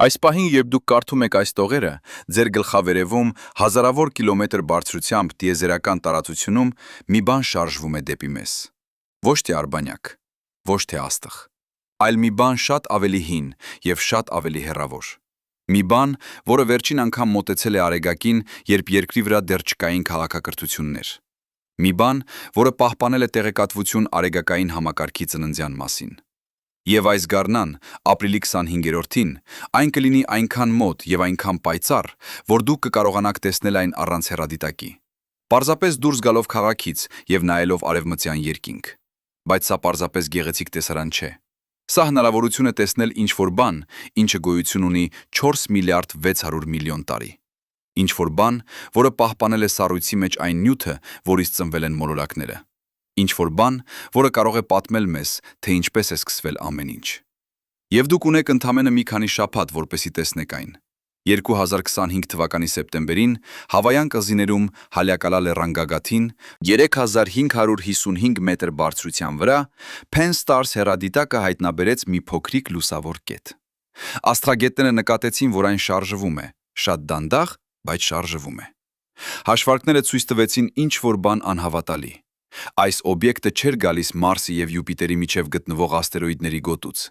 Այս պահին, երբ դուք կարդում եք այս տողերը, ձեր գլխավերևում հազարավոր կիլոմետր բարձրությամբ տիեզերական տարածությունում մի բան շարժվում է դեպի մեզ։ Ոչ թե արբանյակ, ոչ թե աստղ, այլ մի բան շատ ավելի հին և շատ ավելի հեռավոր։ Մի բան, որը վերջին անգամ մոտեցել է Արեգակին, երբ երկրի վրա դեռ չկային քաղաքակրթություններ։ Մի բան, որը պահպանել է տեղեկատվություն Արեգակային համակարգի ծննդյան մասին։ Եվ այս գարնան, ապրիլի 25-րդին, այն կլինի այնքան մոտ և այնքան պայծառ, որ դուք կկարողանաք տեսնել այն առանց հեռադիտակի։ Պարզապես դուրս գալով քաղաքից և նայելով արևմտյան երկինք։ Բայց սա պարզապես գեղեցիկ տեսարան չէ։ Սա հնարավորություն է տեսնել ինչ-որ բան, ինչը գոյություն ունի 4 միլիարդ 600 միլիոն տարի։ Ինչ-որ բան, որը պահպանել է սառույցի մեջ այն նյութը, որից ծնվել են մոլորակները։ Ինչ-որ բան, որը կարող է պատմել մեզ, թե ինչպես է սկսվել ամեն ինչ։ Եվ դուք ունեք ընդամենը մի քանի շաբաթ, որպեսզի տեսնեք այն։ 2025 թվականի սեպտեմբերին Հավայան կղզիներում Հալյակալա լեռան գագաթին 3555 մետր բարձրության վրա Pan-STARRS հեռադիտակը հայտնաբերեց մի փոքրիկ լուսավոր կետ։ Աստղագետները նկատեցին, որ այն շարժվում է, շատ դանդաղ, բայց շարժվում է։ Հաշվարկները ցույց տվեցին ինչ-որ բան անհավատալի։ Այս օբյեկտը չէր գալիս Մարսի և Յուպիտերի միջև գտնվող աստերոիդների գոտուց։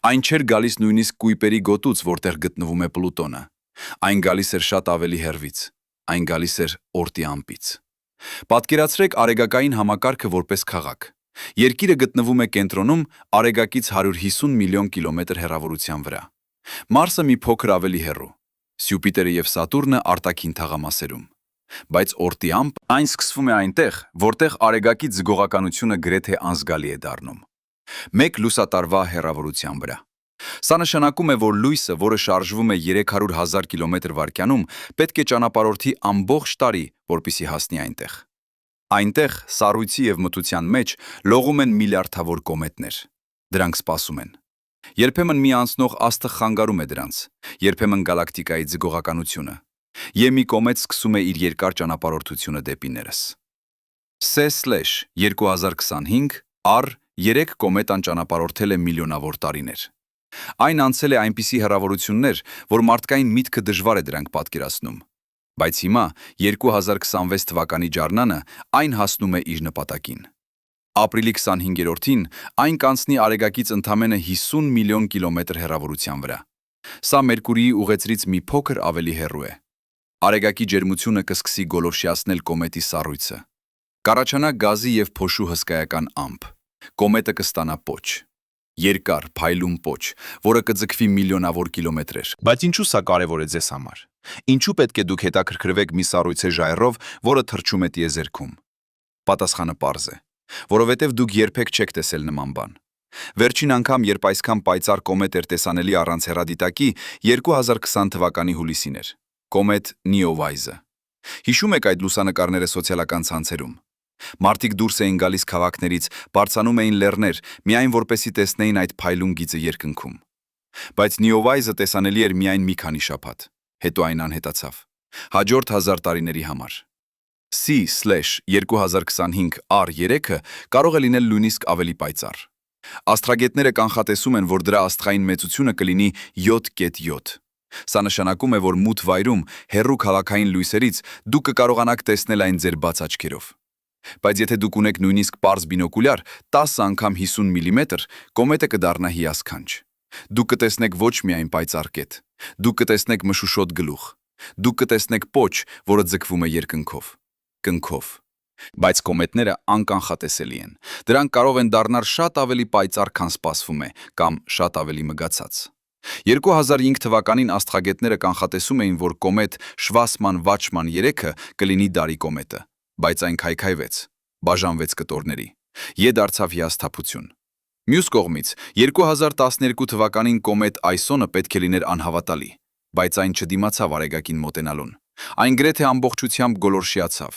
Այն չէր գալիս նույնիսկ Կույպերի գոտուց, որտեղ գտնվում է Պլուտոնը։ Այն գալիս էր շատ ավելի հեռվից։ Այն գալիս էր Օրտի ամպից։ Պատկերացրեք Արեգակային համակարգը որպես քաղաք։ Երկիրը գտնվում է կենտրոնում Արեգակից 150 միլիոն կիլոմետր հեռավորության վրա։ Մարսը մի փոքր ավելի հեռու։ Յուպիտերը և Սատուրնը արտաքին թաղամասերում։ Բայց Օրտի ամպ այն սկսվում է այնտեղ, որտեղ Արեգակի ձգողականությունը գրեթե անզգալի է դառնում։ 1 լուսատարվա հեռավորության վրա։ Սա նշանակում է, որ լույսը, որը շարժվում է 300,000 կմ/վ, պետք է ճանապարհորդի ամբողջ տարի, որպեսզի հասնի այնտեղ։ Այնտեղ, սառույցի և մթության մեջ, լողում են միլիարդավոր կոմետներ։ Դրանք սպասում են։ Երբեմն մի անցնող աստղ խանգարում է դրանց, երբեմն գալակտիկայի ձգողականությունը։ Եվ մի կոմետ սկսում է իր երկար ճանապարհորդությունը դեպի ներս։ C/2025 R3 կոմետան ճանապարհորդել է միլիոնավոր տարիներ։ Այն անցել է այնպիսի հեռավորություններ, որ մարդկային միտքը դժվար է դրանք պատկերացնում։ Բայց հիմա, 2026 թվականի ջարնանը, այն հասնում է իր նպատակին։ Ապրիլի 25-րդին այն կանցնի Արեգակից ընդամենը 50 միլիոն կիլոմետր հեռավորության վրա։ Սա Մերկուրիի ուղեծրից մի փոքր ավելի հեռու է։ Արեգակի ջերմությունը կսկսի գոլորշիացնել կոմետի սառույցը։ Կառաջանա գազի և փոշու հսկայական ամպ։ Կոմետը կստանա պոչ։ Երկար, փայլուն պոչ, որը կձգվի միլիոնավոր կիլոմետրեր։ Բայց ինչու սա կարևոր է ձեզ համար։ Ինչու պետք է դուք հետաքրքրվեք մի սառույցի ժայռով, որը թռչում է տիեզերքում։ Պատասխանը պարզ է, որովհետև դուք երբեք չեք տեսել նման բան։ Վերջին անգամ, երբ այսքան պայծառ կոմետ էր տեսանելի առանց հեռադիտակի, 2020 թվականի հուլիսին էր։ Կոմետ Neowise-ը։ Հիշում եք այդ լուսանկարները սոցիալական ցանցերում։ Մարդիկ դուրս էին գալիս քաղաքներից, բարձրանում էին լեռներ, միայն որպեսզի տեսնեին այդ փայլուն գիծը երկնքում։ Բայց Neowise-ը տեսանելի էր միայն մի քանի շաբաթ, հետո այն անհետացավ։ Հաջորդ 1000 տարիների համար։ C/2025 R3-ը կարող է լինել նույնիսկ ավելի պայծառ։ Աստղագետները կանխատեսում են, որ դրա աստղային մեծությունը կլինի 7.7։ Սա նշանակում է, որ մութ վայրում, հեռու քաղաքային լույսերից, դուք կկարողանաք տեսնել այն ձեր բաց աչքերով։ Բայց եթե դուք ունեք նույնիսկ պարզ բինոկուլյար 10 անգամ 50 մմ, կոմետը կդառնա հիասքանչ։ Դուք կտեսնեք ոչ միայն պայծառ կետ, դուք կտեսնեք մշուշոտ գլուխ, դուք կտեսնեք պոչ, որը ձգվում է երկնքով, կնքով։ Բայց կոմետները անկանխատեսելի են։ Դրանք կարող են դառնալ շատ ավելի պայծառ, քան սպասվում է, կամ շատ ավելի մգացած։ 2005 թվականին աստղագետները կանխատեսում էին, որ կոմետ Schwarzmann-Wachmann 3-ը կլինի դարի կոմետը, բայց այն քայքայվեց, բաժանվեց կտորների, և դարձավ հիասթափություն։ Մյուս կողմից, 2012 թվականին կոմետ Այսոնը պետք է լիներ անհավատալի, բայց այն չդիմացավ Արեգակին մոտենալուն։ Այն գրեթե ամբողջությամբ գոլորշիացավ։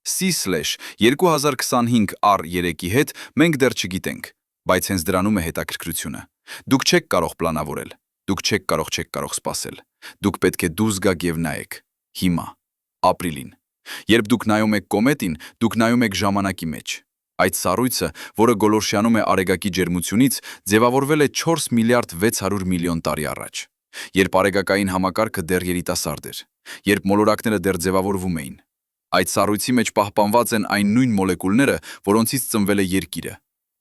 C/2025 R3-ի հետ մենք դեռ չգիտենք, բայց հենց դրանում է հետաքրքրությունը։ Դուք չեք կարող պլանավորել, դուք չեք կարող սպասել։ Դուք պետք է դուրս գաք և նայեք։ Հիմա, ապրիլին։ Երբ դուք նայում եք կոմետին, դուք նայում եք ժամանակի մեջ։ Այդ սառույցը, որը գոլորշիանում է Արեգակի ջերմությունից, ձևավորվել է 4 միլիարդ 600 միլիոն տարի առաջ։ երբ արեգակային համակարգը դեռ երիտասարդ էր, երբ մոլորակները դեռ ձևավորվում էին։ Այդ սառույցի մեջ պահպանված են այն նույն մոլեկուլները, որոնցից ծնվել է երկիրը,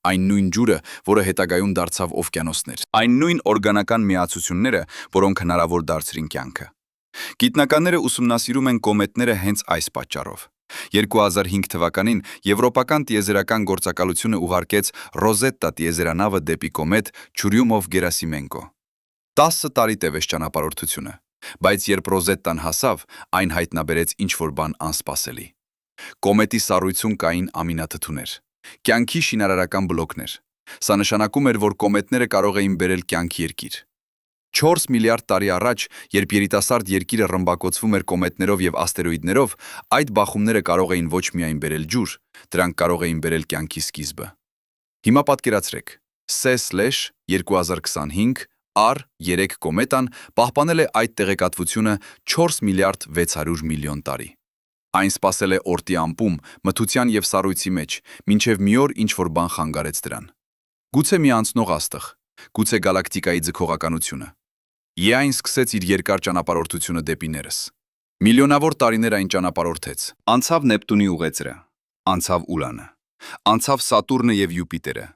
այն նույն ջուրը, որը հետագայում դարձավ օվկիանոսներ, այն նույն օրգանական միացությունները, որոնք հնարավոր դարձրին կյանքը։ Գիտնականները ուսումնասիրում են կոմետները հենց այս պատճառով։ 2005 թվականին Եվրոպական տիեզերական գործակալությունը ուղարկեց Ռոզետտա տիեզերանավը դեպի կոմետ Չուրյումով-Գերասիմենկո։ 10 տարի տևեց ճանապարհորդությունը, բայց երբ Ռոզետտան հասավ, այն հայտնաբերեց ինչ-որ բան անսպասելի։ Կոմետի սառույցում կային ամինաթթուներ, կյանքի շինարարական բլոկներ։ Սա նշանակում էր, որ կոմետները կարող էին բերել կյանք երկիր։ 4 միլիարդ տարի առաջ, երբ երիտասարդ երկիրը ռմբակոծվում էր կոմետներով եւ աստերոիդներով, այդ բախումները կարող էին ոչ միայն բերել ջուր, դրանք կարող էին բերել կյանքի սկիզբը։ Հիմա պատկերացրեք, C/2025 R3 կոմետան պահպանել է այդ տեղեկատվությունը 4 միլիարդ 600 միլիոն տարի։ Այն սպասել է օրտի ամպում, մթության եւ սառույցի մեջ, մինչեւ մի օր ինչ-որ բան խանգարեց դրան։ Գուցե մի անցնող աստղ, գուցե գալակտիկայի ձգողականությունը։ Այն սկսեց իր երկար ճանապարհորդությունը դեպի ներս։ Միլիոնավոր տարիներ այն ճանապարհորդեց։ Անցավ Նեպտունի ուղեծրը, անցավ Ուրանը, անցավ Սատուրնը եւ Յուպիտերը։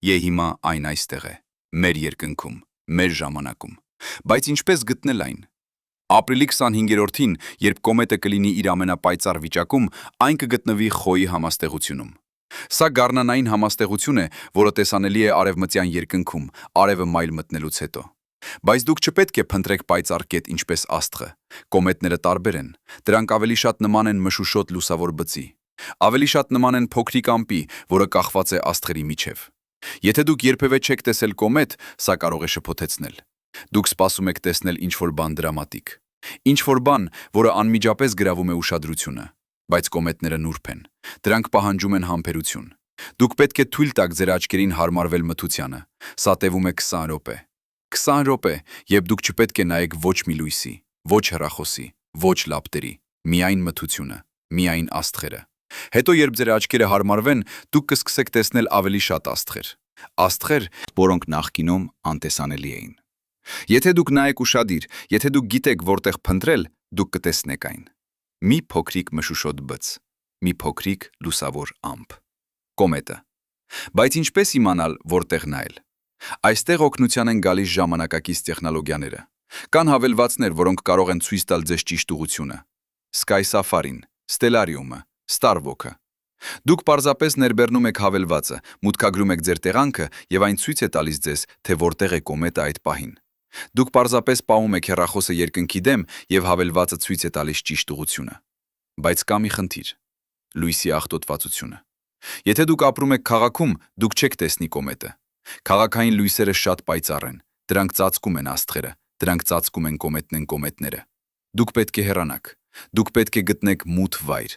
Հիմա այն այստեղ է, մեր երկնքում, մեր ժամանակում։ Բայց ինչպես գտնել այն։ Ապրիլի 25-ին, երբ կոմետը կլինի իր ամենապայծառ վիճակում, այն կգտնվի Խոյի համաստեղությունում։ Սա գարնանային համաստեղություն է, որը տեսանելի է արևմտյան երկնքում, արևը մայլ մտնելուց հետո։ Բայց դուք չպետք է փնտրեք պայծառ կետ ինչպես աստղը։ Կոմետները տարբեր են։ Դրանք ավելի շատ նման են մշուշոտ լուսավոր բծի։ Ավելի շատ նման են փոքրիկ ամպի, որը կախված է աստղերի միջև։ Եթե դուք երբևէ չեք տեսել կոմետ, սա կարող է շփոթեցնել։ Դուք սպասում եք տեսնել ինչ-որ բան դրամատիկ։ Ինչ-որ բան, որը անմիջապես գրավում է ուշադրությունը։ Բայց կոմետները նուրբ են։ Դրանք պահանջում են համբերություն։ Դուք պետք է թույլ տաք ձեր աչքերին հարմարվել մթությանը։ Սա տևում է 20 րոպե։ 20 րոպե, երբ դուք չպետք է նայեք ոչ մի լույսի, ոչ հեռախոսի, ոչ լապտերի, միայն մթությունը, միայն աստղերը։ Հետո երբ ձեր աչքերը հարմարվեն, դուք կսկսեք տեսնել ավելի շատ աստղեր։ Աստղեր, որոնք նախկինում անտեսանելի էին։ Եթե դուք նայեք ուշադիր, եթե դուք գիտեք որտեղ փնտրել, դուք կտեսնեք այն։ Մի փոքրիկ մշուշոտ բծ, մի փոքրիկ լուսավոր ամպ։ Կոմետը։ Բայց ինչպես իմանալ, որտեղ նայել։ Այստեղ օգնության են գալիս ժամանակակից տեխնոլոգիաները։ Կան հավելվածներ, որոնք կարող են ցույց տալ ձեզ ճիշտ ուղղությունը։ Sky Safari-ն, Stellarium-ը, Starwalk-ը։ Դուք պարզապես ներբեռնում եք հավելվածը, մուտքագրում եք ձեր տեղանքը եւ այն ցույց է տալիս ձեզ, թե որտեղ է կոմետը այդ պահին։ Դուք պարզապես պահում եք հեռախոսը երկնքի դեմ եւ հավելվածը ցույց է տալիս ճիշտ ուղղությունը։ Բայց կա մի խնդիր՝ լույսի աղտոտվածությունը։ Եթե դուք ապրում եք քաղաքում, դուք չեք տեսնի կոմետը։ Քաղաքային լույսերը շատ պայծառ են, դրանք ծածկում են աստղերը, դրանք ծածկում են կոմետները։ Դուք պետք է հեռանաք, դուք պետք է գտնեք մութ վայր,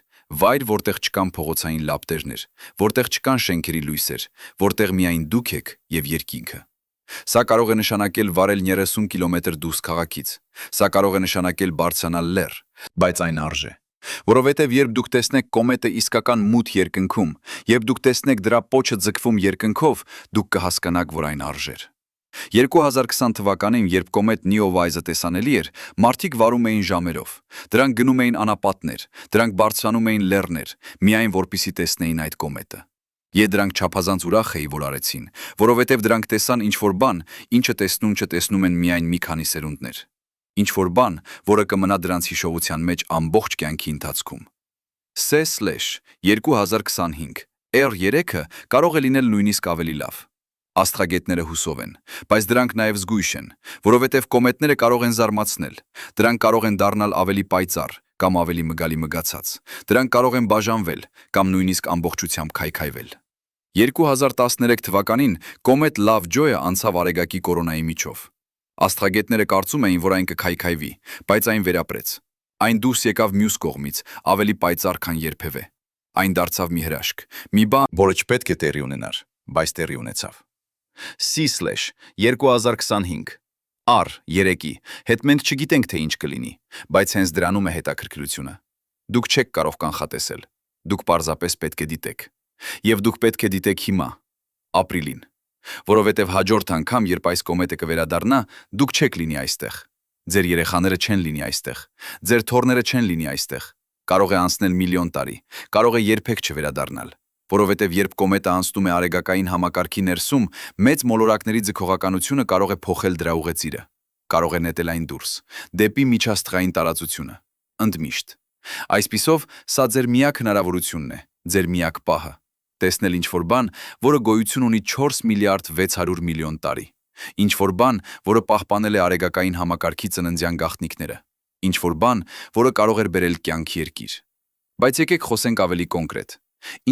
որտեղ չկան փողոցային լապտերներ, որտեղ չկան շենքերի լույսեր, որտեղ միայն դուք եք եւ երկինքը։ Սա կարող է նշանակել վարել 30 կիլոմետր դուրս քաղաքից։ Սա կարող է նշանակել բարձրանալ լեռ, բայց այն արժե։ Որովհետև երբ դուք տեսնեք կոմետը իսկական մութ երկնքում, երբ դուք տեսնեք դրա պոչը ձգվում երկնքով, դուք կհասկանաք, որ այն արժեր։ 2020 թվականին, երբ կոմետ Neowise-ը տեսանելի էր, մարդիկ վարում էին ժամերով։ Դրանք գնում էին անապատներ, դրանք բարձրանում էին լեռներ, միայն որպեսզի տեսնեին այդ կոմետը։ Դրանք չափազանց ուրախ էի, որ արեցին, որովհետև դրանք տեսան ինչ-որ բան, ինչը չտեսնում են միայն մի քանի սերունդներ։ Ինչ-որ բան, որը կմնա դրանց հիշողության մեջ ամբողջ կյանքի ընթացքում։ C/2025 R3-ը կարող է լինել նույնիսկ ավելի լավ։ Աստղագետները հուսով են, բայց դրանք նաև զգույշ են, որովհետև կոմետները կարող են զարմացնել։ Դրանք կարող են դառնալ ավելի պայծառ կամ ավելի մգացած։ Դրանք կարող են բաժանվել կամ նույնիսկ ամբողջությամբ քայքայվել։ 2013 թվականին կոմետ Lovejoy-ը անցավ Արեգակի կորոնայի միջով։ Աստղագետները կարծում էին, որ այն կքայքայվի, բայց այն վերապրեց։ Այն դուրս եկավ մյուս կողմից, ավելի պայծառ, քան երբևէ։ Այն դարձավ մի հրաշք, մի բան, որը չպետք է տեղի ունենար, բայց տեղի ունեցավ։ C/2025 R3-ի հետ մենք չգիտենք, թե ինչ կլինի, բայց հենց դրանում է հետաքրքրությունը։ Դուք չեք կարող կանխատեսել, դուք պարզապես պետք է դիտեք։ Եվ դուք պետք է դիտեք հիմա, ապրիլին։ Որովհետև հաջորդ անգամ, երբ այս կոմետը կվերադառնա, դուք չեք լինի այստեղ։ Ձեր երեխաները չեն լինի այստեղ։ Ձեր թոռները չեն լինի այստեղ։ Կարող է անցնել միլիոն տարի, կարող է երբեք չվերադառնալ։ Որովհետև երբ կոմետը անցնում է արեգակային համակարգի ներսում, մեծ մոլորակների ձգողականությունը կարող է փոխել դրա ուղեծիրը, կարող է նետել այն դուրս, դեպի միջաստղային տարածությունը, ընդմիշտ։ Այսպիսով, սա ձեր միակ հնարավորությունն է, ձեր միակ պահը, տեսնել ինչ-որ բան, որը գոյություն ունի 4 միլիարդ 600 միլիոն տարի, ինչ-որ բան, որը պահպանել է արեգակային համակարգի ծննդյան գաղտնիքները, ինչ-որ բան, որը կարող էր բերել կյանք երկիր։ Բայց եկեք խոսենք ավելի կոնկրետ։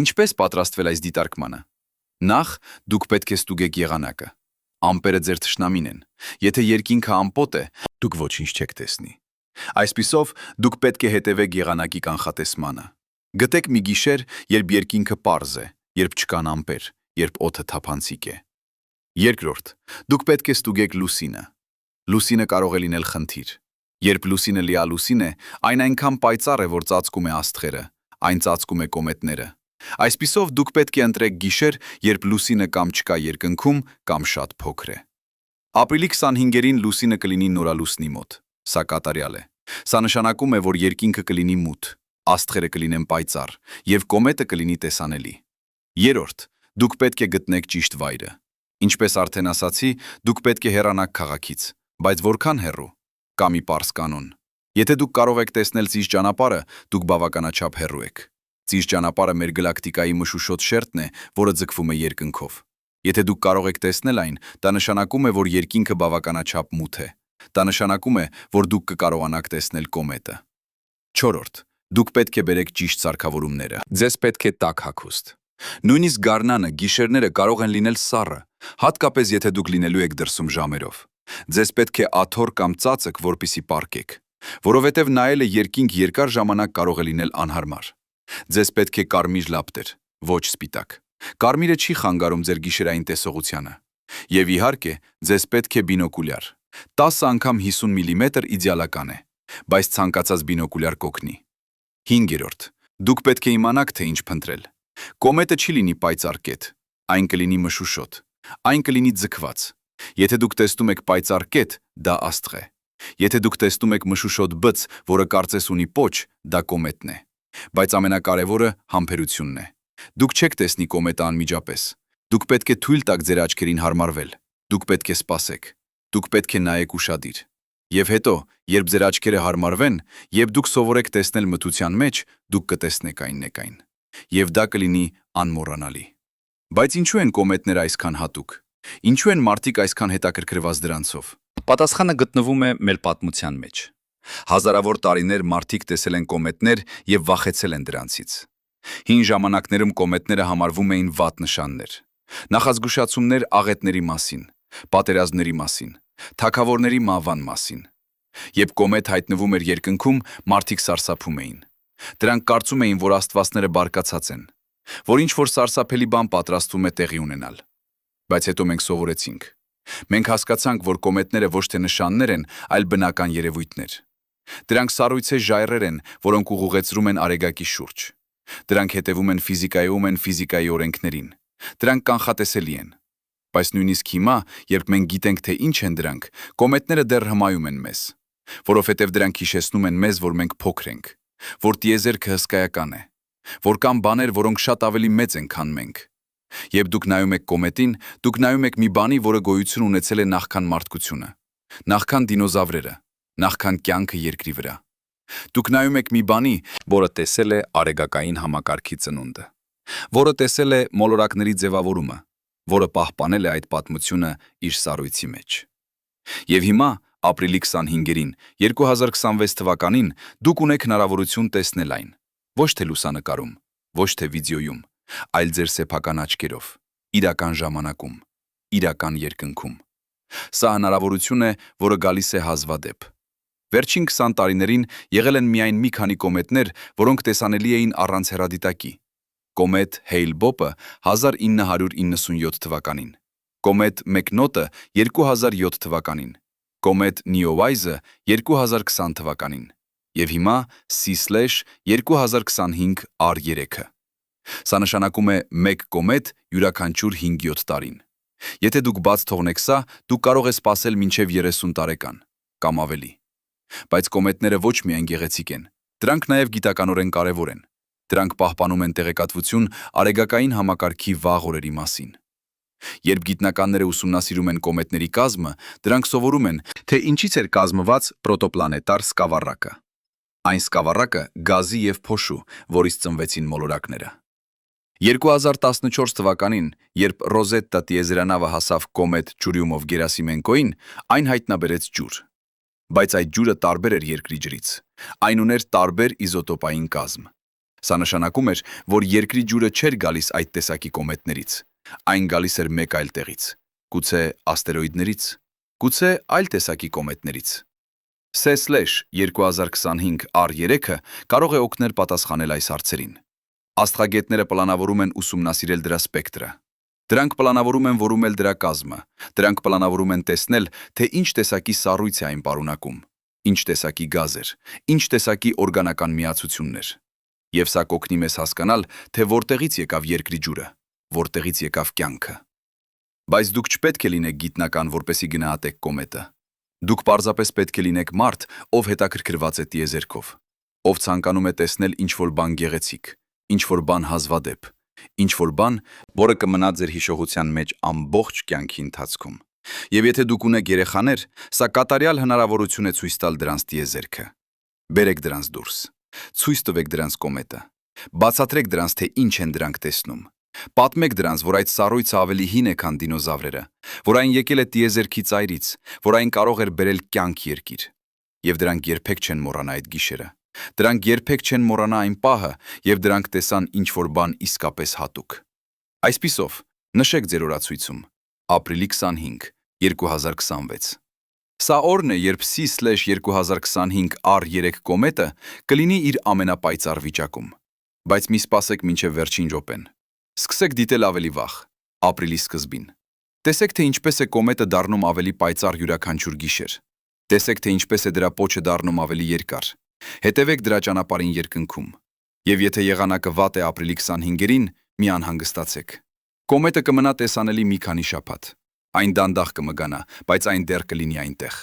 Ինչպես պատրաստվել այս դիտարկմանը։ Նախ, դուք պետք է ստուգեք եղանակը։ Ամպերը ձեր թշնամին են։ Եթե երկինքը ամպոտ է, դուք ոչինչ չեք տեսնի։ Այսպիսով, դուք պետք է հետևեք եղանակի կանխատեսմանը։ Գտեք մի գիշեր, երբ երկինքը պարզ է, երբ չկան ամպեր, երբ օդը թափանցիկ է։ Երկրորդ, դուք պետք է ստուգեք լուսինը։ Լուսինը կարող է լինել խնդիր։ Երբ լուսինը լիալուսին է, այն այնքան պայծառ է, որ ծածկում է աստղերը, այն ծածկում է կոմետները։ Այսպիսով, դուք պետք է ընտրեք գիշեր, երբ լուսինը կամ չկա երկնքում, կամ շատ փոքր է։ Ապրիլի 25-ին լուսինը կլինի նորալուսնի մոտ։ Սա կատարյալ է։ Սա նշանակում է, որ երկինքը կլինի մութ, աստղերը կլինեն պայծառ, եւ կոմետը կլինի տեսանելի։ Երրորդ, դուք պետք է գտնեք ճիշտ վայրը։ Ինչպես արդեն ասացի, դուք պետք է հեռանաք քաղաքից, բայց որքան հեռու։ Կա մի պարզ կանոն։ Եթե դուք կարող եք տեսնել ծիժ ճանապարհը, դուք բավականաչափ հեռու եք։ Ծիժ ճանապարհը մեր գալակտիկայի մշուշոտ շերտն է, որը ձգվում է երկնքով։ Եթե դուք կարող եք տեսնել այն, դա նշանակում է, որ երկինքը բավականաչափ մութ է։ Դա նշանակում է, որ դուք կկարողանաք տեսնել կոմետը։ Չորրորդ, դուք պետք է բերեք ճիշտ սարքավորումները։ Ձեզ պետք է տաք հագուստ։ Նույնիսկ գարնանը, գիշերները կարող են լինել սառը, հատկապես եթե դուք լինելու եք դրսում ժամերով։ Ձեզ պետք է աթոռ կամ ծածկ, որպեսզի պառկեք, որովհետև նայելը երկինք երկար ժամանակ կարող է լինել անհարմար։ Ձեզ պետք է կարմիր լապտեր, ոչ սպիտակ։ Կարմիրը չի խանգարում ձեր գիշերային տեսողությանը։ Եվ իհարկե, ձեզ պետք է բինոկուլյար։ 10 անգամ 50 միլիմետր իդեալական է, բայց ցանկացած բինոկուլյար կօգնի։ Հինգերորդ, դուք պետք է իմանաք, թե ինչ փնտրել։ Կոմետը չի լինի պայծառ կետ, այն կլինի մշուշոտ, այն կլինի ձգված։ Եթե դուք տեսնում եք պայծառ կետ, դա աստղ է։ Եթե դուք տեսնում եք մշուշոտ բծ, որը կարծես ունի պոչ, դա կոմետն է։ Բայց ամենակարևորը համբերությունն է։ Դուք չեք տեսնի կոմետը անմիջապես։ Դուք պետք է թույլ տաք ձեր աչքերին հարմարվել։ Դուք պետք է սպասեք։ Դուք պետք է նայեք ուշադիր։ Եվ հետո, երբ ձեր աչքերը հարմարվեն, եւ դուք սովորեք տեսնել մթության մեջ, դուք կտեսնեք այն։ Եվ դա կլինի անմոռանալի։ Բայց ինչու են կոմետները այսքան հատուկ։ Ինչու են մարդիկ այսքան հետաքրքրված դրանցով։ Պատասխանը գտնվում է մեր պատմության մեջ։ Հազարավոր տարիներ մարդիկ տեսել են կոմետներ եւ վախեցել են դրանցից։ Հին ժամանակներում կոմետները համարվում էին վատ նշաններ։ Նախազգուշացումներ աղետների մասին, պատերազմների մասին, թագավորների մահվան մասին։ Երբ կոմետ հայտնվում էր երկնքում, մարդիկ սարսափում էին։ Դրանք կարծում էին, որ աստվածները բարկացած են, որ ինչ-որ սարսափելի բան պատրաստվում է տեղի ունենալ։ Բայց հետո մենք սովորեցինք։ Մենք հասկացանք, որ կոմետները ոչ թե նշաններ են, այլ բնական երևույթներ։ Դրանք սառույցե ժայռեր են, որոնք ուղղուղեցրում են արեգակի շուրջ։ Դրանք հետևում են ֆիզիկայի օրենքներին։ Դրանք կանխատեսելի են։ Բայց նույնիսկ հիմա, երբ մենք գիտենք, թե ինչ են դրանք, կոմետները դեռ հմայում են մեզ, որովհետև դրանք հիշեցնում են մեզ, որ մենք փոքր ենք, որ տիեզերքը հսկայական է, որ կան բաներ, որոնք շատ ավելի մեծ են, քան մենք։ Երբ դուք նայում եք կոմետին, դուք նայում եք մի բանի, որը գոյություն ունեցել է նախքան մարդկությունը, նախքան դինոզավրերը, նախքան կյանքը երկրի վրա։ Դուք նայում եք մի բանի, որը տեսել է արեգակային համակարգի ծնունդը, որը տեսել է մոլորակների ձևավորումը, որը պահպանել է այդ պատմությունը իր սառույցի մեջ։ Եվ հիմա, ապրիլի 25-ին, 2026 թվականին, դուք ունեք հնարավորություն տեսնել այն, ոչ թե լուսանկարում, ոչ թե վիդեոյում, այլ ձեր սեփական աչքերով, իրական ժամանակում, իրական երկնքում։ Սա հնարավորություն է, որը գալիս է հազվադեպ։ Վերջին 20 տարիներին եղել են միայն մի քանի կոմետներ, որոնք տեսանելի էին առանց հեռադիտակի։ Կոմետ Հեյլ-Բոպը 1997 թվականին, կոմետ Մեկնոտը 2007 թվականին, կոմետ Նիոուայզը 2020 թվականին եւ հիմա C/2025 R3-ը։ Սա նշանակում է մեկ կոմետ յուրաքանչյուր 5-7 տարին։ Եթե դուք բաց թողնեք սա, դուք կարող եք սպասել մինչև 30 տարեկան կամ ավելի։ Բայց կոմետները ոչ միայն գեղեցիկ են, դրանք նաև գիտականորեն կարևոր են։ Դրանք պահպանում են տեղեկատվություն արեգակային համակարգի վաղ օրերի մասին։ Երբ գիտնականները ուսումնասիրում են կոմետների կազմը, դրանք սովորում են, Թե ինչից էր կազմված պրոտոպլանետար սկավառակը։ Այն սկավառակը գազի եւ փոշու, որից ծնվեցին մոլորակները։ 2014 թվականին, երբ Ռոզետտա տիեզերանավը հասավ կոմետ Ճուրիումով-Գերասիմենկոին, այն հայտնաբերեց ջուր։ Բայց այդ ջուրը տարբեր էր Երկրի ջրից։ Այն ուներ տարբեր իզոտոպային կազմ։ Սա նշանակում էր, որ Երկրի ջուրը չէր գալիս այդ տեսակի կոմետներից։ Այն գալիս էր մեկ այլ տեղից, գուցե աստերոիդներից, գուցե այլ տեսակի կոմետներից։ CES 2025 R3-ը կարող է օգնել պատասխանել այս հարցերին։ Աստղագետները պլանավորում են ուսումնասիրել դրա սպեկտրը։ Դրանք պլանավորում են որոնել դրա կազմը։ Դրանք պլանավորում են տեսնել, թե ինչ տեսակի սառույց է այն պարունակում, ինչ տեսակի գազեր, ինչ տեսակի օրգանական միացություններ։ Եվ սա կօգնի մեզ հասկանալ, թե որտեղից եկավ Երկրի ջուրը, որտեղից եկավ կյանքը։ Բայց դուք չպետք է լինեք գիտնական, որպեսզի գնահատեք կոմետը։ Դուք պարզապես պետք է լինեք մարդ, ով հետաքրքրված է տիեզերքով, ով ցանկանում է տեսնել ինչ-որ բան գեղեցիկ, ինչ-որ բան հազվադեպ, ինչ-որ բան, որը կմնա ձեր հիշողության մեջ ամբողջ կյանքի ընթացքում։ Եվ եթե դուք ունեք երեխաներ, սա կատարյալ հնարավորություն է ցույց տալ դրանց տիեզերքը։ Բերեք դրանց դուրս, ցույց տվեք դրանց կոմետը, բացատրեք դրանց, թե ինչ են դրանք տեսնում։ Պատմեք դրանց, որ այդ սառույցը ավելի հին է, քան դինոզավրերը, որ այն եկել է տիեզերքի ծայրից, որ այն կարող էր բերել կյանք Երկիր։ Եվ դրանք երբեք չեն մոռանա այդ գիշերը։ Դրանք երբեք չեն մոռանա այն պահը, եւ դրանք տեսան ինչ-որ բան իսկապես հատուկ։ Այսպիսով, նշեք ձեր օրացույցում. ապրիլի 25, 2026։ Սա օրն է, երբ CES 2025 R3 կոմետը կլինի իր ամենապայծառ վիճակում։ Բայց մի սպասեք մինչև վերջին րոպեն։ Սկսեք դիտել ավելի վաղ, ապրիլի սկզբին։ Տեսեք, թե ինչպես է կոմետը դառնում ավելի պայծառ յուրաքանչյուր գիշեր։ Տեսեք, թե ինչպես է դրա պոչը դառնում ավելի երկար։ Հետևեք դրա ճանապարհին երկնքում։ Եվ եթե եղանակը վատ է ապրիլի 25-ին, մի անհանգստացեք։ Կոմետը կմնա տեսանելի մի քանի շաբաթ։ Այն դանդաղ կմգանա, բայց այն դեռ կլինի այնտեղ։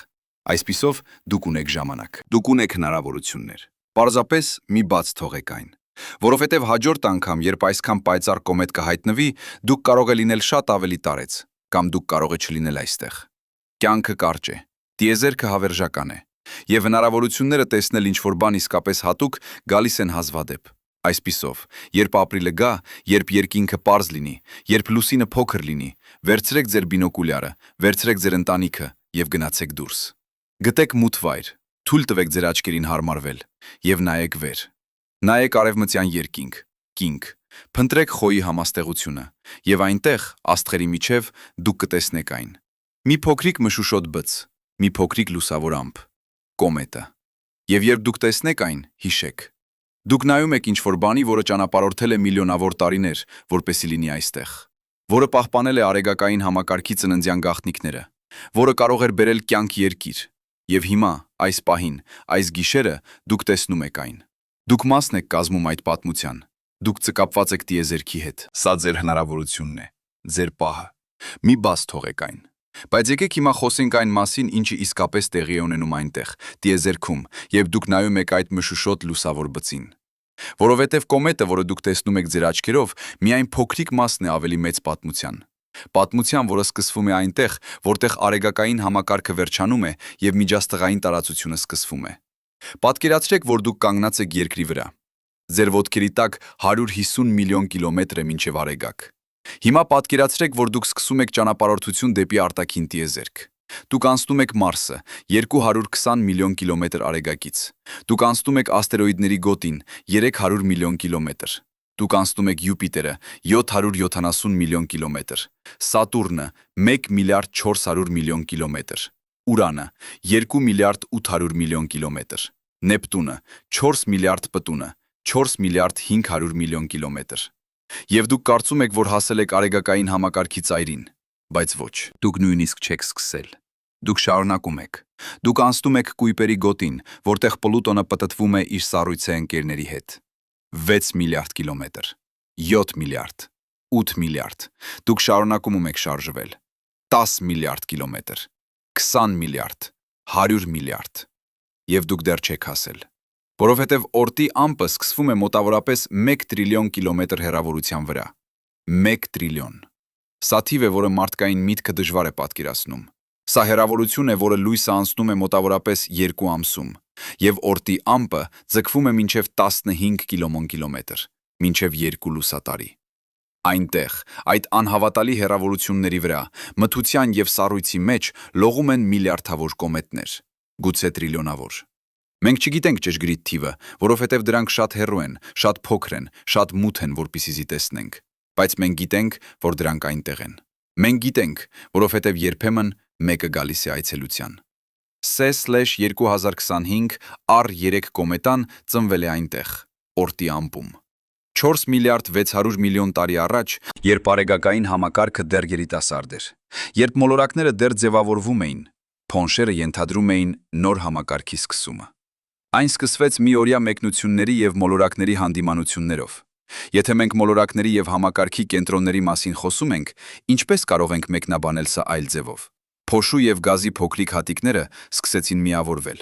Այսպիսով, դուք ունեք ժամանակ, դուք ունեք հնարավորություններ։ Պարզապես մի բաց թողեք այն։ Որովհետև հաջորդ անգամ, երբ այսքան պայծառ կոմետ կհայտնվի, դուք կարող է լինել շատ ավելի տարեց, կամ դուք կարող է չլինել այստեղ։ Կյանքը կարճ է, տիեզերքը հավերժական է, եւ հնարավորությունները տեսնել ինչ-որ բան իսկապես հատուկ գալիս են հազվադեպ։ Այսպիսով, երբ ապրիլը գա, երբ երկինքը պարզ լինի, երբ լուսինը փոքր լինի, վերցրեք ձեր բինոկուլյարը, վերցրեք ձեր ընտանիքը եւ գնացեք դուրս։ Գտեք մութ վայր, թույլ տվեք ձեր աչքերին հարմարվել եւ նայեք վեր։ Նայեք արևմտյան երկինք, կինք, փնտրեք խոյի համաստեղությունը, եւ այնտեղ, աստղերի միջև, դուք կտեսնեք այն։ Մի փոքրիկ մշուշոտ բծ, մի փոքրիկ լուսավոր ամպ, կոմետը։ Եվ երբ դուք տեսնեք այն, հիշեք։ Դուք նայում եք ինչ-որ բանի, որը ճանապարհորդել է միլիոնավոր տարիներ, որպեսզի լինի այստեղ, որը պահպանել է արեգակային համակարգի ծննդյան գաղտնիքները, որը կարող էր բերել կյանք Երկիր։ Եվ հիմա, այս պահին, այս գիշերը, դուք տեսնում եք այն։ Դուք մասն եք կազմում այդ պատմության։ Դուք ցկապված եք տիեզերքի հետ։ Սա ձեր հնարավորությունն է, ձեր պահը։ Մի բաց թողեք այն։ Բայց եկեք հիմա խոսենք այն մասին, ինչը իսկապես տեղի է ունենում այնտեղ, տիեզերքում, եւ դուք նայում եք այդ մշուշոտ լուսավոր բծին։ Որովհետև կոմետը, որը դուք տեսնում եք ձեր աչքերով, միայն փոքրիկ մասն է ավելի մեծ պատմության։ Պատմության, որը սկսվում է այնտեղ, որտեղ արեգակային համակարգը վերջանում է եւ միջաստղային տարածությունը սկսվում է։ Պատկերացրեք, որ դուք կանգնած եք Երկրի վրա։ Ձեր ոտքերի տակ 150 միլիոն կիլոմետր է մինչև արեգակ։ Հիմա պատկերացրեք, որ դուք սկսում եք ճանապարհորդություն դեպի արտաքին տիեզերք։ Դուք անցնում եք Մարսը 220 միլիոն կիլոմետր արեգակից։ Դուք անցնում եք աստերոիդների գոտին 300 միլիոն կիլոմետր։ Դուք անցնում եք Յուպիտերը 770 միլիոն կիլոմետր, Սատուրնը 1 միլիարդ 400 միլիոն կիլոմետր, Ուրանը 2 միլիարդ 800 միլիոն կիլոմետր, Նեպտունը 4 միլիարդ պտունը 4 միլիարդ 500 միլիոն կիլոմետր։ Եվ դուք կարծում եք, որ հասել եք արեգակային համակարգի ծայրին, բայց ոչ, դուք նույնիսկ չեք սկսել։ Դուք շարունակում եք։ Դուք անցնում եք կույպերի գոտին, որտեղ Պլուտոնը պտտվում է իր սառույցե ընկերների հետ։ 6 միլիարդ կիլոմետր, 7 միլիարդ, 8 միլիարդ։ Դուք շարունակում եք շարժվել։ 10 միլիարդ կիլոմետր, 20 միլիարդ, 100 միլիարդ։ Եվ դուք դեռ չեք հասել։ Որովհետև օրտի ամպը սկսվում է մոտավորապես 1 տրիլիոն կիլոմետր հեռավորության վրա։ 1 տրիլիոն։ Սա թիվ է, որը մարդկային միտքը դժվար է պատկերացնում։ Սա հեռավորություն է, որը լույսը անցնում է մոտավորապես 2 ամսում, եւ օրտի ամպը ձգվում է մինչև 15 կիլոմոն կիլոմետր, մինչև 2 լուսատարի։ Այնտեղ, այդ անհավատալի հեռավորությունների վրա, մթության եւ սառույցի մեջ լողում են միլիարդավոր կոմետներ, գուցե տրիլիոնավոր։ Մենք չգիտենք ճշգրիտ թիվը, որովհետև դրանք շատ հեռու են, շատ փոքր են, շատ մութ են, որպեսզի զիտեսնենք, բայց մենք գիտենք, որ դրանք այնտեղ են։ Մենք գիտենք, որովհետև երբեմն մեկը գալիս է այցելության։ C/2025 R3 կոմետան ծնվել է այնտեղ, օրտի ամպում։ 4 միլիարդ 600 միլիոն տարի առաջ, երբ արեգակային համակարգը դեռ երիտասարդ էր, երբ մոլորակները դեռ ձևավորվում էին, փոնշերը ենթադրում էին նոր համակարգի սկսումը։ Այն սկսվեց միօրյա մեկնությունների եւ մոլորակների հանդիմանություններով։ Եթե մենք մոլորակների եւ համակարգի կենտրոնների մասին խոսում ենք, ինչպես կարող ենք մեկնաբանել սա այլ ձևով։ Փոշու եւ գազի փոքրիկ հատիկները սկսեցին միավորվել։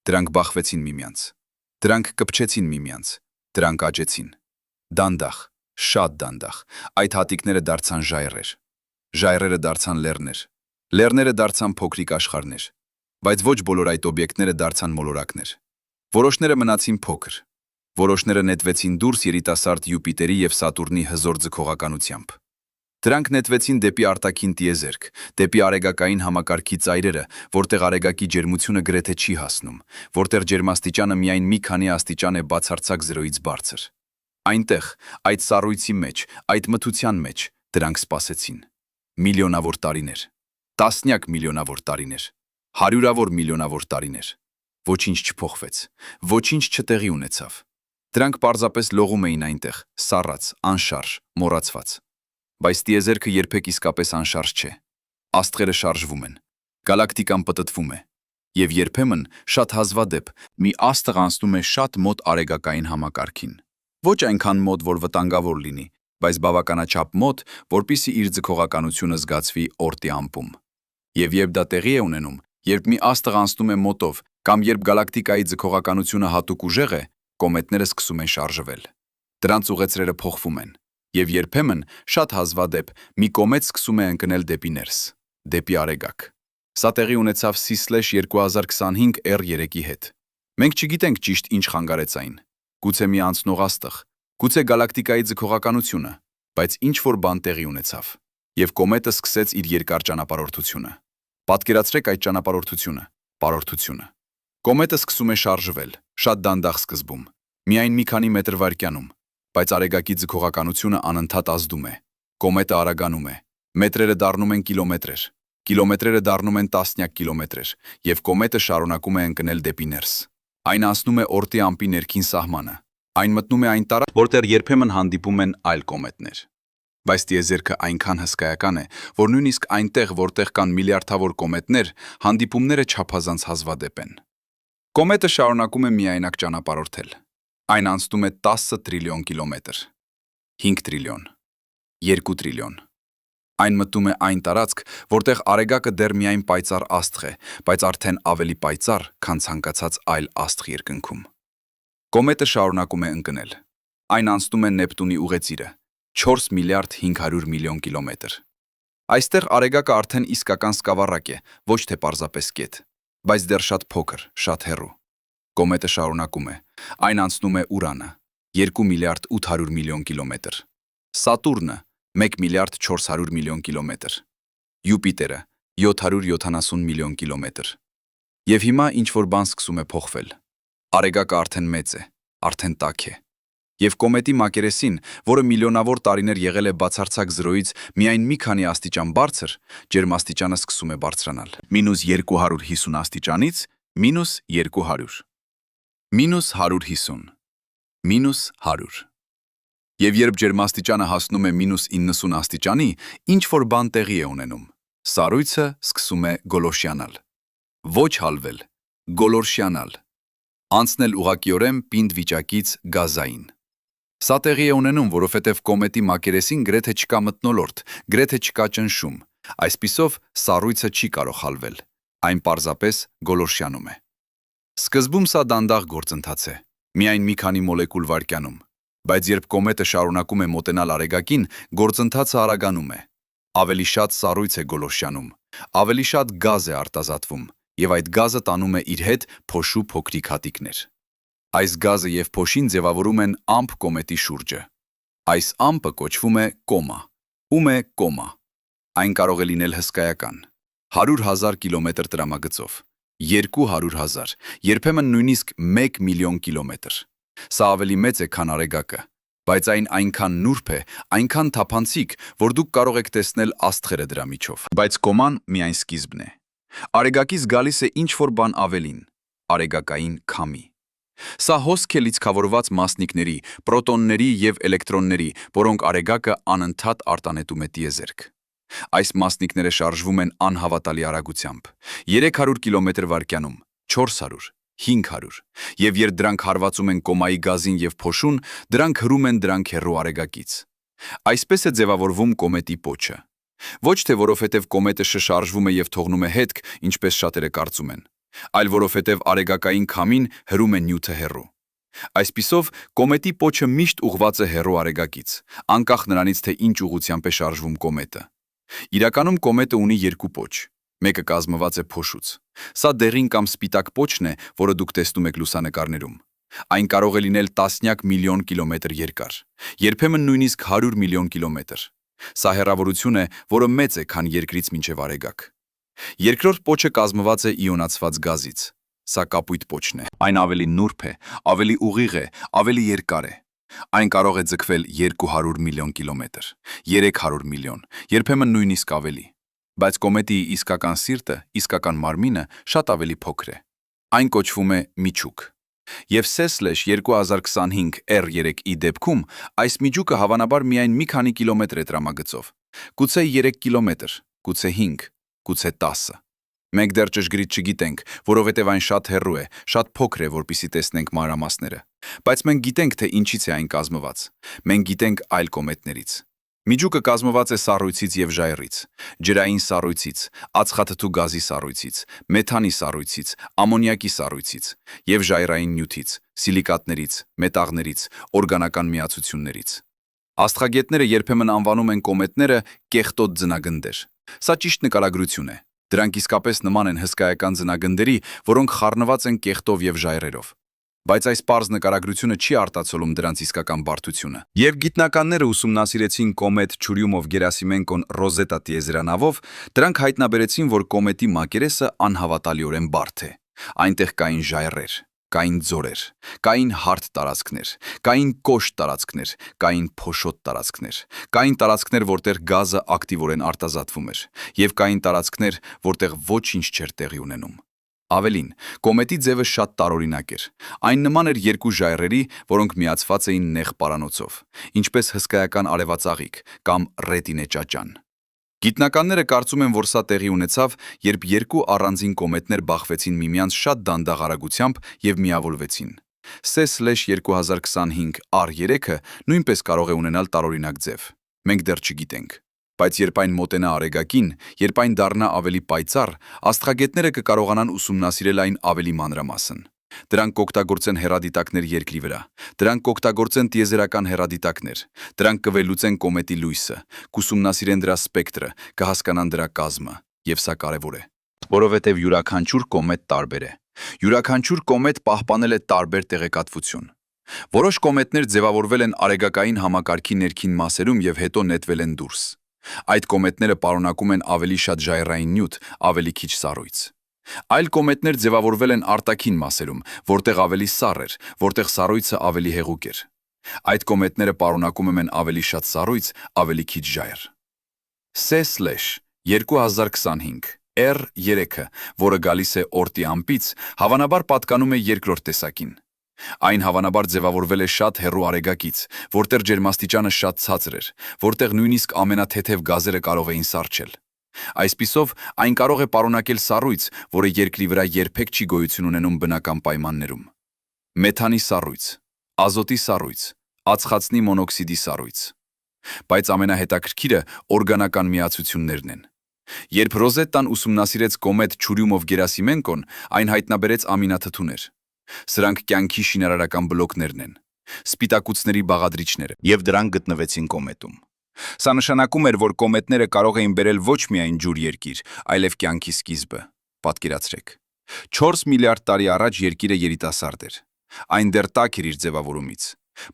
Դրանք բախվեցին միմյանց։ Դրանք կպչեցին միմյանց։ Դրանք աճեցին։ Դանդաղ, շատ դանդաղ, այդ հատիկները դարձան ժայռեր։ Ժայռերը դարձան լեռներ։ Լեռները դարձան փոքրիկ աշխարհներ։ Բայց ոչ բոլոր այդ օբյեկտները դարձան մոլորակներ։ Որոշները մնացին փոքր։ Որոշները նետվեցին դուրս երիտասարդ Յուպիտերի եւ Սատուրնի հզոր ձգողականությամբ։ Դրանք նետվեցին դեպի արտաքին տիեզերք, դեպի արեգակային համակարգի ծայրերը, որտեղ արեգակի ջերմությունը գրեթե չի հասնում, որտեղ ջերմաստիճանը միայն մի քանի աստիճան է բացարձակ 0-ից բարձր։ Այնտեղ, այդ սառույցի մեջ, այդ մթության մեջ դրանք սպասեցին։ Միլիոնավոր տարիներ, տասնյակ միլիոնավոր տարիներ, հարյուրավոր միլիոնավոր տարիներ։ Ոչինչ չփոխվեց, ոչինչ չտեղի ունեցավ։ Դրանք պարզապես լողում էին այնտեղ, սառած, անշարժ, մոռացված։ Բայց տիեզերքը երբեք իսկապես անշարժ չէ։ Աստղերը շարժվում են, գալակտիկան պտտվում է, եւ երբեմն շատ հազվադեպ մի աստղ անցնում է շատ մոտ արեգակային համակարգին։ Ոչ այնքան մոտ, որ վտանգավոր լինի, բայց բավականաչափ մոտ, որպեսզի իր ձգողականությունը զգացվի օրտի ամպում։ Եվ երբ դա տեղի է ունենում, երբ մի աստղ անցնում է մոտով, կամ երբ գալակտիկայի ձգողականությունը հատուկ ուժեղ է, կոմետները սկսում են շարժվել։ Դրանց ուղեցրերը փոխվում են, եւ երբեմն շատ հազվադեպ մի կոմետ սկսում է ընկնել դեպի ներս, դեպի արեգակ։ Սա տեղի ունեցավ C/2025 R3-ի հետ։ Մենք չգիտենք ճիշտ ինչ խանգարեց այն։ Գուցե մի անցնող աստղ, գուցե գալակտիկայի ձգողականությունը, բայց ինչ-որ բան տեղի ունեցավ, եւ կոմետը սկսեց իր երկար ճանապարհորդությունը։ Պատկերացրեք այդ ճանապարհորդությունը, պարորդությունը։ Կոմետը սկսում է շարժվել, շատ դանդաղ սկզբում, միայն մի քանի մետր վայրկյանում, բայց արեգակի ձգողականությունը անընդհատ ազդում է։ Կոմետը արագանում է, մետրերը դառնում են կիլոմետրեր, կիլոմետրերը դառնում են տասնյակ կիլոմետրեր, եւ կոմետը շարունակում է ընկնել դեպի ներս։ Այն անցնում է օրտի ամպի ներքին սահմանը։ Այն մտնում է այն տարածք, որտեղ երբեմն հանդիպում են այլ կոմետներ։ Բայց տիեզերքը այնքան հսկայական է, որ նույնիսկ այնտեղ, որտեղ կան միլիարդավոր կոմետներ, հանդիպումները չափազանց հազվադեպ են։ Կոմետը շարունակում է միայնակ ճանապարհորդել։ Այն անցնում է 10 տրիլիոն կիլոմետր, 5 տրիլիոն, 2 տրիլիոն։ Այն մտնում է այն տարածք, որտեղ արեգակը դեռ միայն պայծառ աստղ է, բայց արդեն ավելի պայծառ, քան ցանկացած այլ աստղ երկնքում։ Կոմետը շարունակում է ընկնել։ Այն անցնում է Նեպտունի ուղեծիրը, 4 միլիարդ 500 միլիոն կիլոմետր։ Այստեղ արեգակը արդեն իսկական սկավառակ է, ոչ թե պարզապես կետ, բայց դեռ շատ փոքր, շատ հեռու։ Կոմետը շարունակում է։ Այն անցնում է Ուրանը, 2 միլիարդ 800 միլիոն կիլոմետր։ Սատուրնը, 1 միլիարդ 400 միլիոն կիլոմետր։ Յուպիտերը, 770 միլիոն կիլոմետր։ Եվ հիմա ինչ-որ բան սկսում է փոխվել։ Արեգակը արդեն մեծ է, արդեն տաք է։ Եվ կոմետի մակերեսին, որը միլիոնավոր տարիներ եղել է բացարձակ 0-ից միայն մի քանի աստիճան բարձր, ջերմաստիճանը սկսում է բարձրանալ։ -250 աստիճանից -200, -150, -100։ Եվ երբ ջերմաստիճանը հասնում է -90 աստիճանի, ինչ-որ բան տեղի է ունենում։ Սառույցը սկսում է գոլորշիանալ։ Ոչ հալվել, գոլորշիանալ։ Անցնել ուղղակիորեն պինդ վիճակից գազային։ Սա տեղի է ունենում, որովհետև կոմետի մակերեսին գրեթե չկա մթնոլորտ, գրեթե չկա ճնշում, Այսպիսով, սառույցը չի կարող հալվել, այն պարզապես գոլորշիանում է։ Սկզբում սա դանդաղ գործընթաց է, միայն մի քանի մոլեկուլ վայրկյանում, բայց երբ կոմետը շարունակում է մոտենալ Արեգակին, գործընթացը արագանում է։ Ավելի շատ սառույց է գոլորշիանում, ավելի շատ գազ է արտազատվում, եւ այդ գազը տանում է իր հետ փոշու փոքրիկ հատիկներ։ Այս գազը եւ փոշին ձևավորում են ամպ կոմետի շուրջը։ Այս ամպը կոչվում է կոմա։ Ում է կոմա։ Այն կարող է լինել հսկայական, 100,000 կիլոմետր տրամագծով, 200,000, երբեմն նույնիսկ 1 միլիոն կիլոմետր։ Սա ավելի մեծ է, քան Արեգակը, բայց այն այնքան նուրբ է, այնքան թափանցիկ, որ դուք կարող եք տեսնել աստղերը դրա միջով։ Բայց կոման միայն սկիզբն է։ Արեգակից գալիս է ինչ-որ բան ավելին՝ արեգակային քամի։ Սա հոսք է լիցքավորված մասնիկների, պրոտոնների եւ էլեկտրոնների, որոնք Արեգակը անընդհատ արտանետում է տիեզերք։ Այս մասնիկները շարժվում են անհավատալի արագությամբ՝ 300 կմ/վայրկյանում, 400, 500, եւ երբ դրանք հարվածում են կոմայի գազին եւ փոշուն, դրանք հրում են դրանք հեռու Արեգակից։ Այսպես է ձևավորվում կոմետի պոչը։ Ոչ թե որովհետև կոմետը շարժվում է եւ թողնում է հետք, ինչպես շատերը կարծում են, այլ որովհետև արեգակային քամին հրում է նյութը հեռու։ Այսպիսով, կոմետի պոչը միշտ ուղղված է հեռու Արեգակից, անկախ նրանից, թե ինչ ուղղությամբ է շարժվում կոմետը։ Իրականում կոմետը ունի երկու պոչ, մեկը կազմված է փոշուց։ Սա դեղին կամ սպիտակ պոչն է, որը դուք տեսնում եք լուսանկարներում։ Այն կարող է լինել տասնյակ միլիոն կիլոմետր երկար, երբեմն նույնիսկ 100 միլիոն կիլոմետր։ Սա հեռավորություն է, որը մեծ է, քան երկրից մինչև Արեգակ։ Երկրորդ պոչը կազմված է իոնացված գազից։ Սա կապույտ պոչն է։ Այն ավելի նուրբ է, ավելի ուղիղ է, ավելի երկար է։ Այն կարող է ձգվել 200 միլիոն կիլոմետր, 300 միլիոն, երբեմն նույնիսկ ավելի։ Բայց կոմետի իսկական սիրտը, իսկական մարմինը շատ ավելի փոքր է։ Այն կոչվում է միջուկ։ Եվ C/2025 R3-ի դեպքում այս միջուկը հավանաբար միայն մի քանի կիլոմետր է տրամագծով։ Գուցե 3 կիլոմետր, գուցե 5, գուցե 10։ Մենք դեռ ճշգրիտ չգիտենք, որովհետև այն շատ հեռու է, շատ փոքր է, որպեսզի տեսնենք մանրամասները։ Բայց մենք գիտենք, թե ինչից է այն կազմված։ Մենք գիտենք այլ կոմետներից։ Միջուկը կազմված է սառույցից եւ ժայռից, ջրային սառույցից, ածխաթթու գազի սառույցից, մեթանի սառույցից, ամոնիակի սառույցից եւ ժայռային նյութից, սիլիկատներից, մետաղներից, օրգանական միացություններից։ Աստղագետները երբեմն անվանում են կոմետները կեղտոտ ձնագնդեր։ Սա ճիշտ նկարագրություն է։ Դրանք իսկապես նման են հսկայական ձնագնդերի, որոնք խառնված են կեղտով եւ ժայռերով։ Բայց այս պարզ նկարագրությունը չի արտացոլում դրանց իսկական բարդությունը։ Եվ գիտնականները ուսումնասիրեցին կոմետ Չուրյումով-Գերասիմենկոն Ռոզետա տիեզերանավով, դրանք հայտնաբերեցին, որ կոմետի մակերեսը անհավատալիորեն բարդ է։ Այնտեղ կային ժայռեր, կային ձորեր, կային հարթ տարածքներ, կային կոշտ տարածքներ, կային փոշոտ տարածքներ, կային տարածքներ, որտեղ գազը ակտիվորեն արտազատվում էր, եւ կային տարածքներ, որտեղ ոչինչ չէր տեղի ունենում։ Ավելին, կոմետի ձևը շատ տարօրինակ էր։ Այն նման էր երկու ժայռերի, որոնք միացված էին նեղ պարանոցով, ինչպես հսկայական արևածաղիկ կամ ռետինե ճաճան։ Գիտնականները կարծում են, որ սա տեղի ունեցավ, երբ երկու առանձին կոմետներ բախվեցին միմյանց շատ դանդաղ արագությամբ եւ միավորվեցին։ C/2025 R3-ը նույնպես կարող է ունենալ տարօրինակ ձև։ Մենք դեռ չգիտենք։ Բայց երբ այն մոտենա Արեգակին, երբ այն դառնա ավելի պայծառ, աստղագետները կկարողանան ուսումնասիրել այն ավելի մանրամասն։ Դրանք կօգտագործեն հեռադիտակներ երկրի վրա, դրանք կօգտագործեն տիեզերական հեռադիտակներ, դրանք կվերլուծեն կոմետի լույսը, կուսումնասիրեն դրա սպեկտրը, կհասկանան դրա կազմը, եւ սա կարևոր է, որովհետեւ յուրաքանչյուր կոմետ տարբեր է։ Յուրաքանչյուր կոմետ պահպանել է տարբեր տեղեկատվություն։ Որոշ կոմետներ ձևավորվել են արեգակային համակարգի ներքին մասերում եւ հետո նետվել են դուրս։ Այդ կոմետները պարունակում են ավելի շատ ժայռային նյութ, ավելի քիչ սառույց։ Այլ կոմետներ ձևավորվել են արտաքին մասերում, որտեղ ավելի սառ էր, որտեղ սառույցը ավելի հեղուկ էր։ Այդ կոմետները պարունակում են ավելի շատ սառույց, ավելի քիչ ժայռ։ C/2025 R3-ը, որը գալիս է Օրտի ամպից, հավանաբար պատկանում է երկրորդ տեսակին։ Այն հավանաբար ձևավորվել է շատ հեռու Արեգակից, որտեղ ջերմաստիճանը շատ ցածր էր, որտեղ նույնիսկ ամենաթեթև գազերը կարող էին սառչել։ Այսպիսով, այն կարող է պարունակել սառույց, որը երկրի վրա երբեք չի գոյություն ունենում բնական պայմաններում։ Մեթանի սառույց, ազոտի սառույց, ածխածնի մոնոքսիդի սառույց։ Բայց ամենահետաքրքիրը օրգանական միացություններն են։ Երբ Ռոզետտան ուսումնասիրեց կոմետ Չուրյումով Գերասիմենկոն, այն հայտնաբերեց ամինաթթուներ։ Սրանք կյանքի շինարարական բլոկներն են, սպիտակուցների բաղադրիչները, եւ դրանք գտնվեցին կոմետում։ Սա նշանակում էր, որ կոմետները կարող էին բերել ոչ միայն ջուր երկիր, այլև կյանքի սկիզբը։ Պատկերացրեք։ 4 միլիարդ տարի առաջ երկիրը երիտասարդ էր։ Այն դեռ տաք էր իր ձևավորումից։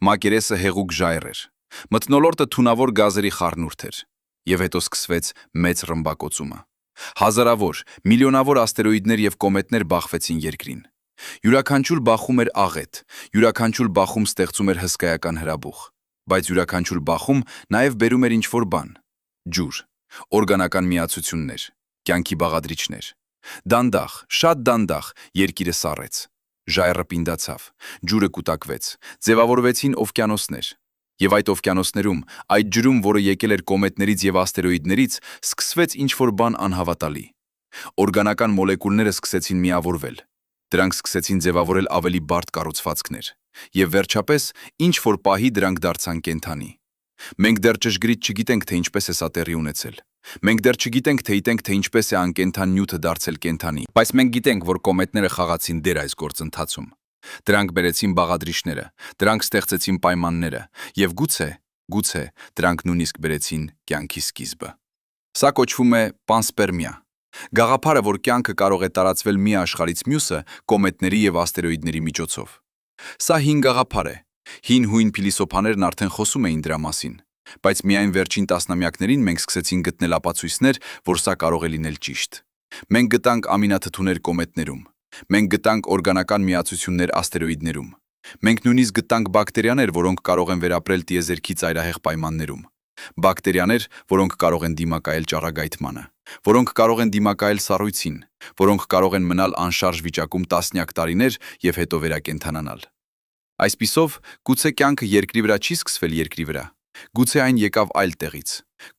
Մակերեսը հեղուկ ժայռ էր։ Մթնոլորտը թունավոր գազերի խառնուրդ էր։ Եվ հետո սկսվեց մեծ ռմբակոծումը։ Հազարավոր, միլիոնավոր աստերոիդներ եւ կոմետներ բախվեցին երկրին։ Յուրաքանչյուր բախում էր աղետ, յուրաքանչյուր բախում ստեղծում էր հսկայական հրաբուխ, բայց յուրաքանչյուր բախում նաև բերում էր ինչ-որ բան՝ ջուր, օրգանական միացություններ, կյանքի բաղադրիչներ։ Դանդաղ, շատ դանդաղ երկիրը սառեց, ժայռը պինդացավ, ջուրը կուտակվեց, ձևավորվեցին օվկիանոսներ։ Եվ այդ օվկիանոսներում, այդ ջրում, որը եկել էր կոմետներից եւ աստերոիդներից, սկսվեց ինչ-որ բան անհավատալի։ Օրգանական մոլեկուլները սկսեցին միավորվել։ Դրանք սկսեցին ձևավորել ավելի բարդ կառուցվածքներ, եւ վերջապես ինչ-որ պահի դրանք դարձան կենդանի։ Մենք դեռ ճշգրիտ չգիտենք, թե ինչպես է սա տեղի ունեցել։ Մենք դեռ չգիտենք, թե ինչպես է անկենդան նյութը դարձել կենդանի, բայց մենք գիտենք, որ կոմետները խաղացին դեր այս գործընթացում։ Դրանք բերեցին բաղադրիչները, դրանք ստեղծեցին պայմանները, եւ գուցե դրանք նույնիսկ բերեցին կյանքի սկիզբը։ Սա կոչվում է պանսպերմիա։ Գաղափարը, որ կյանքը կարող է տարածվել մի աշխարհից մյուսը կոմետների եւ աստերոիդների միջոցով։ Սա հին գաղափար է։ Հին հույն փիլիսոփաներն արդեն խոսում էին դրա մասին, բայց միայն վերջին տասնամյակներին մենք սկսեցինք գտնել ապացույցներ, որ սա կարող է լինել ճիշտ։ Մենք գտանք ամինաթթուներ կոմետներում։ Մենք գտանք օրգանական միացություններ աստերոիդներում։ Մենք նույնիսկ գտանք բակտերիաներ, որոնք կարող են վերապրել տիեզերքի ծայրահեղ պայմաններում։ Բակտերիաներ, որոնք կարող են դիմակայել ճառագայթմանը, որոնք կարող են դիմակայել սառույցին, որոնք կարող են մնալ անշարժ վիճակում տասնյակ տարիներ եւ հետո վերակենդանանալ։ Այսպիսով, գուցե կյանքը երկրի վրա չի սկսվել երկրի վրա։ Գուցե այն եկավ այլ տեղից։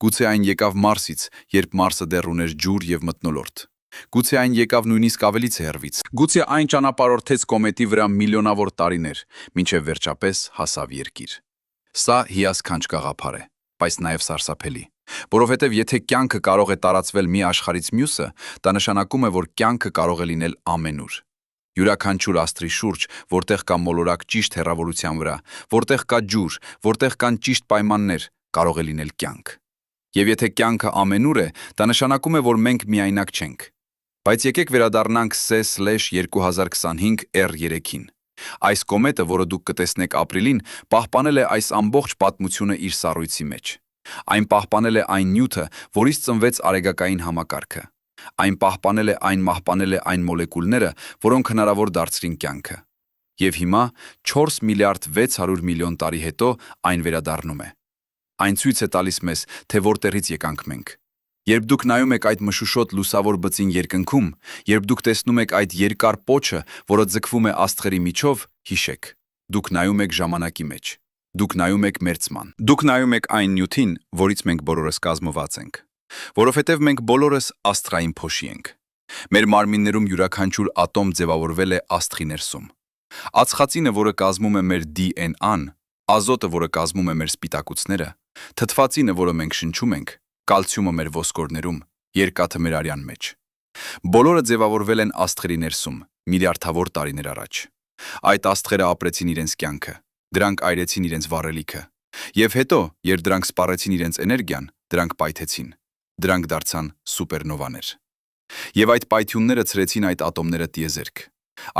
Գուցե այն եկավ Մարսից, երբ Մարսը դեռ ուներ ջուր եւ մթնոլորտ։ Գուցե այն եկավ նույնիսկ ավելի հեռվից։ Գուցե այն ճանապարհորդեց կոմետի վրա միլիոնավոր տարիներ, մինչև վերջապես հասավ երկիր։ Սա հիասքանչ գաղափար է, բայց նաև սարսափելի, որովհետև եթե կյանքը կարող է տարածվել մի աշխարհից մյուսը, դա նշանակում է, որ կյանքը կարող է լինել ամենուր։ Յուրաքանչյուր աստղի շուրջ, որտեղ կա մոլորակ ճիշտ հեռավորության վրա, որտեղ կա ջուր, որտեղ կան ճիշտ պայմաններ, կարող է լինել կյանք։ Եվ եթե կյանքը ամենուր է, դա նշանակում է, որ մենք միայնակ չենք։ Բայց եկեք վերադառնանք C/2025 R3-ին։ Այս կոմետը, որը դուք կտեսնեք ապրիլին, պահպանել է այս ամբողջ պատմությունը իր սառույցի մեջ։ Այն պահպանել է այն նյութը, որից ծնվեց արեգակային համակարգը։ Այն մահպանել է այն մոլեկուլները, որոնք հնարավոր դարձրին կյանքը։ Եվ հիմա 4 միլիարդ 600 միլիոն տարի հետո այն վերադառնում է։ Այն ցույց է տալիս մեզ, թե որտեղից եկանք մենք։ Երբ դուք նայում եք այդ մշուշոտ լուսավոր բծին երկնքում, երբ դուք տեսնում եք այդ երկար պոչը, որը ձգվում է աստղերի միջով, հիշեք, դուք նայում եք ժամանակի մեջ։ Դուք նայում եք մերձման։ Դուք նայում եք այն նյութին, որից մենք բոլորս կազմված ենք։ Որովհետև մենք բոլորս աստղային փոշի ենք։ Մեր մարմիններում յուրաքանչյուր ատոմ ձևավորվել է աստղի ներսում։ Ածխածինը, որը կազմում է մեր DNA-ն, ազոտը, որը կազմում է մեր սպիտակուցները, թթվածինը, որը մենք շնչում ենք, կալցիումը մեր ոսկորներում, երկաթը մեր արյան մեջ։ Բոլորը ձևավորվել են աստղերի ներսում, միլիարդավոր տարիներ առաջ։ Այդ աստղերը ապրեցին իրենց կյանքը, դրանք այրեցին իրենց վառելիքը։ Եվ հետո, երբ դրանք սպառեցին իրենց էներգիան, դրանք պայթեցին։ Դրանք դարձան սուպերնովաներ։ Եվ այդ պայթյունները ցրեցին այդ ատոմները տիեզերք։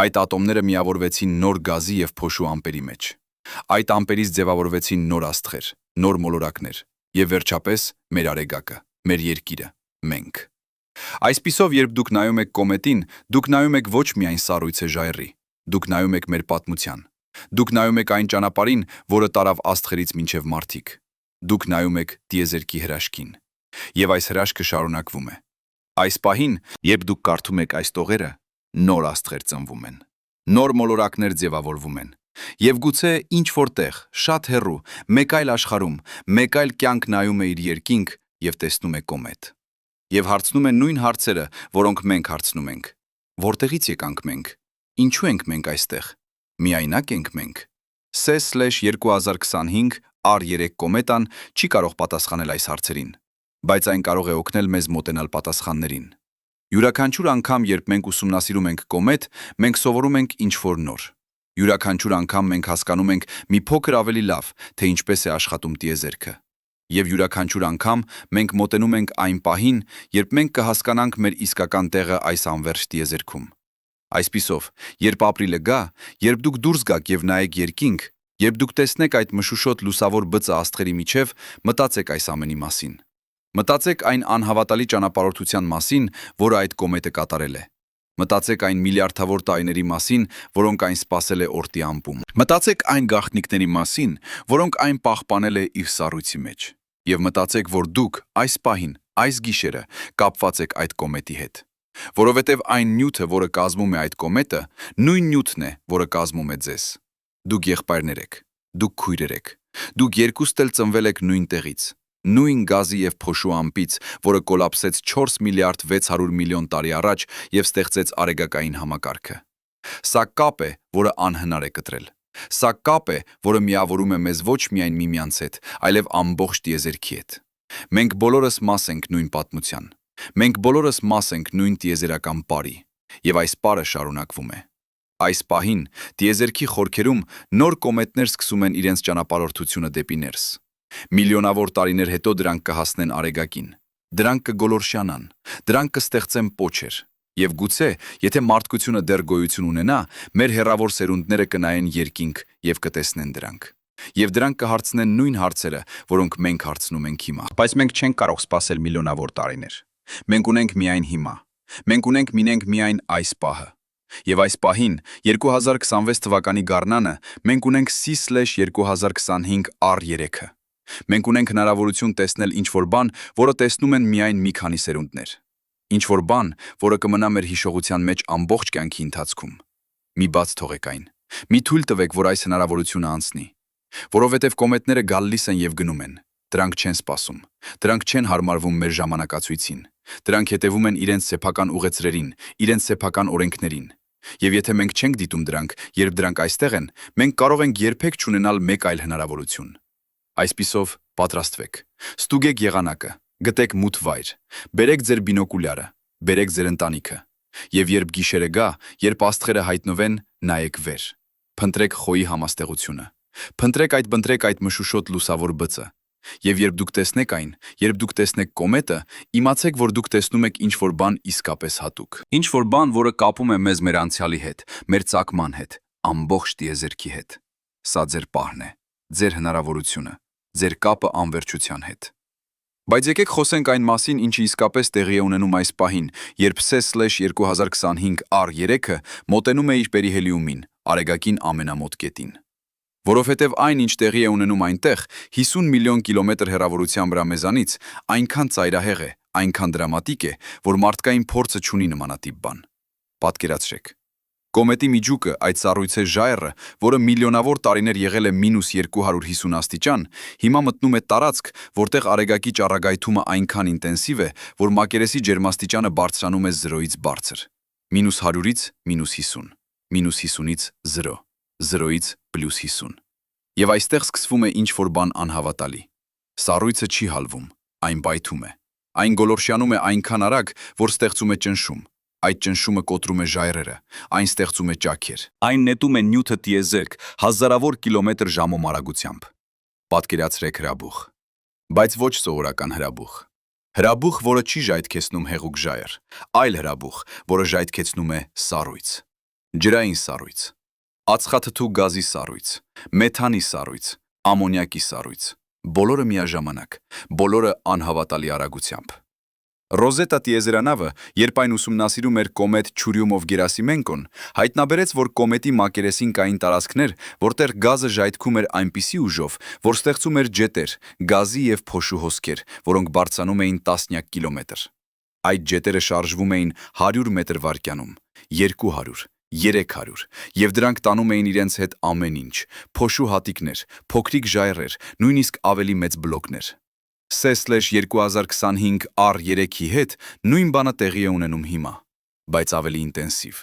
Այդ ատոմները միավորվեցին նոր գազի եւ փոշու ամպերի մեջ։ Այդ ամպերից ձևավորվեցին նոր աստղեր, նոր մոլորակներ, եւ վերջապես մեր արեգակը, մեր երկիրը, մենք։ Այսպիսով, երբ դուք նայում եք կոմետին, դուք նայում եք ոչ միայն սառույցե ժայռի, դուք նայում եք մեր պատմության։ Դուք նայում եք այն ճանապարհին, որը տարավ աստղերից մինչև մարդիկ։ Դուք նայում եք տիեզերքի հրաշքին։ Եվ այս հրաշքը շարունակվում է։ Այս պահին, երբ դուք կարդում եք այս տողերը, նոր աստղեր ծնվում են, նոր մոլորակներ ձևավորվում են, եւ գուցե ինչ-որ տեղ, շատ հեռու, մեկ այլ աշխարհում, մեկ այլ կյանք նայում է իր երկինք եւ տեսնում է կոմետ։ Եվ հարցնում է նույն հարցերը, որոնք մենք հարցնում ենք. որտեղից եկանք մենք, ինչու ենք մենք այստեղ, միայնակ ենք մենք։ C/2025 R3 կոմետան չի կարող պատասխանել այս հարցերին։ բայց այն կարող է օգնել մեզ մոտենալ պատասխաններին։ Յուրաքանչյուր անգամ, երբ մենք ուսումնասիրում ենք կոմետ, մենք սովորում ենք ինչ-որ նոր։ Յուրաքանչյուր անգամ մենք հասկանում ենք մի փոքր ավելի լավ, թե ինչպես է աշխատում տիեզերքը։ Եվ յուրաքանչյուր անգամ մենք մոտենում ենք այն պահին, երբ մենք կհասկանանք մեր իսկական տեղը այս անվերջ տիեզերքում։ Այսպիսով, երբ ապրիլը գա, երբ դուք դուրս գաք եւ նայեք երկինք, երբ դուք տեսնեք այդ մշուշոտ լուսավոր բծը աստղերի միջև, մտածեք այս ամենի մասին։ Մտածեք այն անհավատալի ճանապարհորդության մասին, որը այդ կոմետը կատարել է։ Մտածեք այն միլիարդավոր տարիների մասին, որոնք այն սպասել է օրտի ամպում։ Մտածեք այն գաղտնիքների մասին, որոնք այն պահպանել է իր սառույցի մեջ։ Եվ մտածեք, որ դուք այս պահին, այս գիշերը կապված եք այդ կոմետի հետ։ Որովհետև այն նյութը, որը կազմում է այդ կոմետը, նույն նյութն է, որը կազմում է ձեզ։ Դուք եղբայրներ եք, դուք քույրեր եք, դուք երկուստ էլ ծնվել եք նույն տեղից, նույն գազի եւ փոշու ամպից, որը կոլապսեց 4 միլիարդ 600 միլիոն տարի առաջ եւ ստեղծեց արեգակային համակարգը։ Սա կապ է, որը անհնար է կտրել։ Սա կապ է, որը միավորում է մեզ ոչ միայն միմյանց հետ, այլև ամբողջ տիեզերքի հետ։ Մենք բոլորս մաս ենք նույն պատմության։ Մենք բոլորս մաս ենք նույն տիեզերական պարի, եւ այս պարը շարունակվում է։ Այս պահին տիեզերքի խորքերում նոր կոմետներ սկսում են իրենց ճանապարհորդությունը դեպի ներս։ Միլիոնավոր տարիներ հետո դրանք կհասնեն արեգակին։ Դրանք կգոլորշանան, դրանք կստեղծեն պոչեր։ Եվ գուցե, եթե մարդկությունը դեռ գոյություն ունենա, մեր հեռավոր սերունդները կնայեն երկինք եւ կտեսնեն դրանք։ Եվ դրանք կհարցնեն նույն հարցերը, որոնք մենք հարցնում ենք հիմա։ Բայց մենք չենք կարող սպասել միլիոնավոր տարիներ։ Մենք ունենք միայն հիմա։ Մենք ունենք միայն այս պահը։ Եվ այս պահին 2026 թվականի գարնանը մենք ունենք C/2025 R3-ը։ Մենք ունենք հնարավորություն տեսնել ինչ-որ բան, որը տեսնում են միայն մի քանի սերունդներ։ Ինչ-որ բան, որը կմնա մեր հիշողության մեջ ամբողջ կյանքի ընթացքում։ Մի բաց թողեք այն։ Մի թույլ տվեք, որ այս հնարավորությունը անցնի։ Որովհետև կոմետները գալիս են եւ գնում են։ Դրանք չեն սպասում։ Դրանք չեն հարմարվում մեր ժամանակացույցին։ Դրանք հետևում են իրենց սեփական ուղեցրերին, իրենց սեփական օրենքներին։ Եվ եթե մենք չենք դիտում դրանք, երբ դրանք այստեղ են, մենք կարող ենք երբեք չունենալ մեկ այլ հնարավորություն։ Այսպիսով, պատրաստվեք։ Ստուգեք եղանակը, գտեք մութ վայր, բերեք ձեր բինոկուլյարը, բերեք ձեր ընտանիքը։ Եվ երբ գիշերը գա, երբ աստղերը հայտնվեն, նայեք վեր։ Փնտրեք խոյի համաստեղությունը։ Փնտրեք այդ մշուշոտ լուսավոր բծը։ Եվ երբ դուք տեսնեք այն, երբ դուք տեսնեք կոմետը, իմացեք, որ դուք տեսնում եք ինչ-որ բան իսկապես հատուկ։ Ինչ-որ բան, որը կապում է մեզ մեր անցյալի հետ, մեր ծագման հետ, ամբողջ տիեզերքի հետ։ Սա ձեր պահն է, ձեր հնարավորությունը, ձեր կապը անվերջության հետ։ Բայց եկեք խոսենք այն մասին, ինչը իսկապես տեղի է ունենում այս պահին, երբ C/2025 R3-ը մոտենում է իր պերիհելիումին, արեգակին ամենամոտ կետին։ Որովհետև այն, ինչ տեղի է ունենում այնտեղ, 50 միլիոն կիլոմետր հեռավորության վրա մեզանից, այնքան ծայրահեղ է, այնքան դրամատիկ է, որ մարդկային փորձը չունի նմանատիպ բան։ Պատկերացրեք։ Կոմետի միջուկը, այդ սառույցե ժայռը, որը միլիոնավոր տարիներ եղել է -250 աստիճան, հիմա մտնում է տարածք, որտեղ արեգակի ճառագայթումը այնքան ինտենսիվ է, որ մակերեսի ջերմաստիճանը բարձրանում է 0-ից բարձր, -100-ից -50, -50-ից 0, 0-ից +50։ Եվ այստեղ սկսվում է ինչ-որ բան անհավատալի։ Սառույցը չի հալվում, այն պայթում է։ Այն գոլորշանում է այնքան արագ, որ ստեղծում է ճնշում։ Այդ ճնշումը կոտրում է ժայռերը, այն ստեղծում է ճաքեր։ Այն նետում է նյութը տիեզերք հազարավոր կիլոմետր ժամում արագությամբ։ Պատկերացրեք հրաբուխ։ Բայց ոչ սովորական հրաբուխ։ Հրաբուխ, որը չի ժայթքեցնում հեղուկ ժայռ, այլ հրաբուխ, որը ժայթքեցնում է սառույց։ Ջրային սառույց, ածխաթթու գազի սառույց, մեթանի սառույց, ամոնիակի սառույց։ Բոլորը միաժամանակ, բոլորը անհավատալի արագությամբ։ Ռոզետա տիեզերանավը, երբ այն ուսումնասիրում էր կոմետ Չուրյումով-Գերասիմենկոն, հայտնաբերեց, որ կոմետի մակերեսին կային տարածքներ, որտեղ գազը ժայթքում էր այնպիսի ուժով, որ ստեղծում էր ջետեր, գազի եւ փոշու հոսքեր, որոնք բարձրանում էին տասնյակ կիլոմետր։ Այդ ջետերը շարժվում էին 100 մետր վայրկյանում, 200, 300, եւ դրանք տանում էին իրենց հետ ամեն ինչ՝ փոշու հատիկներ, փոքրիկ ժայռեր, նույնիսկ ավելի մեծ բլոկներ։ C/2025 R3-ի հետ նույն բանը տեղի է ունենում հիմա, բայց ավելի ինտենսիվ,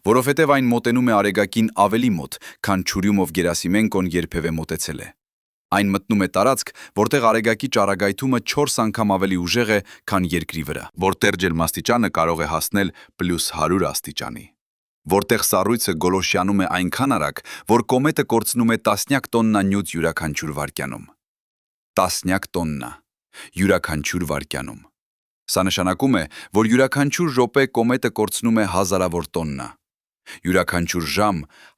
որովհետև այն մոտենում է արեգակին ավելի մոտ, քան Չուրյումով-Գերասիմենկոն երբևէ մոտեցել է։ Այն մտնում է տարածք, որտեղ արեգակի ճառագայթումը 4 անգամ ավելի ուժեղ է, քան երկրի վրա, որտեղ ջերմաստիճանը կարող է հասնել +100 աստիճանի, որտեղ սառույցը գոլոշյանում է այնքան արագ, որ կոմետը կորցնում է տասնյակ տոննա նյութ յուրաքանչյուր վայրկյանում։ Տասնյակ տոննա յուրաքանչյուր վայրկյանում։ Սա նշանակում է, որ յուրաքանչյուր րոպե կոմետը կորցնում է հազարավոր տոննա, յուրաքանչյուր ժամ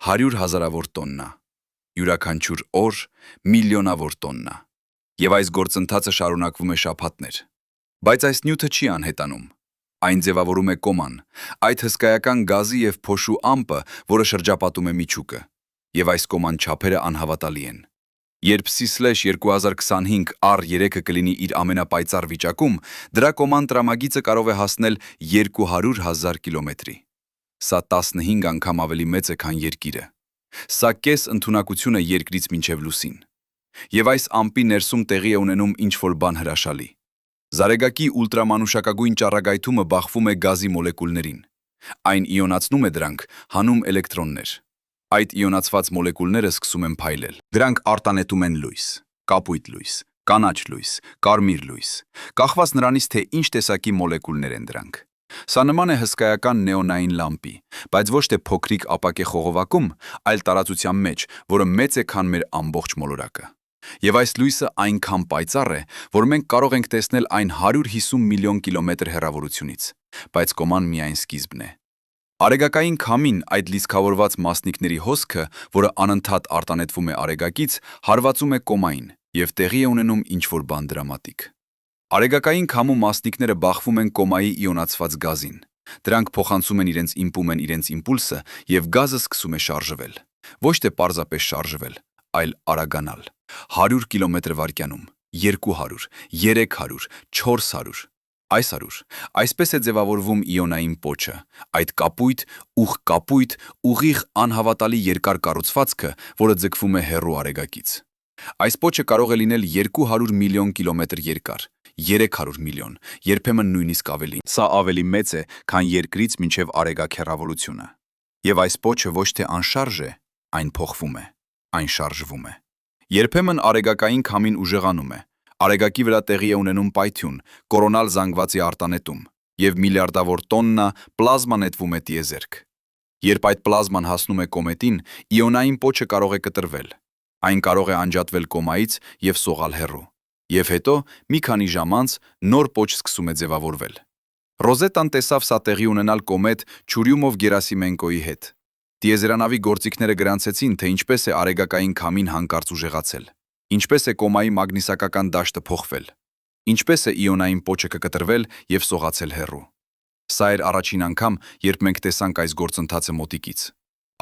100 հազարավոր տոննա, յուրաքանչյուր օր միլիոնավոր տոննա։ Եվ այս գործընթացը շարունակվում է շաբաթներ։ Բայց այս նյութը չի անհետանում։ Այն ձևավորում է կոման, այդ հսկայական գազի և փոշու ամպը, որը շրջապատում է միջուկը։ Եվ այս կոման չափերը անհավատալի են։ Երբ C/2025 R3-ը կլինի իր ամենապայծառ վիճակում, դրա կոման տրամագիծը կարող է հասնել 200,000 կիլոմետրի։ Սա 15 անգամ ավելի մեծ է, քան Երկիրը։ Սա կես ընդունակությունը Երկրից մինչև Լուսին։ Եվ այս ամպի ներսում տեղի է ունենում ինչ-որ բան հրաշալի։ Զարեգակի ուլտրամանուշակագույն ճառագայթումը բախվում է գազի մոլեկուլներին։ Այն իոնացնում է դրանք, հանում էլեկտրոններ։ Այդ իոնացված մոլեկուլները սկսում են փայլել։ Դրանք արտանետում են լույս, կապույտ լույս, կանաչ լույս, կարմիր լույս, կախված նրանից, թե ինչ տեսակի մոլեկուլներ են դրանք։ Սա նման է հսկայական նեոնային լամպի, բայց ոչ թե փոքրիկ ապակե խողովակում, այլ տարածության մեջ, որը մեծ է, քան մեր ամբողջ մոլորակը։ Եվ այս լույսը այնքան պայծառ է, որ մենք կարող ենք տեսնել այն 150 միլիոն կիլոմետր հեռավորությունից, բայց կոման միայն սկիզբն է։ Արեգակային քամին, այդ լիցքավորված մասնիկների հոսքը, որը անընդհատ արտանետվում է արեգակից, հարվածում է կոմային և տեղի է ունենում ինչ-որ բան դրամատիկ։ Արեգակային քամու մասնիկները բախվում են կոմայի իոնացված գազին։ Դրանք փոխանցում են իրենց իմպուլսը և գազը սկսում է շարժվել։ Ոչ թե պարզապես շարժվել, այլ արագանալ։ 100 կմ/վայրկյանում, 200, 300, 400, այս 100։ Այսպես է ձևավորվում իոնային պոչը, այդ կապույտ, ուղղկապույտ, ուղիղ անհավատալի երկար կառուցվածքը, որը ձգվում է հեռու արեգակից։ Այս պոչը կարող է լինել 200 միլիոն կիլոմետր երկար, 300 միլիոն, երբեմն նույնիսկ ավելի։ Սա ավելի մեծ է, քան Երկրից մինչև արեգակ հեռավորությունը։ Եվ այս պոչը ոչ թե անշարժ է, այն փոխվում է, այն շարժվում է։ Երբեմն արեգակային քամին ուժեղանում է, արեգակի վրա տեղի է ունենում պայթյուն, կորոնալ զանգվածի արտանետում, և միլիարդավոր տոննա պլազմա նետվում է տիեզերք։ Երբ այդ պլազման հասնում է կոմետին, իոնային պոչը կարող է կտրվել։ Այն կարող է անջատվել կոմայից և սողալ հեռու։ Եվ հետո, մի քանի ժամ անց, նոր պոչ սկսում է ձևավորվել։ Ռոզետան տեսավ սա տեղի ունենալ կոմետ Չուրյումով-Գերասիմենկոյի հետ։ Տիեզերանավի գործիքները գրանցեցին, թե ինչպես է արեգակային քամին հանկարծ ուժեղացել, ինչպես է կոմայի մագնիսակական դաշտը փոխվել, ինչպես է իոնային պոչը կկտրվել և սողացել հեռու։ Սա էր առաջին անգամ, երբ մենք տեսանք այս գործընթացը մոտիկից։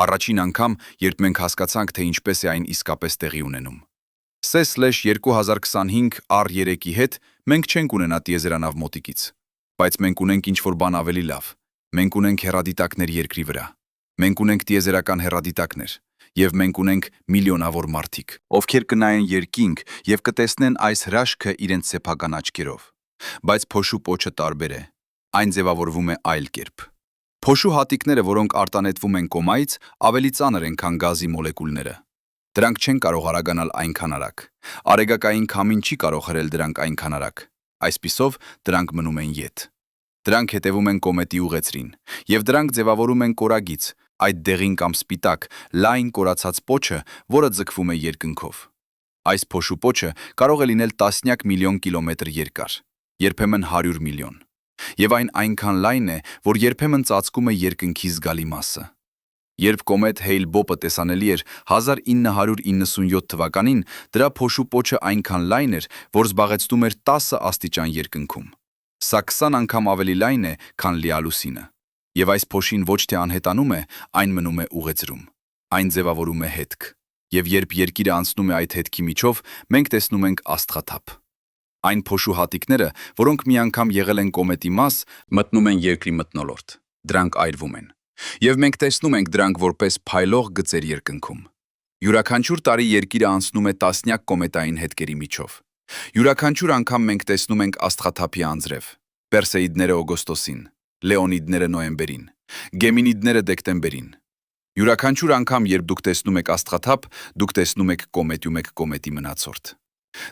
Առաջին անգամ, երբ մենք հասկացանք, թե ինչպես է այն իսկապես տեղի ունենում։ C/2025 R3-ի հետ մենք չենք ունենա տիեզերանավ մոտիկից, բայց մենք ունենք ինչ-որ բան ավելի լավ։ Մենք ունենք հեռադիտակներ Երկրի վրա։ Մենք ունենք տիեզերական հեռադիտակներ, և մենք ունենք միլիոնավոր մարդիկ, ովքեր կնայեն երկինք և կտեսնեն այս հրաշքը իրենց սեփական աչքերով։ Բայց փոշու պոչը տարբեր է։ Այն ձևավորվում է այլ կերպ։ Փոշու հատիկները, որոնք արտանետվում են կոմայից, ավելի ծանր են, քան գազի մոլեկուլները։ Դրանք չեն կարող արագանալ այնքան արագ։ Արեգակային քամին չի կարող հրել դրանք այնքան արագ։ Այսպիսով, դրանք մնում են ետ։ Դրանք հետևում են կոմետի ուղեծրին, և դրանք ձևավորում են կորագիծ, այդ դեղին կամ սպիտակ, լայն կորացած պոչը, որը ձգվում է երկնքով։ Այս փոշու պոչը կարող է լինել տասնյակ միլիոն կիլոմետր երկար, երբեմն 100 միլիոն։ Եվ այն այնքան լայն է, որ երբեմն ծածկում է երկնքի զգալի մասը։ Երբ կոմետ Հեյլ-Բոպը տեսանելի էր 1997 թվականին, դրա փոշու պոչը այնքան լայն էր, որ զբաղեցնում էր 10 աստիճան երկնքում։ Սա 20 անգամ ավելի լայն է, քան լիալուսինը։ Եվ այս փոշին ոչ թե անհետանում է, այն մնում է ուղեծրում։ Այն ձևավորում է հետք։ Եվ երբ Երկիրը անցնում է այդ հետքի միջով, մենք տեսնում ենք աստղաթափ։ Այն փոշու հատիկները, որոնք մի անգամ եղել են կոմետի մաս, մտնում են Երկրի մթնոլորտ։ Դրանք այրվում են։ Եվ մենք տեսնում ենք դրանք որպես փայլող գծեր երկնքում։ Յուրաքանչյուր տարի Երկիրը անցնում է տասնյակ կոմետային հետքերի միջով։ Յուրաքանչյուր անգամ մենք տեսնում ենք աստղաթափի անձրև։ Պերսեիդները օգոստոսին, Լեոնիդները նոյեմբերին, Գեմինիդները դեկտեմբերին։ Յուրաքանչյուր անգամ, երբ դուք տեսնում եք աստղաթափ, դուք տեսնում եք կոմետ ու մեկ կոմետի մնացորդ։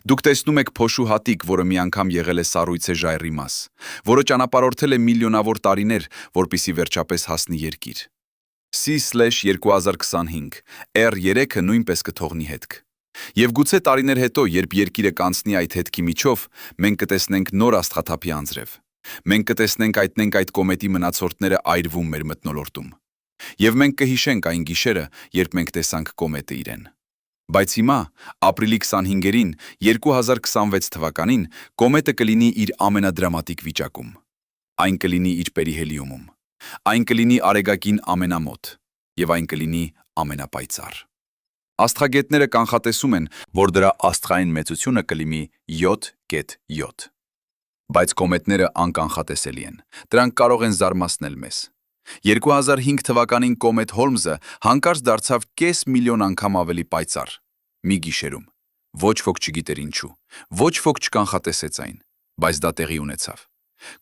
Դուք տեսնում եք փոշու հատիկ, որը մի անգամ եղել է սառույցե ժայռի մաս, որը ճանապարհորդել է միլիոնավոր տարիներ, որպեսզի վերջապես հասնի Երկիր։ C/2025 R3-ը նույնպես կթողնի հետք։ Եվ գուցե տարիներ հետո, երբ Երկիրը կանցնի այդ հետքի միջով, մենք կտեսնենք նոր աստղաթափի անձրև։ Մենք կտեսնենք այդ կոմետի մնացորդները այրվում մեր մթնոլորտում։ Եվ մենք կհիշենք այն գիշերը, երբ մենք տեսանք կոմետը իրեն։ Բայց հիմա, ապրիլի 25-ին, 2026 թվականին, կոմետը կլինի իր ամենադրամատիկ վիճակում։ Այն կլինի իր պերիհելիումում։ Այն կլինի արեգակին ամենամոտ, եւ այն կլինի ամենապայծառ։ Աստղագետները կանխատեսում են, որ դրա աստղային մեծությունը կլինի 7.7։ բայց կոմետները անկանխատեսելի են։ Դրանք կարող են զարմացնել մեզ։ 2005 թվականին կոմետ Հոլմզը հանկարծ դարձավ կես միլիոն անգամ ավելի պայծառ։ Մի գիշերում։ Ոչ ոք չգիտեր ինչու, ոչ ոք չկանխատեսեց այն, բայց դա տեղի ունեցավ։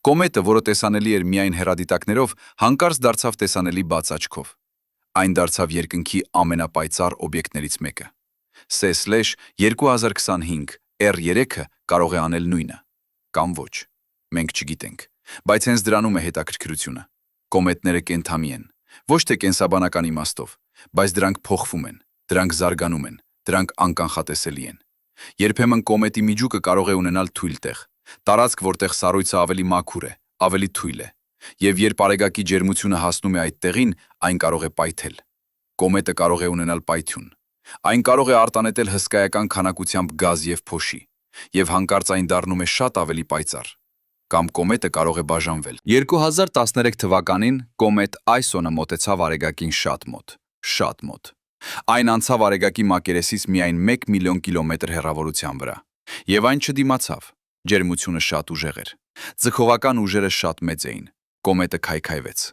Կոմետը, որը տեսանելի էր միայն հեռադիտակներով, հանկարծ դարձավ տեսանելի բաց աչքով։ Այն դարձավ երկնքի ամենապայծառ օբյեկտներից մեկը։ C/2025 R3-ը կարող է անել նույնը, կամ ոչ։ Մենք չգիտենք, բայց հենց դրանում է հետաքրքրությունը։ Կոմետները կենդանի են, ոչ թե կենսաբանական իմաստով, բայց դրանք փոխվում են, դրանք զարգանում են, դրանք անկանխատեսելի են։ Երբեմն կոմետի միջուկը կարող է ունենալ թույլ տեղ, տարածք, որտեղ սառույցը ավելի մաքուր է, ավելի թույլ է, եւ երբ արեգակի ջերմությունը հասնում է այդ տեղին, այն կարող է պայթել։ Կոմետը կարող է ունենալ պայթյուն։ Այն կարող է արտանետել հսկայական քանակությամբ գազ եւ փոշի, եւ հանկարծ այն դառնում է շատ ավելի պայծառ։ Կամ կոմետը կարող է բաժանվել։ 2013 թվականին կոմետ Այսոնը մոտեցավ արեգակին շատ մոտ։ Այն անցավ արեգակի մակերեսից միայն 1 միլիոն կիլոմետր հեռավորության վրա։ Եվ այն չդիմացավ։ Ջերմությունը շատ ուժեղ էր։ Ձգողական ուժերը շատ մեծ էին։ Կոմետը քայքայվեց։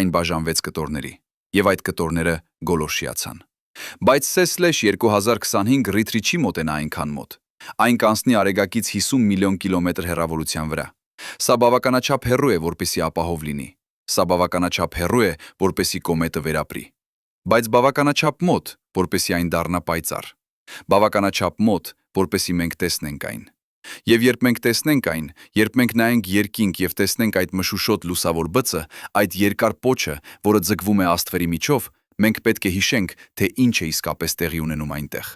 Այն բաժանվեց կտորների, եւ այդ կտորները գոլորշիացան։ Բայց C/2025 ռիթրի չի մոտենա այնքան մոտ։ Այն կանցնի արեգակից 50 միլիոն կիլոմետր հեռավորության վրա։ Սա բավականաչափ հեռու է, որպեսզի ապահով լինի։ Սա բավականաչափ հեռու է, որպեսզի կոմետը վերապրի։ Բայց բավականաչափ մոտ, որպեսզի այն դառնա պայծառ։ Բավականաչափ մոտ, որպեսզի մենք տեսնենք այն։ Եվ երբ մենք տեսնենք այն, երբ մենք նայենք երկինք եւ տեսնենք այդ մշուշոտ լուսավոր բծը, այդ երկար պոչը, որը ձգվում է աստղերի միջով, մենք պետք է հիշենք, թե ինչ է իսկապես տեղի ունենում այնտեղ։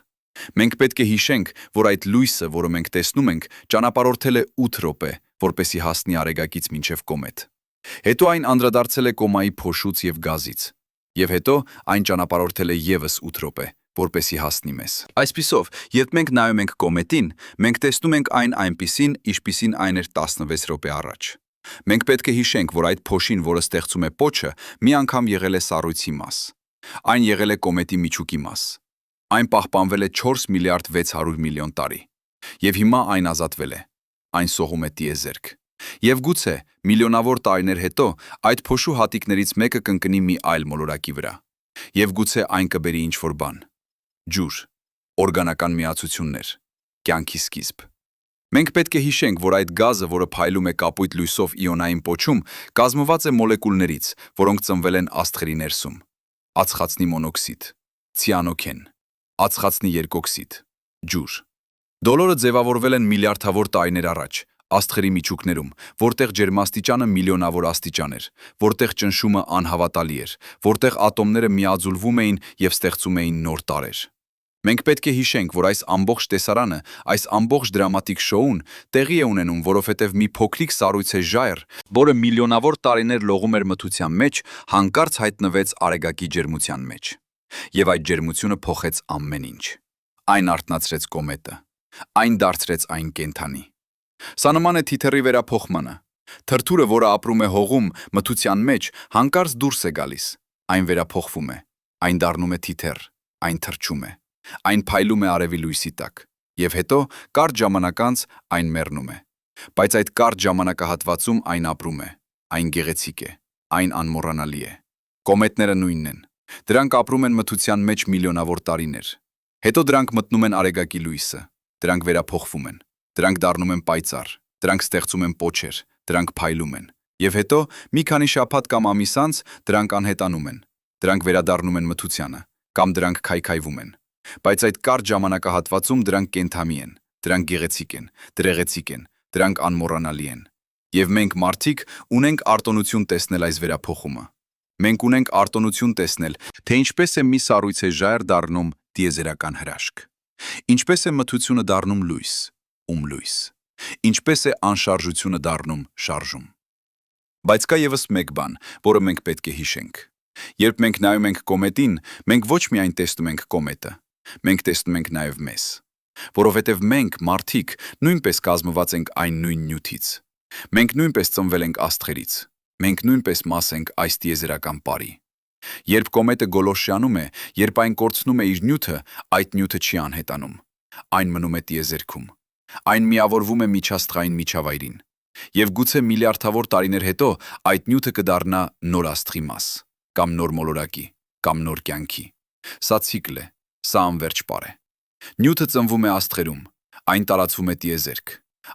Մենք պետք է հիշենք, որ այդ լույսը, որը մենք տեսնում ենք, ճանապարհորդել է 8 րոպե, որպեսզի հասնի արեգակից մինչև կոմետ։ Հետո այն անդրադարձել է կոմայի փոշուց եւ գազից։ Եվ հետո այն ճանապարհորդել է եւս 8 րոպե, որպեսզի հասնի մեզ։ Այսպիսով, երբ մենք նայում ենք կոմետին, մենք տեսնում ենք այն այնպիսին, ինչպիսին այն էր 16 րոպե առաջ։ Մենք պետք է հիշենք, որ այդ փոշին, որը ստեղծում է պոչը, մի անգամ եղել է սառույցի մաս։ Այն եղել է կոմետի միջուկի մաս։ Այն պահպանվել է 4 միլիարդ 600 միլիոն տարի։ Եվ հիմա այն ազատվել է։ Այն սողում է տիեզերք։ Եվ գուցե միլիոնավոր տարիներ հետո այդ փոշու հատիկներից մեկը կընկնի մի այլ մոլորակի վրա։ Եվ գուցե այն կբերի ինչ-որ բան։ Ջուր, օրգանական միացություններ, կյանքի սկիզբ։ Մենք պետք է հիշենք, որ այդ գազը, որը փայլում է կապույտ լույսով իոնային պոչում, կազմված է մոլեկուլներից, որոնք ծնվել են աստղերի ներսում։ Ածխածնի մոնոքսիդ, ցիանոքեն, ածխածնի երկօքսիդ, ջուր։ Դոլորը ձևավորվել են միլիարդավոր տարիներ առաջ, աստղերի միջուկներում, որտեղ ջերմաստիճանը միլիոնավոր աստիճան էր, որտեղ ճնշումը անհավատալի էր, որտեղ ատոմները միաձուլվում էին եւ ստեղծում էին նոր տարրեր։ Մենք պետք է հիշենք, որ այս ամբողջ տեսարանը, այս ամբողջ դրամատիկ շոուն տեղի է ունենում, որովհետև մի փոքրիկ սառույցե ժայռ, որը միլիոնավոր տարիներ լողում էր մթության մեջ, հանկարծ հայտնվեց արեգակի ջերմության մեջ։ Եվ այդ ջերմությունը փոխեց ամեն ինչ։ Այն արթնացրեց կոմետը։ Այն դարձրեց այն կենդանի։ Սա նման է թիթեռի վերափոխմանը։ Թրթուրը, որը ապրում է հողում, մթության մեջ, հանկարծ դուրս է գալիս։ Այն վերափոխվում է։ Այն դառնում է թիթեռ։ Այն թռչում է։ Այն փայլում է արևի լույսի տակ։ Եվ հետո կարճ ժամանակ անց այն մեռնում է։ Բայց այդ կարճ ժամանակահատվածում այն ապրում է։ Այն գեղեցիկ է։ Այն անմոռանալի է։ Կոմետները նույնն են։ Դրանք ապրում են մթության մեջ միլիոնավոր տարիներ։ Հետո դրանք մտնում են արեգակի լույսը։ Դրանք վերափոխվում են։ Դրանք դառնում են պայծառ։ Դրանք ստեղծում են պոչեր։ Դրանք փայլում են։ Եվ հետո մի քանի շաբաթ կամ ամիս անց դրանք անհետանում են։ Դրանք վերադառնում են մթությանը, կամ դրանք քայքայվում են։ Բայց այդ կարճ ժամանակահատվածում դրանք կենդանի են, դրանք գեղեցիկ են, դրեղեցիկ են, դրանք անմոռանալի են։ Եվ մենք մարդիկ ունենք արտոնություն տեսնել այս վերափոխումը։ Մենք ունենք արտոնություն տեսնել, թե ինչպես է մի սառույց է ժայռ դառնում տիեզերական հրաշք։ Ինչպես է մթությունը դառնում լույս, լույս։ Ինչպես է անշարժությունը դառնում շարժում։ Բայց կա ևս մեկ բան, որը մենք պետք է հիշենք։ Երբ մենք նայում ենք կոմետին, մենք ոչ միայն տեսնում ենք կոմետը, մենք տեսնում ենք նաև մեզ, որովհետև մենք, մարդիկ, նույնպես կազմված ենք այն նույն նյութից։ Մենք նույնպես ծնվել ենք աստղերից, մենք նույնպես մաս ենք այս տիեզերական պարի։ Երբ կոմետը գոլորշիանում է, երբ այն կորցնում է իր նյութը, այդ նյութը չի անհետանում։ Այն մնում է տիեզերքում։ Այն միավորվում է միջաստղային միջավայրին։ Եվ գուցե միլիարդավոր տարիներ հետո այդ նյութը կդառնա նոր աստղի մաս, կամ նոր մոլորակի, կամ նոր կյանքի։ Սա ցիկլ է, սա անվերջ պար է։ Նյութը ծնվում է աստղերում, այն տարածվում է տիեզերք,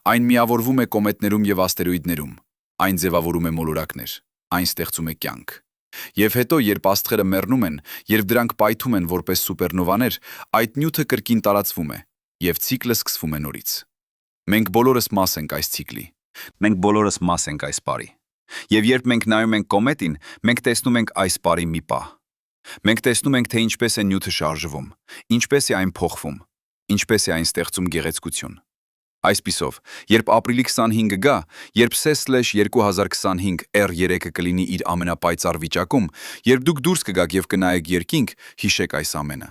այն միավորվում է կոմետներում եւ աստերոիդներում, այն ձևավորում է մոլորակներ, այն ստեղծում է կյանք։ Եվ հետո, երբ աստղերը մեռնում են, երբ դրանք պայթում են որպես սուպերնովաներ, այդ նյութը կրկին տարածվում է, եւ ցիկլը սկսվում է նորից։ Մենք բոլորս մաս ենք այս ցիկլի։ Մենք բոլորս մաս ենք այս պարի։ Եվ երբ մենք նայում ենք կոմետին, մենք տեսնում ենք այս պարի մի պահ։ Մենք տեսնում ենք, թե ինչպես է նյութը շարժվում, ինչպես է այն փոխվում, ինչպես է այն ստեղծում գեղեցկություն։ Այսպիսով, երբ ապրիլի 25-ը գա, երբ CES/2025 R3-ը կլինի իր ամենապայծառ վիճակում, երբ դուք դուրս կգաք եւ կնայեք երկինք, հիշեք այս ամենը։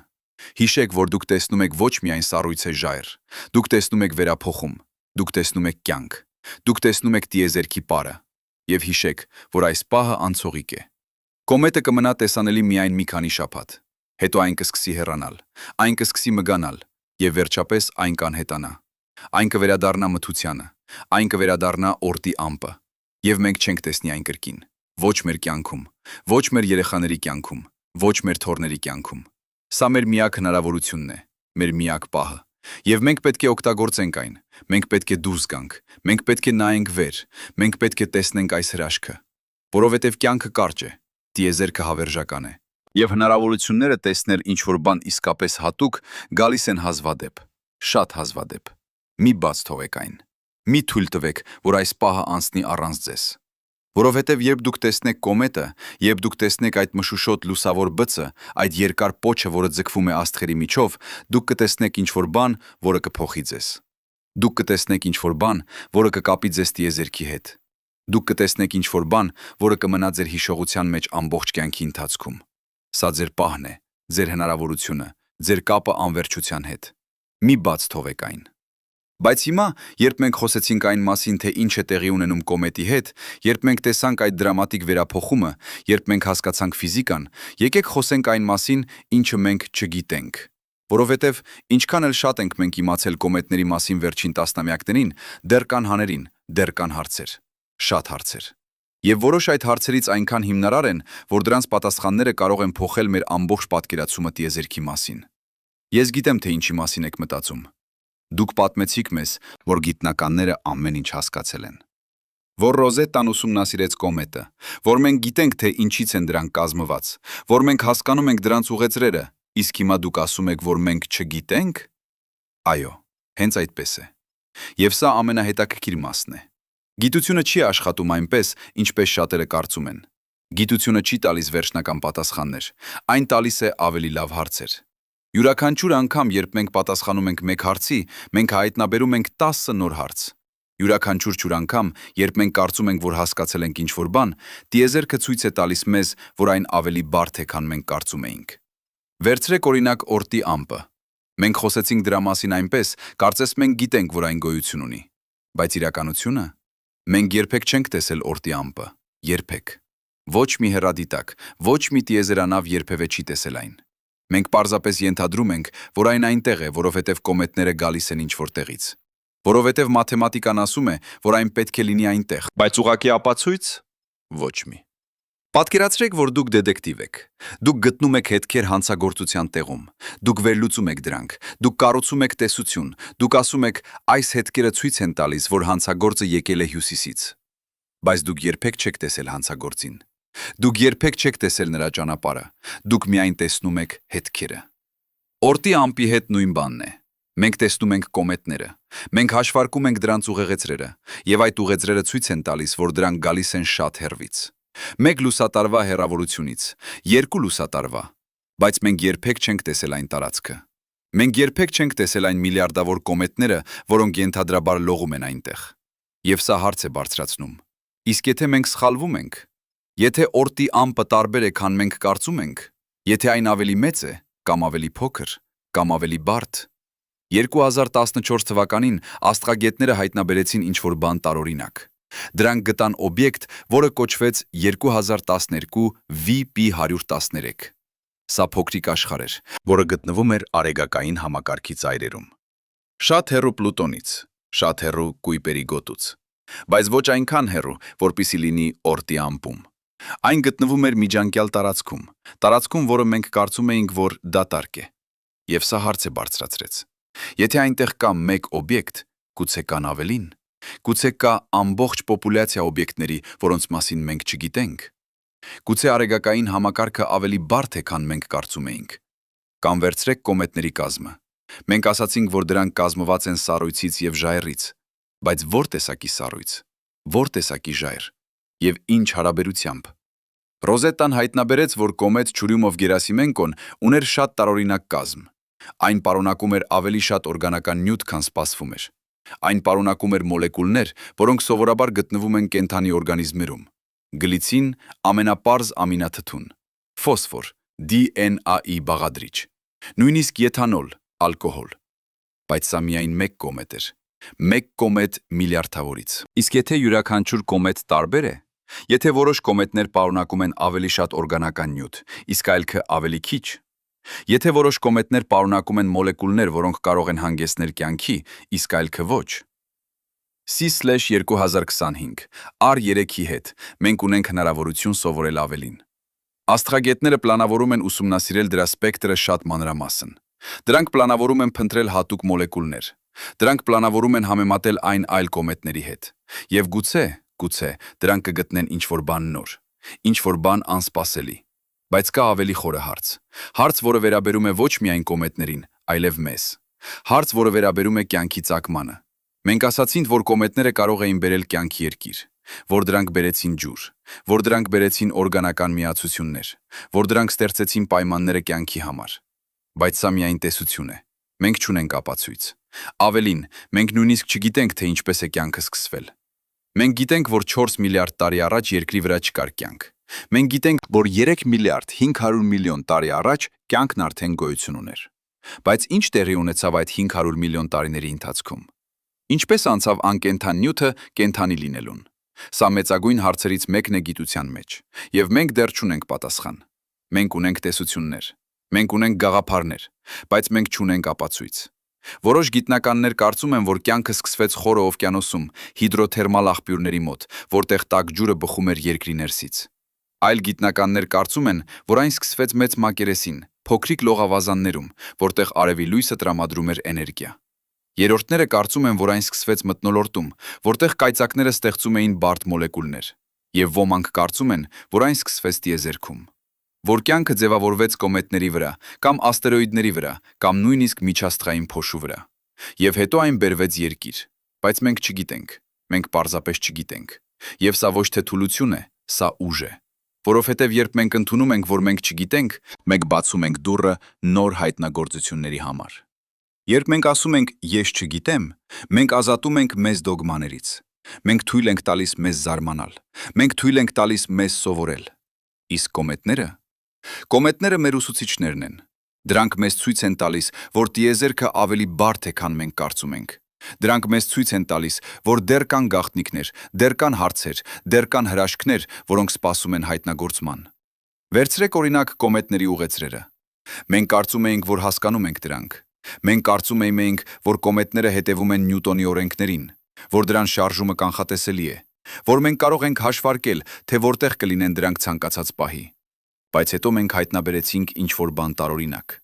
Հիշեք, որ դուք տեսնում եք ոչ միայն սառույցե ժայռ, դուք տեսնում եք վերափոխում, դուք տեսնում եք կյանք, դուք տեսնում եք տիեզերքի պարը, եւ հիշեք, որ այս պահը անցողիկ է։ Կոմետը կմնա տեսանելի միայն մի քանի շաբաթ, հետո այն կսկսի հեռանալ, այն կսկսի մգանալ, եւ վերջապես այն կանհետանա։ Այն կվերադառնա մթությանը, այն կվերադառնա օրտի ամպը, եւ մենք չենք տեսնի այն կրկին։ Ոչ մեր կյանքում, ոչ մեր երեխաների կյանքում, ոչ մեր թոռների կյանքում։ Սա մեր միակ հնարավորությունն է, մեր միակ պահը, եւ մենք պետք է օգտագործենք այն։ Մենք պետք է դուրս գանք, մենք պետք է նայենք վեր, մենք պետք է տեսնենք այս հրաշքը, որովհետեւ կյանքը կարճ է, տիեզերքը հավերժական է, եւ հնարավորությունները տեսնել ինչ-որ բան իսկապես հատուկ գալիս են հազվադեպ, շատ հազվադեպ։ Մի բաց թողեք այն։ Մի թույլ տվեք, որ այս պահը անցնի առանց ձեզ։ Որովհետև երբ դուք տեսնեք կոմետը, երբ դուք տեսնեք այդ մշուշոտ լուսավոր բծը, այդ երկար պոչը, որը ձգվում է աստղերի միջով, դուք կտեսնեք ինչ-որ բան, որը կփոխի ձեզ։ Դուք կտեսնեք ինչ-որ բան, որը կկապի ձեզ տիեզերքի հետ։ Դուք կտեսնեք ինչ-որ բան, որը կմնա ձեր հիշողության մեջ ամբողջ կյանքի ընթացքում։ Սա ձեր պահն է, ձեր հնարավորությունը, ձեր կապը անվերջության հետ։ Մի բաց թողեք այն։ Բայց հիմա, երբ մենք խոսեցինք այն մասին, թե ինչ է տեղի ունենում կոմետի հետ, երբ մենք տեսանք այդ դրամատիկ վերափոխումը, երբ մենք հասկացանք ֆիզիկան, եկեք խոսենք այն մասին, ինչը մենք չգիտենք։ Որովհետև ինչքան էլ շատ ենք մենք իմացել կոմետների մասին վերջին տասնամյակներին, դեռ կան հաներին, դեռ կան հարցեր, շատ հարցեր։ Եվ որոշ այդ հարցերից այնքան հիմնարար են, որ դրանց պատասխանները կարող են փոխել մեր ամբողջ պատկերացումը տիեզերքի մասին։ Ես գիտեմ, թե ինչի մասին եք մտածում։ Դուք պատմեցիք մեզ, որ գիտնականները ամեն ինչ հասկացել են։ Որ Ռոզետան ուսումնասիրեց կոմետը, որ մենք գիտենք, թե ինչից են դրանք կազմված, որ մենք հասկանում ենք դրանց ուղեծրերը, իսկ հիմա դուք ասում եք, որ մենք չգիտենք։ Այո, հենց այդպես է։ Եվ սա ամենահետաքրքիր մասն է։ Գիտությունը չի աշխատում այնպես, ինչպես շատերը կարծում են։ Գիտությունը չի տալիս վերջնական պատասխաններ, այն տալիս է ավելի լավ հարցեր։ Յուրաքանչյուր անգամ, երբ մենք պատասխանում ենք մեկ հարցի, մենք հայտնաբերում ենք 10 նոր հարց։ Յուրաքանչյուր անգամ, երբ մենք կարծում ենք, որ հասկացել ենք ինչ-որ բան, տիեզերքը ցույց է տալիս մեզ, որ այն ավելի բարդ է, քան մենք կարծում էինք։ Վերցրեք օրինակ օրտի ամպը։ Մենք խոսեցինք դրա մասին այնպես, կարծես մենք գիտենք, որ այն գոյություն ունի։ Բայց իրականությունը։ Մենք երբեք չենք տեսել օրտի ամպը, երբեք։ Ոչ մի հեռադիտակ, ոչ մի տիեզերանավ երբևէ չի տեսել այն։ Մենք պարզապես ենթադրում ենք, որ այն այնտեղ է, որովհետև կոմետները գալիս են ինչ-որ տեղից։ Որովհետև մաթեմատիկան ասում է, որ այն պետք է լինի այնտեղ, բայց ուղղակի ապացույց ոչ մի։ Պատկերացրեք, որ դուք դետեկտիվ եք։ Դուք գտնում եք հետքեր հանցագործության տեղում։ Դուք վերլուծում եք դրանք։ Դուք կառուցում եք տեսություն։ Դուք ասում եք, այս հետքերը ցույց են տալիս, որ հանցագործը եկել է հյուսիսից։ Բայց դուք երբեք չեք տեսել հանցագործին։ Դուք երբեք չեք տեսել նրա ճանապարհը, դուք միայն տեսնում եք հետքերը։ Օրտի ամպի հետ նույն բանն է։ Մենք տեսնում ենք կոմետները, մենք հաշվարկում ենք դրանց ուղեգծրերը, եւ այդ ուղեգծրերը ցույց են տալիս, որ դրանք գալիս են շատ հեռվից։ 1 լուսատարվա հեռավորությունից, 2 լուսատարվա, բայց մենք երբեք չենք տեսել այն տարածքը։ Մենք երբեք չենք տեսել այն միլիարդավոր կոմետները, որոնք ենթադրաբար լողում են այնտեղ։ Եվ սա հարց է բարձրացնում. իսկ եթե մենք սխալվում ենք, եթե օրտի ամպը տարբեր է, քան մենք կարծում ենք, եթե այն ավելի մեծ է, կամ ավելի փոքր, կամ ավելի բարդ, 2014 թվականին աստղագետները հայտնաբերեցին ինչ-որ բան տարօրինակ։ Դրանք գտան օբյեկտ, որը կոչվեց 2012 VP113։ Սա փոքրիկ աշխարհ էր, որը գտնվում էր արեգակային համակարգի ծայրերում։ Շատ հեռու Պլուտոնից, շատ հեռու Կույպերի գոտուց, բայց ոչ այնքան հեռու, որպեսզի լինի օրտի ամպում։ Այն գտնվում էր միջանկյալ տարածքում, որը մենք կարծում էինք, որ դատարկ է։ Եվ սա հարց է բարձրացրեց. եթե այնտեղ կա մեկ օբյեկտ, գուցե կան ավելին, գուցե կա ամբողջ պոպուլյացիա օբյեկտների, որոնց մասին մենք չգիտենք։ Գուցե արեգակային համակարգը ավելի բարդ է, քան մենք կարծում էինք։ Կամ վերցրեք կոմետների կազմը։ Մենք ասացինք, որ դրանք կազմված են սառույցից եւ ժայռից, բայց ո՞ր տեսակի սառույց, ո՞ր տեսակի ժայռ եւ ինչ հարաբերությամբ։ Ռոզետտան հայտնաբերեց, որ կոմետ Չուրյումով-Գերասիմենկոն ուներ շատ տարօրինակ կազմ։ Այն պարունակում էր ավելի շատ օրգանական նյութ, քան սպասվում էր։ Այն պարունակում էր մոլեկուլներ, որոնք սովորաբար գտնվում են կենդանի օրգանիզմերում։ Գլիցին ամենապարզ ամինաթթուն, ֆոսֆոր, DNA-ի բաղադրիչ, նույնիսկ եթանոլ, ալկոհոլ։ Բայց սա միայն մեկ կոմետ էր, մեկ կոմետ միլիարդավորից։ Իսկ եթե յուրաքանչյուր կոմետ տարբեր է, եթե որոշ կոմետներ պարունակում են ավելի շատ օրգանական նյութ, իսկ այլքը ավելի քիչ, եթե որոշ կոմետներ պարունակում են մոլեկուլներ, որոնք կարող են հանգեցնել կյանքի, իսկ այլքը ոչ։ C/2025 R3-ի հետ մենք ունենք հնարավորություն սովորել ավելին։ Աստղագետները պլանավորում են ուսումնասիրել դրա սպեկտրը շատ մանրամասն։ Դրանք պլանավորում են փնտրել հատուկ մոլեկուլներ։ Դրանք պլանավորում են համեմատել այն այլ կոմետների հետ։ Եվ գուցե դրանք կգտնեն ինչ-որ բան նոր, ինչ-որ բան անսպասելի։ Բայց կա ավելի խորը հարց, որը վերաբերում է ոչ միայն կոմետներին, այլև մեզ։ Հարց, որը վերաբերում է կյանքի ծագմանը։ Մենք ասացինք, որ կոմետները կարող էին բերել կյանքի երկիր, որ դրանք բերեցին ջուր, որ դրանք բերեցին օրգանական միացություններ, որ դրանք ստեղծեցին պայմանները կյանքի համար։ Բայց սա միայն տեսություն է։ Մենք չունենք ապացույց։ Ավելին, մենք նույնիսկ չգիտենք, թե ինչպես է կյանքը սկսվել։ Մենք գիտենք, որ 4 միլիարդ տարի առաջ երկրի վրա չկար կյանք։ Մենք գիտենք, որ 3 միլիարդ 500 միլիոն տարի առաջ կյանքն արդեն գոյություն ուներ։ Բայց ինչ տեղի ունեցավ այդ 500 միլիոն տարիների ընթացքում։ Ինչպես անցավ անկենդան նյութը կենդանի լինելուն։ Սա մեծագույն հարցերից մեկն է գիտության մեջ, եւ մենք դեռ չունենք պատասխան։ Մենք ունենք տեսություններ, մենք ունենք գաղափարներ, բայց մենք չունենք ապացույց։ Որոշ գիտնականներ կարծում են, որ կյանքը սկսվեց Խորը օվկիանոսում, հիդրոթերմալ աղբյուրների մոտ, որտեղ տաք ջուրը բխում էր երկրի ներսից։ Այլ գիտնականներ կարծում են, որ այն սկսվեց մեծ մակերեսին, փոքրիկ լողավազաններում, որտեղ արևի լույսը տրամադրում էր էներգիա։ Երրորդները կարծում են, որ այն սկսվեց մթնոլորտում, որտեղ կայծակները ստեղծում էին բարդ մոլեկուլներ, եւ ոմանք կարծում են, որ այն սկսվեց տիեզերքում, որ կյանքը ձևավորվեց կոմետների վրա, կամ աստերոիդների վրա, կամ նույնիսկ միջաստղային փոշու վրա, եւ հետո այն բերվեց երկիր, բայց մենք չգիտենք, մենք պարզապես չգիտենք, եւ սա ոչ թե թուլություն է, սա ուժ է, որովհետեւ երբ մենք ընդունում ենք, որ մենք չգիտենք, մենք բացում ենք դուռը նոր հայտնագործությունների համար։ Երբ մենք ասում ենք «ես չգիտեմ», մենք ազատում ենք մեզ դոգմաներից։ Մենք թույլ ենք տալիս մեզ զարմանալ։ Մենք թույլ ենք տալիս մեզ սովորել։ Իսկ կոմետները մեր ուսուցիչներն են։ Դրանք մեզ ցույց են տալիս, որ տիեզերքը ավելի բարդ է, քան մենք կարծում ենք։ Դրանք մեզ ցույց են տալիս, որ դեռ կան գաղտնիքներ, դեռ կան հարցեր, դեռ կան հրաշքներ, որոնք սպասում են հայտնագործման։ Վերցրեք օրինակ կոմետների ուղեծրերը։ Մենք կարծում էինք, որ հասկանում ենք դրանք։ Մենք կարծում էինք, որ կոմետները հետևում են Նյուտոնի օրենքներին, որ դրան շարժումը կանխատեսելի է, որ մենք կարող ենք հաշվարկել, թե որտեղ կլինեն դրանք ցանկացած պահի։ Բայց հետո մենք հայտնաբերեցինք ինչ-որ բան տարօրինակ։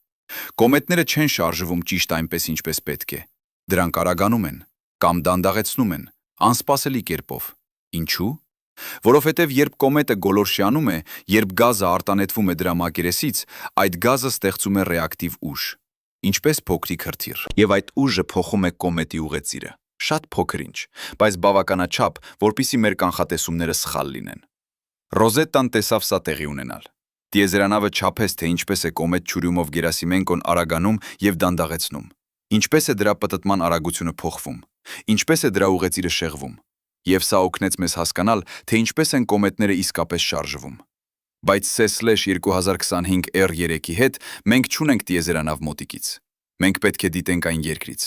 Կոմետները չեն շարժվում ճիշտ այնպես, ինչպես պետք է։ Դրանք արագանում են կամ դանդաղեցնում են, անսպասելի կերպով։ Ինչու՞։ Որովհետև երբ կոմետը գոլորշիանում է, երբ գազը արտանետվում է դրա մակերեսից, այդ գազը ստեղծում է ռեակտիվ ուժ, ինչպես փոքրիկ հրթիռ, եւ այդ ուժը փոխում է կոմետի ուղեծիրը։ Շատ փոքր ինչ, բայց բավականաչափ, որpիսի մեր կանխատեսումները սխալ լինեն։ Ռոզետտան տեսավ սա տեղի ունենալ։ Տիեզերանավը չափեց, թե ինչպես է կոմետ Չյուրյումով Գերասիմենկոն արագանում եւ դանդաղեցնում, ինչպես է դրա պտտման արագությունը փոխվում, ինչպես է դրա ուղեծիրը շեղվում, եւ սա օգնեց մեզ հասկանալ, թե ինչպես են կոմետները իսկապես շարժվում։ Բայց C/2025 R3-ի հետ մենք չունենք տիեզերանավ մոտիկից։ Մենք պետք է դիտենք այն երկրից,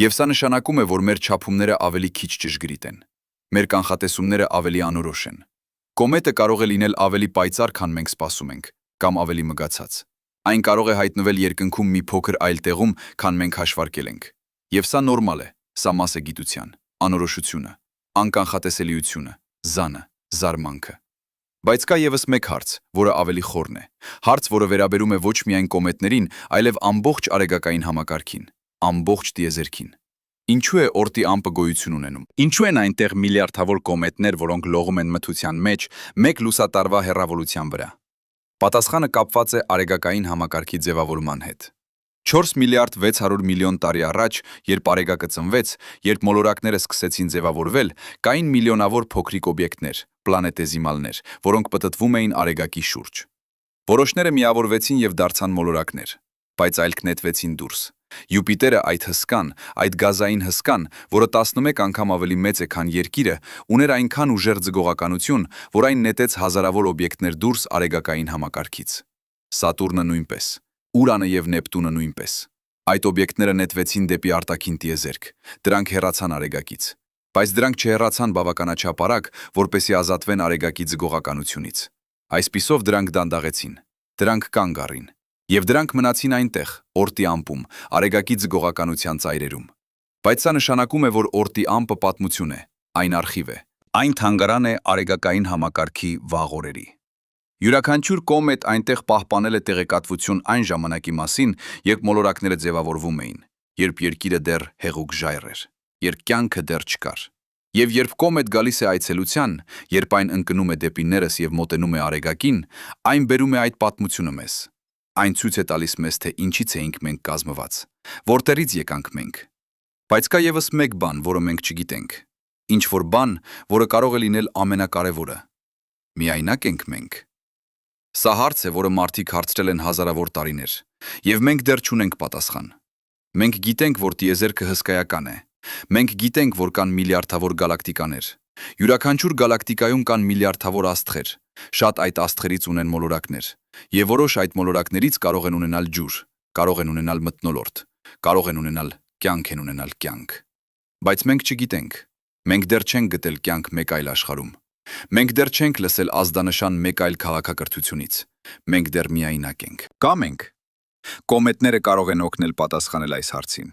եւ սա նշանակում է, որ մեր չափումները ավելի քիչ ճշգրիտ են։ Մեր կանխատեսումները ավելի անորոշ են։ Կոմետը կարող է լինել ավելի պայծառ, քան մենք սպասում ենք, կամ ավելի մգացած։ Այն կարող է հայտնվել երկնքում մի փոքր այլ տեղում, քան մենք հաշվարկել ենք։ Եվ սա նորմալ է, սա մաս է գիտության, անորոշությունը, անկանխատեսելիությունը, զանը, զարմանքը։ Բայց կա եւս մեկ հարց, որը ավելի խորն է։ Հարց, որը վերաբերում է ոչ միայն կոմետներին, այլև ամբողջ արեգակային համակարգին, ամբողջ տիեզերքին։ Ինչու է օրտի ամպը գոյություն ունենում։ Ինչու են այնտեղ միլիարդավոր կոմետներ, որոնք լողում են մթության մեջ, մեկ լուսատարվա հեռավորության վրա։ Պատասխանը կապված է արեգակային համակարգի ձևավորման հետ։ 4 միլիարդ 600 միլիոն տարի առաջ, երբ արեգակը ծնվեց, երբ մոլորակները սկսեցին ձևավորվել, կային միլիոնավոր փոքրիկ օբյեկտներ, պլանետեզիմալներ, որոնք պտտվում էին արեգակի շուրջ։ Որոշները միավորվեցին եւ դարձան մոլորակներ, բայց այլք նետվեցին դուրս։ Յուպիտերը այդ հսկան, այդ գազային հսկան, որը 11 անգամ ավելի մեծ է, քան Երկիրը, ուներ այնքան ուժեղ ձգողականություն, որ այն նետեց հազարավոր օբյեկտներ դուրս արեգակային համակարգից։ Սատուրնը նույնպես, Ուրանը եւ Նեպտունը նույնպես։ Այդ օբյեկտները նետվեցին դեպի արտաքին տիեզերք, դրանք հեռացան արեգակից, բայց դրանք չհեռացան բավականաչափ արագ, որպեսզի ազատվեն արեգակի ձգողականությունից։ Այսպիսով դրանք դանդաղեցին, դրանք կանգ առին, եւ դրանք մնացին այնտեղ, օրտի ամպում, արեգակի ձգողականության ծայրերում։ Բայց սա նշանակում է, որ օրտի ամպը պատմություն է, այն արխիվ է, այն թանգարան է արեգակային համակարգի վաղ օրերի։ Յուրաքանչյուր կոմետ այնտեղ պահպանել է տեղեկատվություն այն ժամանակի մասին, երբ մոլորակները ձևավորվում էին, երբ Երկիրը դեռ հեղուկ ժայռ էր, երբ կյանքը դեռ չկար։ Եվ երբ կոմետ գալիս է այցելության, երբ այն ընկնում է դեպի ներս եւ մոտենում է արեգակին, այն բերում է այդ պատմությունը մեզ։ Այն ցույց է տալիս մեզ, թե ինչից էինք մենք կազմված, որտեղից եկանք մենք։ Բայց կա եւս մեկ բան, որը մենք չգիտենք։ Ինչ որ բան, որը կարող է լինել ամենակարևորը։ Միայնակ ենք մենք։ Սա հարց է, որը մարդիկ հարցրել են հազարավոր տարիներ, եւ մենք դեռ չունենք պատասխան։ Մենք գիտենք, որ տիեզերքը հսկայական է։ Մենք գիտենք, որ կան միլիարդավոր գալակտիկաներ։ Յուրաքանչյուր գալակտիկայում կան միլիարդավոր աստղեր։ Շատ այդ աստղերից ունեն մոլորակներ, եւ որոշ այդ մոլորակներից կարող են ունենալ ջուր, կարող են ունենալ մթնոլորտ, կարող են ունենալ կյանք։ Բայց մենք չգիտենք։ Մենք դեռ չենք գտել կյանք մեկ այլ աշխարհում։ Մենք դեռ չենք լսել ազդանշան մեկ այլ քաղաքակրթությունից։ Մենք դեռ միայնակ ենք։ Կամ ենք։ Կոմետները կարող են օգնել պատասխանել այս հարցին։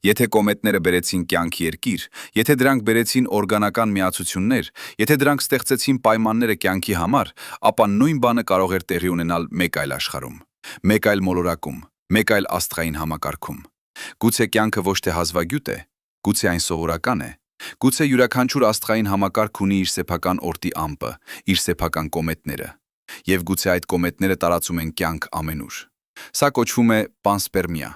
Եթե կոմետները բերեցին կյանք Երկիր, եթե դրանք բերեցին օրգանական միացություններ, եթե դրանք ստեղծեցին պայմանները կյանքի համար, ապա նույն բանը կարող էր տեղի ունենալ մեկ այլ աշխարհում, մեկ այլ մոլորակում, մեկ այլ աստղային համակարգում։ Գուցե կյանքը ոչ թե հազվագյուտ է, գուցե այն սովորական է, գուցե յուրաքանչյուր աստղային համակարգ ունի իր սեփական օրտի ամպը, իր սեփական կոմետները, եւ գուցե այդ կոմետները տարածում են կյանք ամենուր։ Սա կոչվում է պանսպերմիա։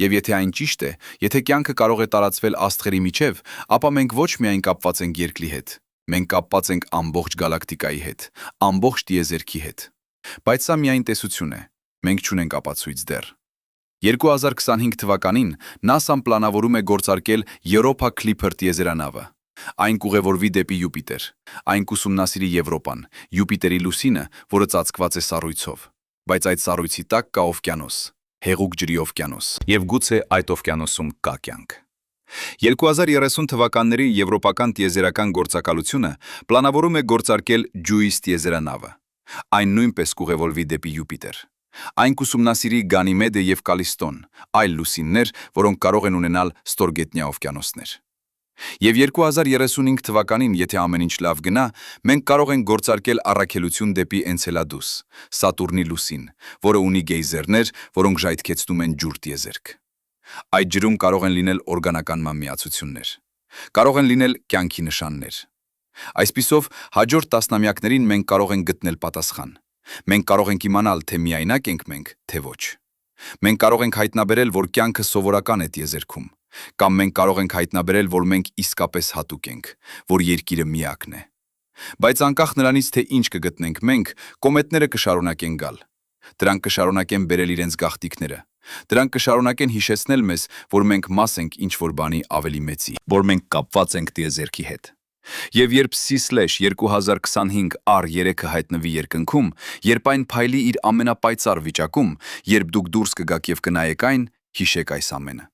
Եվ եթե այն ճիշտ է, եթե կյանքը կարող է տարածվել աստղերի միջև, ապա մենք ոչ միայն կապված ենք Երկրի հետ, մենք կապված ենք ամբողջ գալակտիկայի հետ, ամբողջ տիեզերքի հետ։ Բայց սա միայն տեսություն է, մենք չունենք ապացույց դեռ։ 2025 թվականին NASA-ն պլանավորում է գործարկել Europa Clipper տիեզերանավը։ Այն կուղևորվի դեպի Յուպիտեր, այն կուսումնասիրի Եվրոպան, Յուպիտերի լուսինը, որը ծածկված է սառույցով, բայց այդ սառույցի տակ կա օվկիանոս, հեղուկ ջրի օվկիանոս, եւ գուցե այդ օվկիանոսում կա կյանք։ 2030 թվականների եվրոպական տիեզերական գործակալությունը պլանավորում է գործարկել JUICE տիեզերանավը։ Այն նույնպես կուղևորվի դեպի Յուպիտեր։ Այն կուսումնասիրի Գանիմեդը եւ Կալիստոն, այլ լուսիններ, որոնք կարող են ունենալ ստորգետնյա օվկիանոսներ։ Եվ 2035 թվականին, եթե ամեն ինչ լավ գնա, մենք կարող ենք գործարկել առաքելություն դեպի Էնցելադուս, Սատուրնի լուսին, որը ունի գեյզերներ, որոնք ժայթքեցնում են ջուր տիեզերք։ Այդ ջրում կարող են լինել օրգանական միացություններ։ Կարող են լինել կյանքի նշաններ։ Այսպիսով, հաջորդ տասնամյակներին մենք կարող ենք գտնել պատասխան։ Մենք կարող ենք իմանալ, թե միայնակ ենք մենք, թե ոչ։ Մենք կարող ենք հայտնաբերել, որ կյանքը սովորական է տիեզերքում, կամ մենք կարող ենք հայտնաբերել, որ մենք իսկապես հատուկ ենք, որ երկիրը միակն է։ Բայց անկախ նրանից, թե ինչ կգտնենք մենք, կոմետները կշարունակեն գալ։ Դրանք կշարունակեն բերել իրենց գաղտնիքները։ Դրանք կշարունակեն հիշեցնել մեզ, որ մենք մաս ենք ինչ-որ բանի ավելի մեծի, որ մենք կապված ենք տիեզերքի հետ։ Եվ երբ C/2025R3-ը հայտնվի երկնքում, երբ այն փայլի իր ամենապայծառ վիճակում, երբ դուք դուրս կգաք եւ կնայեք այն, հիշեք այս ամենը։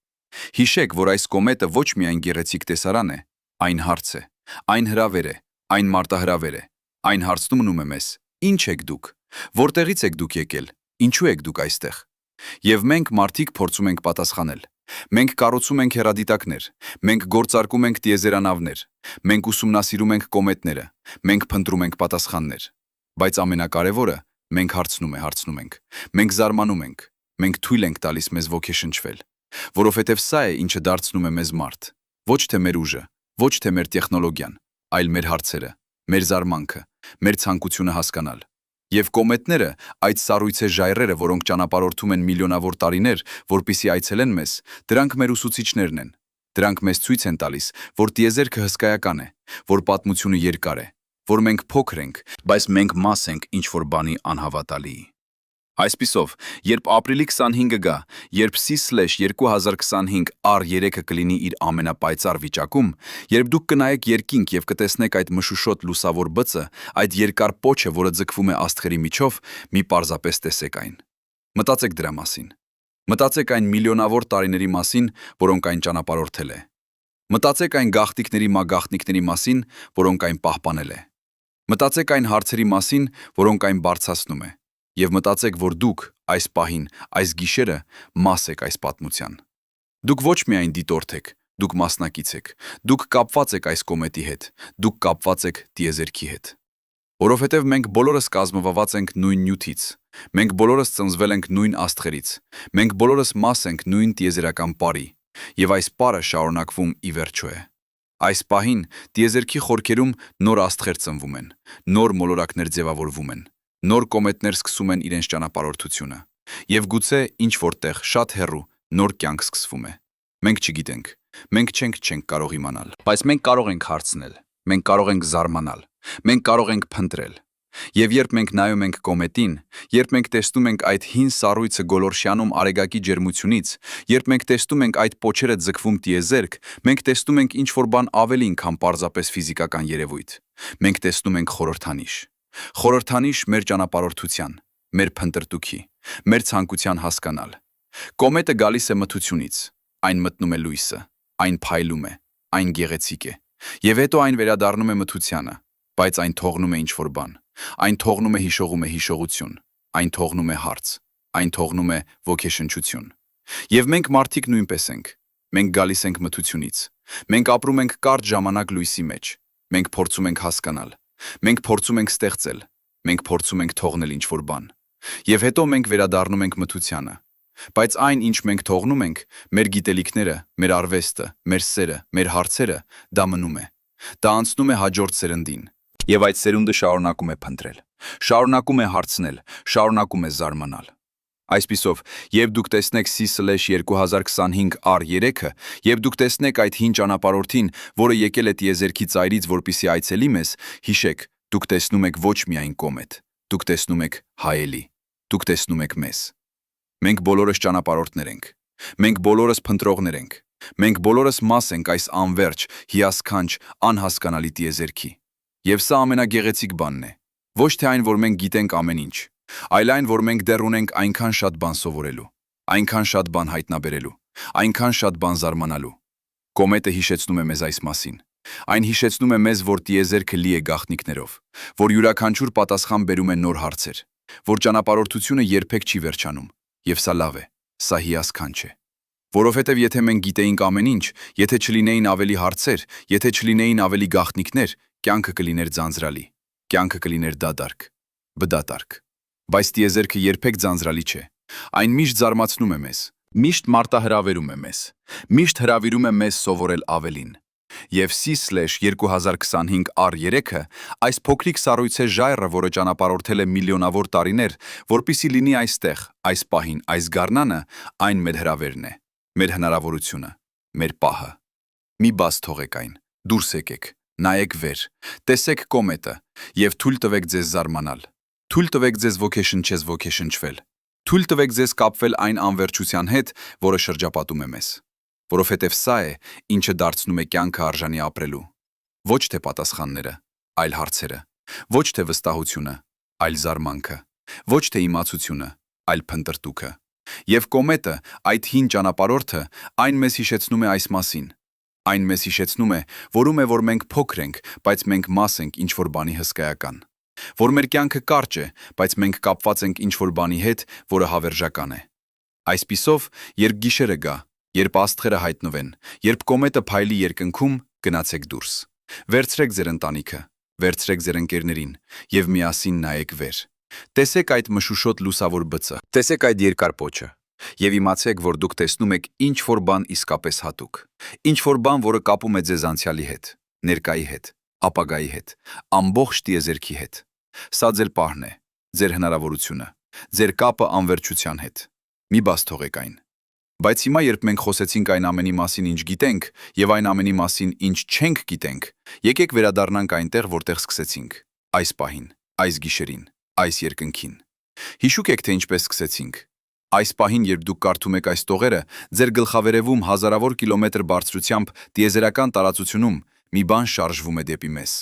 Հիշեք, որ այս կոմետը ոչ միայն գեղեցիկ տեսարան է, այն հարց է, այն հրավեր է, այն մարտահրավեր է, այն հարցնում է մեզ. ինչ եք դուք, որտեղից եք դուք եկել, ինչու եք դուք այստեղ։ Եվ մենք մարդիկ փորձում ենք պատասխանել։ Մենք կառուցում ենք հեռադիտակներ, մենք գործարկում ենք տիեզերանավներ, մենք ուսումնասիրում ենք կոմետները, մենք փնտրում ենք պատասխաններ։ Բայց ամենակարևորը, մենք հարցնում ենք, մենք զարմանում ենք, մենք թույլ ենք տալիս մեզ ոգեշնչվել, որովհետև սա է, ինչը դարձնում է մեզ մարդ։ Ոչ թե մեր ուժը, ոչ թե մեր տեխնոլոգիան, այլ մեր հարցերը, մեր զարմանքը, մեր ցանկությունը հասկանալ։ Եվ կոմետները, այդ սառույցե ժայռերը, որոնք ճանապարհորդում են միլիոնավոր տարիներ, որպեսզի այցելեն մեզ, դրանք մեր ուսուցիչներն են։ Դրանք մեզ ցույց են տալիս, որ տիեզերքը հսկայական է, որ պատմությունը երկար է, որ մենք փոքր ենք, բայց մենք մաս ենք ինչ-որ բանի անհավատալի։ Այսպիսով, երբ ապրիլի 25-ը գա, երբ C/2025R3-ը կլինի իր ամենապայծառ վիճակում, երբ դուք կնայեք երկինք եւ կտեսնեք այդ մշուշոտ լուսավոր բծը, այդ երկար պոչը, որը ձգվում է աստղերի միջով, մի պարզապես տեսեք այն։ Մտածեք դրա մասին։ Մտածեք այն միլիոնավոր տարիների մասին, որոնք այն ճանապարհորդել է։ Մտածեք այն գաղտնիքների մասին, որոնք այն պահպանել է։ Մտածեք այն հարցերի մասին, որոնք այն բարձրացնում է։ Եվ մտածեք, որ դուք այս պահին, այս գիշերը մաս եք այս պատմության։ Դուք ոչ միայն դիտորդ եք, դուք մասնակից եք, դուք կապված եք այս կոմետի հետ, դուք կապված եք տիեզերքի հետ։ Որովհետև մենք բոլորս կազմված ենք նույն նյութից, մենք բոլորս ծնվել ենք նույն աստղերից, մենք բոլորս մաս ենք նույն տիեզերական պարի, եւ այս պարը շարունակվում ի վերջո է։ Այս պահին տիեզերքի խորքերում նոր աստղեր ծնվում են, նոր մոլորակներ ձևավորվում են, նոր կոմետներ սկսում են իրենց ճանապարհորդությունը, եւ գուցե ինչ-որտեղ շատ հեռու նոր կյանք սկսվում է։ Մենք չգիտենք, մենք չենք կարող իմանալ, բայց մենք կարող ենք հարցնել, մենք կարող ենք զարմանալ, մենք կարող ենք փնտրել։ Եվ երբ մենք նայում ենք կոմետին, երբ մենք տեսնում ենք այդ հին սառույցը գոլորշիանում արեգակի ջերմությունից, երբ մենք տեսնում ենք այդ պոչերը ձգվում տիեզերք, մենք տեսնում ենք ինչ-որ բան ավելին, քան պարզապես ֆիզիկական երևույթ։ Մենք տեսնում ենք խորհրդանիշ մեր ճանապարհորդության, մեր փնտրտուքի, մեր ցանկության հասկանալ։ Կոմետը գալիս է մթությունից, այն մտնում է լույսը, այն փայլում է, այն գեղեցիկ է, եւ հետո այն վերադառնում է մթությանը, բայց այն թողնում է ինչ-որ բան, այն թողնում է հիշողություն, այն թողնում է հարց, այն թողնում է ոգեշնչություն։ Եվ մենք մարդիկ նույնպես ենք, մենք գալիս ենք մթությունից, մենք ապրում ենք կարճ ժամանակ լույսի մեջ, մենք փորձում ենք հասկանալ, մենք փորձում ենք ստեղծել, մենք փորձում ենք թողնել ինչ-որ բան, եւ հետո մենք վերադառնում ենք մթությանը։ Բայց այն, ինչ մենք թողնում ենք, մեր գիտելիքները, մեր արվեստը, մեր սերը, մեր հարցերը, դա մնում է։ Դա անցնում է հաջորդ սերնդին, եւ այդ սերունդը շարունակում է փնտրել, շարունակում է հարցնել, շարունակում է զարմանալ։ Այսպիսով, երբ դուք տեսնեք C/2025R3-ը, երբ դուք տեսնեք այդ հին ճանապարհորդին, որը եկել է տիեզերքի ծայրից, որպեսզի այցելի մեզ, հիշեք, դուք տեսնում եք ոչ միայն կոմետ, դուք տեսնում եք հայելի, դուք տեսնում եք մեզ։ Մենք բոլորս ճանապարհորդներ ենք, մենք բոլորս փնտրողներ ենք, մենք բոլորս մաս ենք այս անվերջ, հիասքանչ, անհասկանալի տիեզերքի։ Եվ սա ամենագեղեցիկ բանն է, ոչ թե այն, որ մենք գիտենք ամեն ինչ, այլ այն, որ մենք դեռ ունենք այնքան շատ բան սովորելու, այնքան շատ բան հայտնաբերելու, այնքան շատ բան զարմանալու։ Կոմետը հիշեցնում է մեզ այս մասին։ Այն հիշեցնում է մեզ, որ տիեզերքը լի է գաղտնիքներով, որ յուրաքանչյուր պատասխան բերում է նոր հարցեր, որ ճանապարհորդությունը երբեք չի վերջանում, եւ սա լավ է, սա հիասքանչ է։ Որովհետև եթե մենք գիտեինք ամեն ինչ, եթե չլինեին ավելի հարցեր, եթե չլինեին ավելի գաղտնիքներ, կյանքը կլիներ ձանձրալի, կյանքը կլիներ բդատարկ։ Բայց տիեզերքը երբեք ձանձրալի չէ։ Այն միշտ զարմացնում է մեզ, միշտ մարտահրավերում է մեզ, միշտ հրավիրում է մեզ սովորել ավելին։ Եվ C/2025R3-ը այս փոքրիկ սառույցե ժայռը, որը ճանապարհորդել է միլիոնավոր տարիներ, որպիսի լինի այստեղ, այս պահին, այս գարնանը, այն մեր հրավերն է, մեր հնարավորությունը, մեր պահը։ Մի բաց թողեք այն, դուրս եկեք, նայեք վեր, տեսեք կոմետը եւ թույլ տվեք ձեզ զարմանալ։ Թույլ տվեք ձեզ ոգեշնչվել։ Թույլ տվեք ձեզ կապվել այն անվերջության հետ, որը շրջապատում է մեզ։ Որովհետև սա է, ինչը դարձնում է կյանքը արժանի ապրելու։ Ոչ թե պատասխանները, այլ հարցերը, ոչ թե վստահությունը, այլ զարմանքը, ոչ թե իմացությունը, այլ փնտրտուքը։ Եվ կոմետը, այդ հին ճանապարհորդը, այն մեզ հիշեցնում է այս մասին։ Այն մեզ հիշեցնում է, որում է, որ մենք փոքր ենք, բայց մենք մաս ենք ինչ-որ բանի հսկայական։ Որ մեր կյանքը կարճ է, բայց մենք կապված ենք ինչ-որ բանի հետ, որը հավերժական է։ Այսպիսով, երբ գիշերը գա, երբ աստղերը հայտնվեն, երբ կոմետը փայլի երկնքում, գնացեք դուրս։ Վերցրեք ձեր ընտանիքը, վերցրեք ձեր ընկերներին եւ միասին նայեք վեր։ Տեսեք այդ մշուշոտ լուսավոր բծը, տեսեք այդ երկար պոչը եւ իմացեք, որ դուք տեսնում եք ինչ-որ բան իսկապես հատուկ, ինչ-որ բան, որը կապում է ձեզ անցյալի հետ, ներկայի հետ, ապագայի հետ, ամբողջ տիեզերքի հետ։ Սա ձեր պահն է, ձեր հնարավորությունը, ձեր կապը անվերջության հետ։ Մի բաց թողեք այն։ Բայց հիմա, երբ մենք խոսեցինք այն ամենի մասին, ինչ գիտենք, եւ այն ամենի մասին, ինչ չենք գիտենք, եկեք վերադառնանք այնտեղ, որտեղ սկսեցինք, այս պահին, այս գիշերին, այս երկնքին։ Հիշու՞ք եք, թե ինչպես սկսեցինք։ Այս պահին, երբ դուք կարդում եք այս տողերը, ձեր գլխավերևում հազարավոր կիլոմետր բարձրությամբ տիեզերական տարածությունում մի բան շարժվում է դեպի մեզ։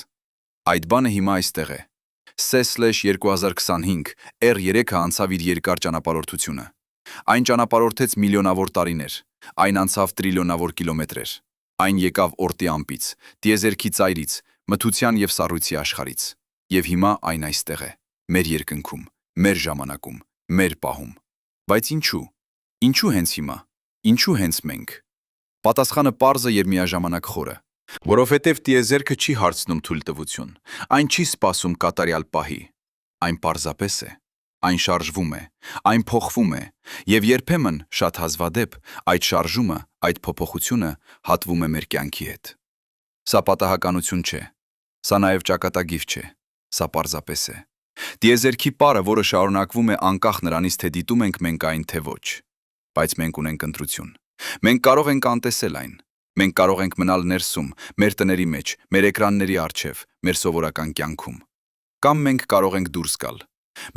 Այդ բանը հիմա այստեղ է։ C/2025R3-ը անցավ իր երկար ճանապարհորդությունը։ Այն ճանապարհորդեց միլիոնավոր տարիներ, այն անցավ տրիլիոնավոր կիլոմետրեր։ Այն եկավ օրտի ամպից, տիեզերքի ծայրից, մթության եւ սառույցի աշխարհից։ Եվ հիմա այն այստեղ է, մեր երկնքում, մեր ժամանակում, մեր պահում։ Բայց ինչու։ Ինչու հենց հիմա։ Ինչու հենց մենք։ Պատասխանը պարզ է եւ միաժամանակ խորը։ Որովհետև տիեզերքը չի հարցնում թույլտվություն, այն չի սպասում կատարյալ պահի։ Այն պարզապես է։ Այն շարժվում է, այն փոխվում է, եւ երբեմն, շատ հազվադեպ, այդ շարժումը, այդ փոփոխությունը հատվում է մեր կյանքի հետ։ Սա պատահականություն չէ, սա նաեւ ճակատագիր չէ, սա պարզապես է։ Տիեզերքի պարը, որը շարունակվում է անկախ նրանից, թե դիտում ենք մենք այն, թե ոչ։ Բայց մենք ունենք ընտրություն։ Մենք կարող ենք անտեսել այն։ Մենք կարող ենք մնալ ներսում, մեր տների մեջ, մեր էկրանների առջև, մեր սովորական կյանքում։ Կամ մենք կարող ենք դուրս գալ։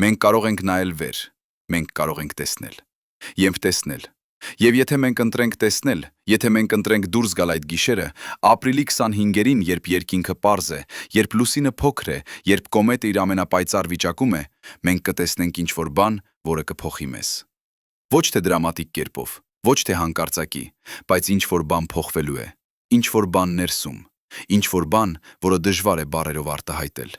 Մենք կարող ենք նայել վեր, մենք կարող ենք տեսնել եւ տեսնել։ Եվ եթե մենք ընտրենք տեսնել, եթե մենք ընտրենք դուրս գալ այդ գիշերը, ապրիլի 25-ին, երբ երկինքը պարզ է, երբ լուսինը փոքր է, երբ կոմետը իր ամենապայծառ վիճակում է, մենք կտեսնենք ինչ-որ բան, որը կփոխի մեզ։ Ոչ թե դրամատիկ կերպով, ոչ թե հանկարծակի, բայց ինչ-որ բան փոխվելու է, ինչ-որ բան ներսում, ինչ-որ բան, որը դժվար է բառերով արտահայտել։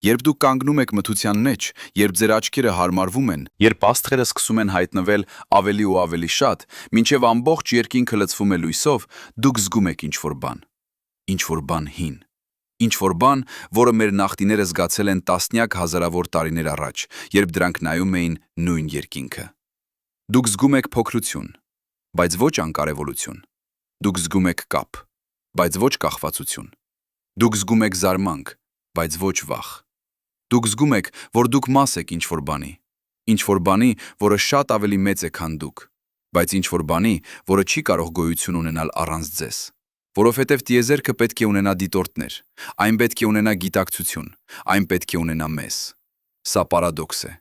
Երբ դուք կանգնում եք մթության մեջ, երբ ձեր աչքերը հարմարվում են, երբ աստղերը սկսում են հայտնվել ավելի ու ավելի շատ, մինչև ամբողջ երկինքը լցվում է լույսով, դուք զգում եք ինչ-որ բան։ Ինչ-որ բան հին։ Ինչ-որ բան, որը մեր նախնիները զգացել են տասնյակ հազարավոր տարիներ առաջ, երբ դրանք նայում էին նույն երկինքը։ Դուք զգում եք փոքրություն, բայց ոչ անկարևորություն։ Դուք զգում եք կապ, բայց ոչ կախվածություն։ Դուք զգում եք զարմանք, բայց ոչ վախ։ Դուք զգում եք, որ դուք մաս եք ինչ-որ բանի, ինչ-որ բանի, որը շատ ավելի մեծ է, քան դուք, բայց ինչ-որ բանի, որը չի կարող գոյություն ունենալ առանց ձեզ։ Որովհետև տիեզերքը պետք է ունենա դիտորդներ, այն պետք է ունենա գիտակցություն, այն պետք է ունենա մեզ։ Սա պարադոքս է։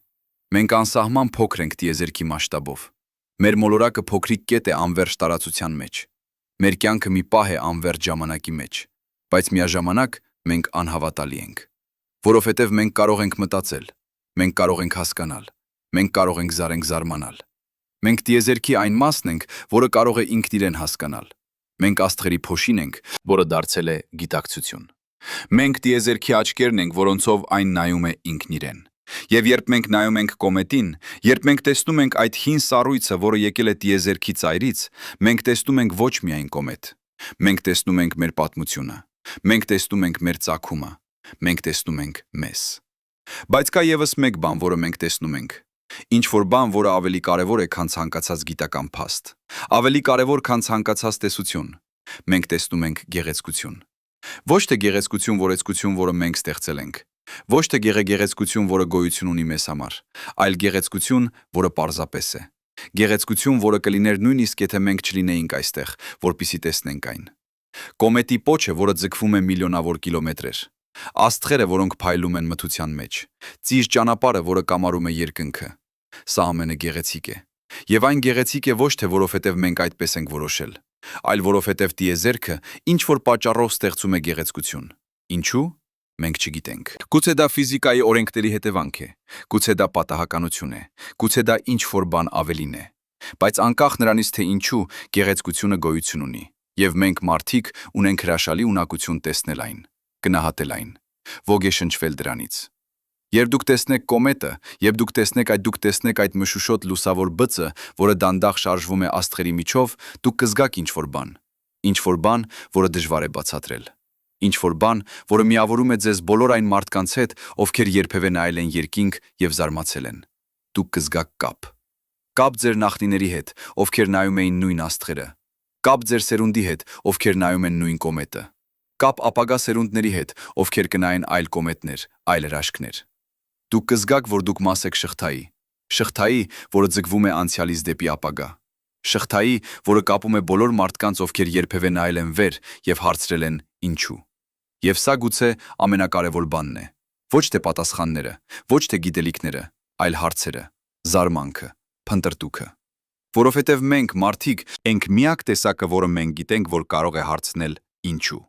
Մենք անսահման փոքր ենք տիեզերքի մասշտաբով։ Մեր մոլորակը փոքրիկ կետ է անվերջ տարածության մեջ։ Մեր կյանքը մի պահ է անվերջ ժամանակի մեջ, բայց միաժամանակ մենք անհավատալի ենք։ Որովհետև մենք կարող ենք մտածել, մենք կարող ենք հասկանալ, մենք կարող ենք զարմանալ։ Մենք տիեզերքի այն մասն ենք, որը կարող է ինքն իրեն հասկանալ։ Մենք աստղերի փոշին ենք, որը դարձել է գիտակցություն։ Մենք տիեզերքի աչքերն ենք, որոնցով այն նայում է ինքն իրեն։ Եվ երբ մենք նայում ենք կոմետին, երբ մենք տեսնում ենք այդ հին սառույցը, որը եկել է տիեզերքի ծայրից, մենք տեսնում ենք ոչ միայն կոմետ։ Մենք տեսնում ենք մեր պատմությունը։ Մենք տեսնում ենք մեր ծագումը։ Մենք տեսնում ենք մեզ։ Բայց կա եւս մեկ բան, որը մենք տեսնում ենք։ Ինչ-որ բան, որը ավելի կարևոր է, քան ցանկացած գիտական փաստ, ավելի կարևոր, քան ցանկացած տեսություն։ մենք տեսնում ենք գեղեցկություն։ Ոչ թե գեղեցկություն, որը մենք ստեղծել ենք, ոչ թե գեղեցկություն, որը գոյություն ունի մեզ համար, այլ գեղեցկություն, որը պարզապես է։ Գեղեցկություն, որը կլիներ նույնիսկ եթե մենք չլինեինք այստեղ, որպեսզի տեսնենք այն։ Կոմետի պոչը, որը ձգվում է միլիոնավոր կիլոմետրեր։ Աստղերը, որոնք փայլում են մթության մեջ։ Ծիր ճանապարհը, որը կամարում է երկնքը։ Սա ամենը գեղեցիկ է։ Եվ այն գեղեցիկ է ոչ թե որովհետև մենք այդպես ենք որոշել, այլ որովհետև տիեզերքը ինչ որ պատճառով ստեղծում է գեղեցկություն։ Ինչու՞։ Մենք չգիտենք։ Գուցե դա ֆիզիկայի օրենքների հետևանք է, գուցե դա պատահականություն է, գուցե դա ինչ որ բան ավելին է։ Բայց անկախ նրանից, թե ինչու, գեղեցկությունը գոյություն ունի, եւ մենք մարդիկ ունենք հրաշալի ունակություն տեսնել այն, գնահատել այն, ոգեշնչվել դրանից։ Երբ դուք տեսնեք կոմետը, երբ դուք տեսնեք այդ մշուշոտ լուսավոր բծը, որը դանդաղ շարժվում է աստղերի միջով, դուք կզգաք ինչ որ բան, որը դժվար է բացատրել։ Ինչ որ բան, որը միավորում է ձեզ բոլոր այն մարդկանց հետ, ովքեր երբևէ նայել են երկինք եւ զարմացել են։ Դուք կզգաք կապ։ Կապ ձեր նախնիների հետ, ովքեր նայում էին նույն աստղերը։ Կապ ձեր սերունդի հետ, ովքեր նայում են նույն կոմետը։ Կապ ապագա սերունդների հետ, ովքեր կնայեն այլ կոմետներ, այլ հրաշքներ։ Դուք կզգաք, որ դուք մաս եք շղթայի, որը ձգվում է անցյալից դեպի ապագա։ Շղթայի, որը կապում է բոլոր մարդկանց, ովքեր երբևէ նայել են վեր եւ հարցրել են ինչու։ Եվ սա գուցե ամենակարևոր բանն է։ Ոչ թե պատասխանները, ոչ թե գիտելիքները, այլ հարցերը, զարմանքը, փնտրտուքը։ Որովհետև մենք մարդիկ ենք միակ տեսակը, որը մենք գիտենք, որ կարող է հարցնել ինչու։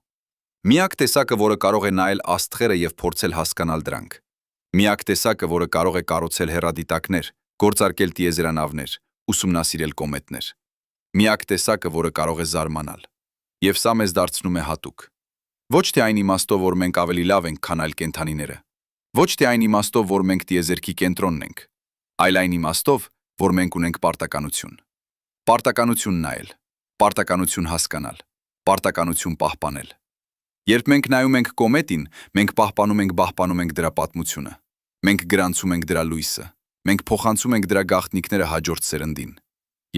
Միակ տեսակը, որը կարող է նայել աստղերը եւ փորձել հասկանալ դրանք։ Միակ տեսակը, որը կարող է կառուցել հեռադիտակներ, գործարկել տիեզերանավներ, ուսումնասիրել կոմետներ։ Միակ տեսակը, որը կարող է զարմանալ։ Եվ սա մեզ դարձնում է հատուկ։ Ոչ թե այն իմաստով, որ մենք ավելի լավ ենք, քան այլ կենդանիները։ Ոչ թե այն իմաստով, որ մենք տիեզերքի կենտրոնն ենք, այլ այն իմաստով, որ մենք ունենք պարտականություն։ Պարտականություն նայել, պարտականություն հասկանալ, պարտականություն պահպանել։ Երբ մենք նայում ենք կոմետին, մենք պահպանում ենք դրա պատմությունը։ Մենք գրանցում ենք դրա լույսը։ Մենք փոխանցում ենք դրա գաղտնիքները հաջորդ սերնդին։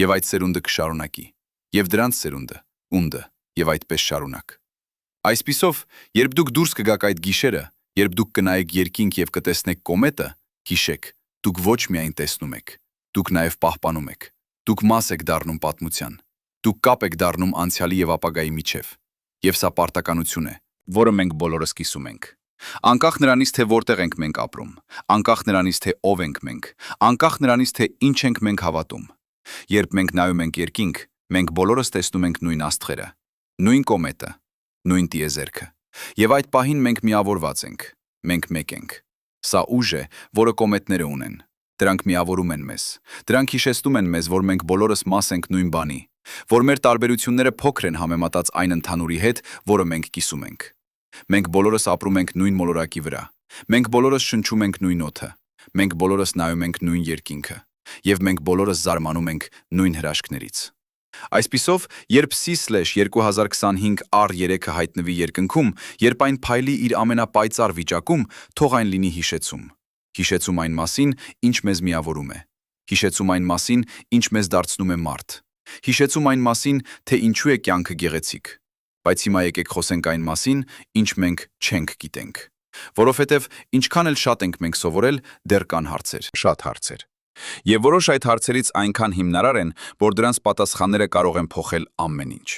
Եվ այդ սերունդը կշարունակի։ Եվ դրանց սերունդը, ունդը, եւ այդպես շարունակ։ Այսպիսով, երբ դուք դուրս կգաք այդ գիշերը, երբ դուք կնայեք երկինք եւ կտեսնեք կոմետը, հիշեք, դուք ոչ միայն տեսնում եք, դուք նաեւ պահպանում եք։ Դուք մաս եք դառնում պատմության։ Դուք կապ եք դառնում անցյալի եւ ապագայի միջև։ Եվ սա պարտականություն է, որը մենք բոլորս կիսում ենք։ Անկախ նրանից, թե որտեղ ենք մենք ապրում, անկախ նրանից, թե ով ենք մենք, անկախ նրանից, թե ինչ ենք մենք հավատում։ Երբ մենք նայում ենք երկինք, մենք բոլորս տեսնում ենք նույն աստղերը, նույն կոմետը, նույն տիեզերքը։ Եվ այդ պահին մենք միավորված ենք, մենք մեկ ենք։ Սա ուժ է, որը կոմետները ունեն։ Դրանք միավորում են մեզ։ Դրանք հիշեցնում են մեզ, որ մենք բոլորս մաս ենք նույն բանի, որ մեր տարբերությունները փոքր են համեմատած այն ընդհանուրի հետ, որը մենք կիսում ենք։ Մենք բոլորս ապրում ենք նույն մոլորակի վրա։ Մենք բոլորս շնչում ենք նույն օդը։ Մենք բոլորս նայում ենք նույն երկինքը։ Եվ մենք բոլորս զարմանում ենք նույն հրաշքներից։ Այսպիսով, երբ C/2025 R3-ը հայտնվի երկնքում, երբ այն փայլի իր ամենապայծառ վիճակում, թող այն լինի հիշեցում։ Հիշեցում այն մասին, ինչ մեզ միավորում է։ Հիշեցում այն մասին, ինչ մեզ դարձնում է մարդ։ Հիշեցում այն մասին, թե ինչու է կյանքը գեղեցիկ։ Բայց հիմա եկեք խոսենք այն մասին, ինչ մենք չենք գիտենք։ Որովհետև ինչքան էլ շատ ենք մենք սովորել, դեռ կան հարցեր, շատ հարցեր։ Եվ որոշ այդ հարցերից այնքան հիմնարար են, որ դրանց պատասխանները կարող են փոխել ամեն ինչ։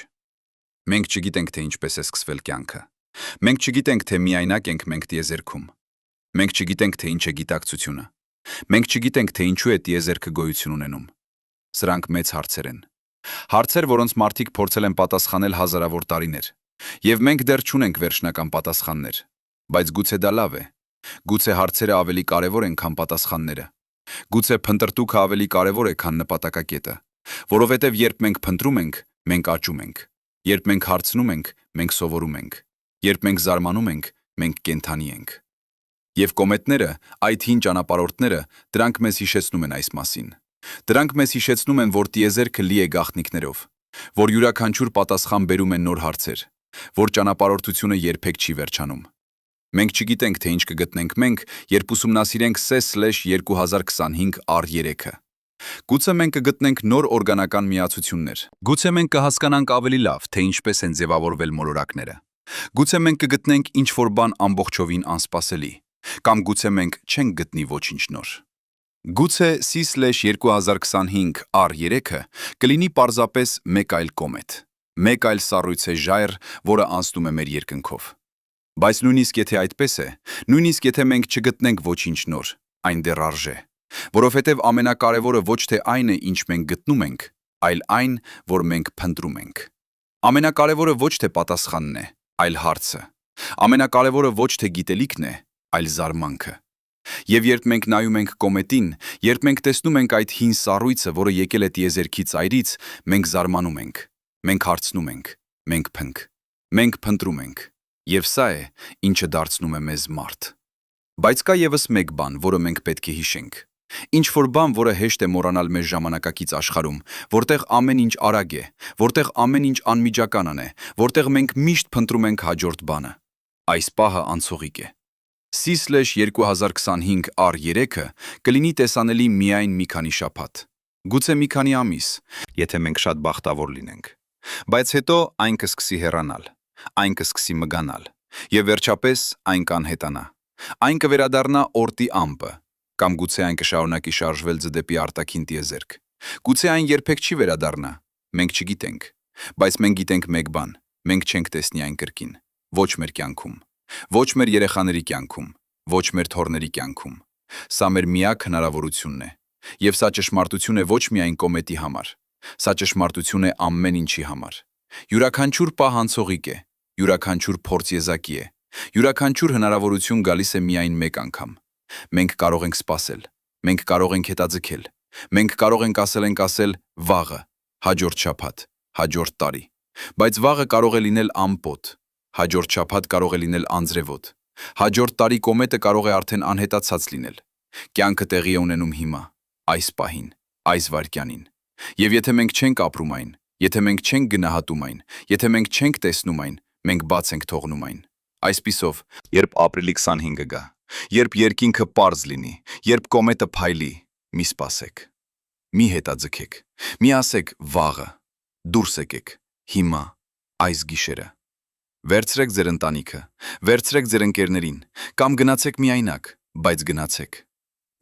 Մենք չգիտենք, թե ինչպես է սկսվել կյանքը։ Մենք չգիտենք, թե միայնակ ենք մենք տիեզերքում։ Մենք չգիտենք, թե ինչ է գիտակցությունը։ Մենք չգիտենք, թե ինչու է տիեզերքը գոյություն ունենում։ Սրանք մեծ հարցեր են։ Հարցեր, որոնց մարդիկ փորձել են պատասխանել հազարավոր տարիներ։ Եվ մենք դեռ չունենք վերջնական պատասխաններ։ Բայց գուցե դա լավ է։ Գուցե հարցերը ավելի կարևոր են, քան պատասխանները։ Գուցե փնտրտուքը ավելի կարևոր է, քան նպատակակետը։ Որովհետև երբ մենք փնտրում ենք, մենք աճում ենք։ Երբ մենք հարցնում ենք, մենք սովորում ենք։ Երբ մենք զարմանում ենք, մենք կենդանի ենք։ Եվ կոմետները, այդ հին ճանապարհորդները, դրանք մեզ հիշեցնում են այս մասին։ Դրանք մեզ հիշեցնում են, որ տիեզերքը լի է գաղտնիքներով, որ յուրաքանչյուր պատասխան բերում է նոր հարցեր, որ ճանապարհորդությունը երբեք չի վերջանում։ Մենք չգիտենք, թե ինչ կգտնենք մենք, երբ ուսումնասիրենք C/2025 R3-ը։ Գուցե մենք կգտնենք նոր օրգանական միացություններ։ Գուցե մենք կհասկանանք ավելի լավ, թե ինչպես են ձևավորվել մոլորակները։ Գուցե մենք կգտնենք ինչ-որ բան ամբողջովին անսպասելի, կամ գուցե մենք չենք գտնի ոչինչ նոր։ Գուցե C/2025 R3-ը կլինի պարզապես մեկ այլ կոմետ, մեկ այլ սառույցե ժայռ, որը անցնում է մեր երկնքով։ Բայց նույնիսկ եթե այդպես է, նույնիսկ եթե մենք չգտնենք ոչինչ նոր, այն դեռ արժե, որովհետև ամենակարևորը ոչ թե այն է, ինչ մենք գտնում ենք, այլ այն, որ մենք փնտրում ենք։ Ամենակարևորը ոչ թե պատասխանն է, այլ հարցը։ Ամենակարևորը ոչ թե գիտելիքն է, այլ զարմանքը։ Եվ երբ մենք նայում ենք կոմետին, երբ մենք տեսնում ենք այդ հին սառույցը, որը եկել է տիեզերքի ծայրից, մենք զարմանում ենք, մենք հարցնում ենք, մենք փնտրում ենք։ Եվ սա է, ինչը դարձնում է մեզ մարդ։ Բայց կա ևս մեկ բան, որը մենք պետք է հիշենք։ Ինչ-որ բան, որը հեշտ է մոռանալ մեր ժամանակակից աշխարհում, որտեղ ամեն ինչ արագ է, որտեղ ամեն ինչ անմիջական է, որտեղ մենք միշտ փնտրում ենք հաջորդ բանը։ Այս պահը անցողիկ է։ C/2025 R3-ը կլինի տեսանելի միայն մի քանի շաբաթ, գուցե մի քանի ամիս, եթե մենք շատ բախտավոր լինենք։ Բայց հետո այն կսկսի հեռանալ, այն կսկսի մգանալ, եւ վերջապես այն կանհետանա։ Այն կվերադառնա օրտի ամպը, կամ գուցե այն կշարունակի շարժվել դեպի արտաքին տիեզերք։ Գուցե այն երբեք չի վերադառնա, մենք չգիտենք, բայց մենք գիտենք մեկ բան, մենք չենք տեսնի այն կրկին, ոչ մեր կյանքում, ոչ մեր երեխաների կյանքում, ոչ մեր թոռների կյանքում։ Սա մեր միակ հնարավորությունն է, եւ սա ճշմարտություն է ոչ միայն կոմետի համար, սա ճշմարտություն է ամեն ինչի համար։ Յուրաքանչյուր պահ անցողիկ է, յուրաքանչյուր փորձ եզակի է, յուրաքանչյուր հնարավորություն գալիս է միայն մեկ անգամ։ Մենք կարող ենք սպասել, մենք կարող ենք հետաձգել, մենք կարող ենք ասել վաղը, հաջորդ շաբաթ, հաջորդ տարի, բայց վաղը կարող է լինել ամպոտ, հաջորդ շաբաթ կարող է լինել անձրևոտ, հաջորդ տարի կոմետը կարող է արդեն անհետացած լինել։ Կյանքը տեղի է ունենում հիմա, այս պահին, այս վայրկյանին։ Եվ եթե մենք չենք ապրում այն, եթե մենք չենք գնահատում այն, եթե մենք չենք տեսնում այն, մենք բաց ենք թողնում այն։ Այսպիսով, երբ ապրիլի 25-ը գա, երբ երկինքը պարզ լինի, երբ կոմետը փայլի, մի սպասեք, մի հետաձգեք, մի ասեք վաղը, դուրս եկեք, հիմա, այս գիշերը։ Վերցրեք ձեր ընտանիքը, վերցրեք ձեր ընկերներին, կամ գնացեք միայնակ, բայց գնացեք։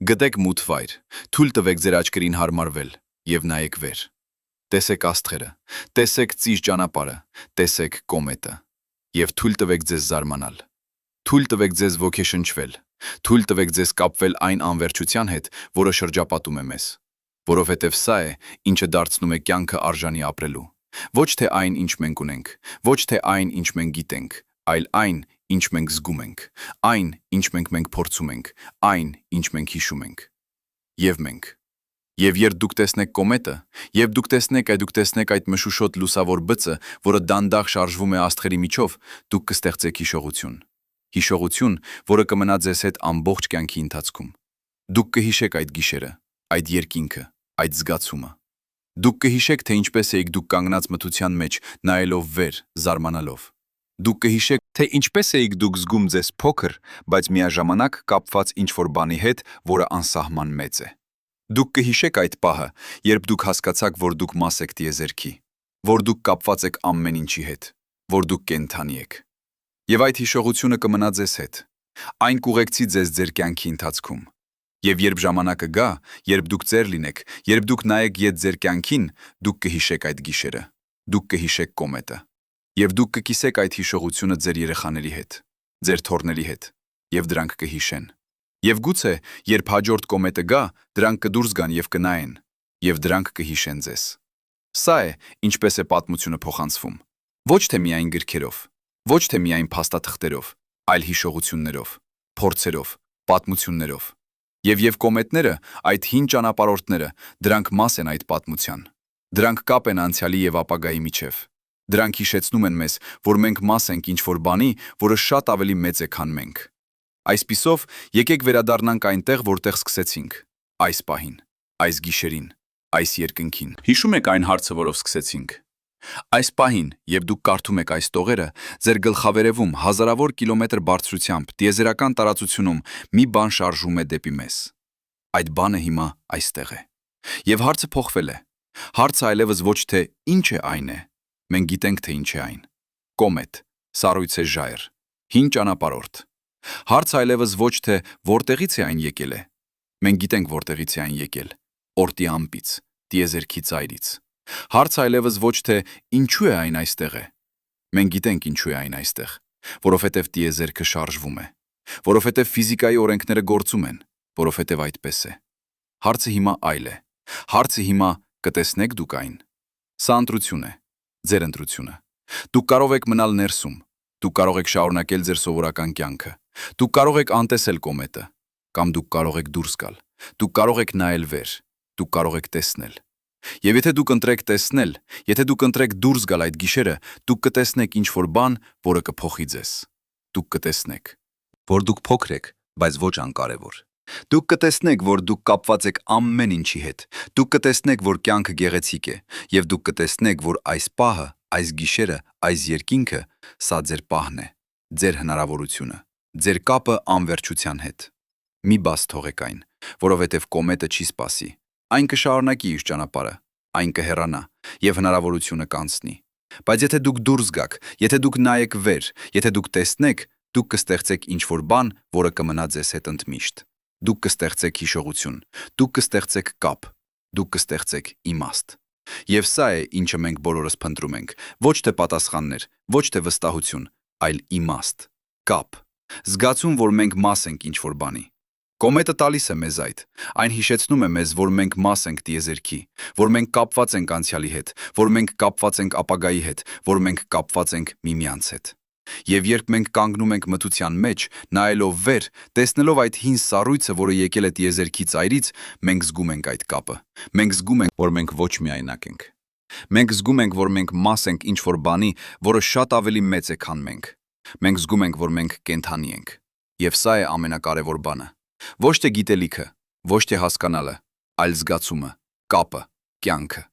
Գտեք մութ վայր, թույլ տվեք ձեր աչքերին հարմարվել եւ նայեք վեր։ Տեսեք աստղերը, տեսեք ծիժ ճանապարհը, տեսեք կոմետը եւ թույլ տվեք ձեզ զարմանալ։ Թույլ տվեք ձեզ ոգեշնչվել, թույլ տվեք ձեզ կապվել այն անվերջության հետ, որը շրջապատում է մեզ, որովհետև սա է, ինչը դարձնում է կյանքը արժանի ապրելու։ Ոչ թե այն, ինչ մենք ունենք, ոչ թե այն, ինչ մենք գիտենք, այլ այն, ինչ մենք զգում ենք, այն, ինչ մենք փորձում ենք, այն, ինչ մենք հիշում ենք։ Եվ մենք։ Եվ երբ դուք տեսնեք կոմետը, երբ դուք տեսնեք այդ մշուշոտ լուսավոր բծը, որը դանդաղ շարժվում է աստղերի միջով, դուք կստեղծեք հիշողություն։ Հիշողություն, որը կմնա ձեզ հետ ամբողջ կյանքի ընթացքում։ Դուք կհիշեք այդ գիշերը, այդ երկինքը, այդ զգացումը։ Դուք կհիշեք, թե ինչպես էիք դուք կանգնած մթության մեջ, նայելով վեր, զարմանալով։ Դուք կհիշեք, թե ինչպես էիք դուք զգում ձեզ փոքր, բայց միաժամանակ կապված ինչ-որ բանի հետ, որը անսահման մեծ է։ Դուք կհիշեք այդ պահը, երբ դուք հասկացաք, որ դուք մաս եք տիեզերքի, որ դուք կապված եք ամեն ինչի հետ, որ դուք կենդանի եք։ Եվ այդ հիշողությունը կմնա ձեզ հետ։ Այն կուղեկցի ձեզ ձեր կյանքի ընթացքում։ Եվ երբ ժամանակը գա, երբ դուք ծեր լինեք, երբ դուք նայեք ետ ձեր կյանքին, դուք կհիշեք այդ գիշերը, դուք կհիշեք կոմետը, եւ դուք կկիսեք այդ հիշողությունը ձեր երեխաների հետ, ձեր թոռների հետ, եւ դրանք կհիշեն։ Եվ գուցե, երբ հաջորդ կոմետը գա, դրանք կդուրս գան եւ կնայեն, եւ դրանք կհիշեն ձեզ։ Սա է, ինչպես է պատմությունը փոխանցվում։ Ոչ թե միայն գրքերով, ոչ թե միայն փաստաթղթերով, այլ հիշողություններով, փորձերով, պատմություններով։ Եվ կոմետները, այդ հին ճանապարհորդները, դրանք մաս են այդ պատմության։ Դրանք կապ են անցյալի եւ ապագայի միջև։ Դրանք հիշեցնում են մեզ, որ մենք մաս ենք ինչ-որ բանի, որը շատ ավելի մեծ է, քան մենք։ Այսպիսով, եկեք վերադառնանք այնտեղ, որտեղ սկսեցինք, այս պահին, այս գիշերին, այս երկնքին։ Հիշում եք այն հարցը, որով սկսեցինք։ Այս պահին, երբ դուք կարդում եք այս տողերը, ձեր գլխավերևում հազարավոր կիլոմետր բարձրությամբ տիեզերական տարածությունում մի բան շարժում է դեպի մեզ։ Այդ բանը հիմա այստեղ է։ Եվ հարցը փոխվել է։ Հարցը այլևս ոչ թե ինչ է այն է, մենք գիտենք թե ինչ է այն։ Կոմետ, սառույց է ժայռ, հին ճանապարհորդ։ Հարցը այլևս ոչ թե որտեղից է այն եկել է, մենք գիտենք որտեղից է այն եկել, օրտի ամպից, տիեզերքի ծայրից։ Հարցը այլևս ոչ թե ինչու է այն այստեղ է, մենք գիտենք ինչու է այն այստեղ, որովհետև տիեզերքը շարժվում է, որովհետև ֆիզիկայի օրենքները գործում են, որովհետև այդպես է։ Հարցը հիմա այլ է։ Հարցը հիմա կտեսնեք դուք այն։ Սա ընտրություն է, ձեր ընտրությունը։ Դուք կարող եք մնալ ներսում, դուք կարող եք շարունակել ձեր սովորական կյանքը, դուք կարող եք անտեսել կոմետը, կամ դուք կարող եք դուրս գալ, դուք կարող եք նայել վեր, դուք կարող եք տեսնել։ Եվ եթե դուք ընտրեք տեսնել, եթե դուք ընտրեք դուրս գալ այդ գիշերը, դուք կտեսնեք ինչ-որ բան, որը կփոխի ձեզ։ Դուք կտեսնեք, որ դուք փոքր եք, բայց ոչ անկարևոր։ Դուք կտեսնեք, որ դուք կապված եք ամեն ինչի հետ։ Դուք կտեսնեք, որ կյանքը գեղեցիկ է, եւ դուք կտեսնեք, որ այս պահը, այս գիշերը, այս երկինքը, սա ձեր պահն է, ձեր հնարավորությունը, ձեր կապը անվերջության հետ։ Մի բաց թողեք այն, որովհետև կոմետը չի սպասի։ Այն կշարունակի իր ճանապարհը, այն կհեռանա եւ հնարավորությունը կանցնի։ Բայց եթե դուք դուրս գաք, եթե դուք նայեք վեր, եթե դուք տեսնեք, դուք կստեղծեք ինչ-որ բան, որը կմնա ձեզ հետ ընդմիշտ։ Դուք կստեղծեք հիշողություն, դուք կստեղծեք կապ, դուք կստեղծեք իմաստ։ Եվ սա է, ինչը մենք բոլորս փնտրում ենք, ոչ թե պատասխաններ, ոչ թե վստահություն, այլ իմաստ, կապ, զգացում, որ մենք մաս ենք ինչ-որ բանի։ Կոմետը տալիս է մեզ այդ, այն հիշեցնում է մեզ, որ մենք մաս ենք տիեզերքի, որ մենք կապված ենք անցյալի հետ, որ մենք կապված ենք ապագայի հետ, որ մենք կապված ենք միմյանց հետ։ Եվ երբ մենք կանգնում ենք մթության մեջ, նայելով վեր, տեսնելով այդ հին սառույցը, որը եկել է տիեզերքի ծայրից, մենք զգում ենք այդ կապը։ Մենք զգում ենք, որ մենք ոչ միայնակ ենք։ Մենք զգում ենք, որ մենք մաս ենք ինչ-որ բանի, որը շատ ավելի մեծ է, քան մենք։ Մենք զգում ենք, որ մենք կենդանի ենք։ Եվ սա է ամենակարևոր բանը։ Ոչ թե գիտելիքը, ոչ թե հասկանալը, այլ զգացումը, կապը, կյանքը։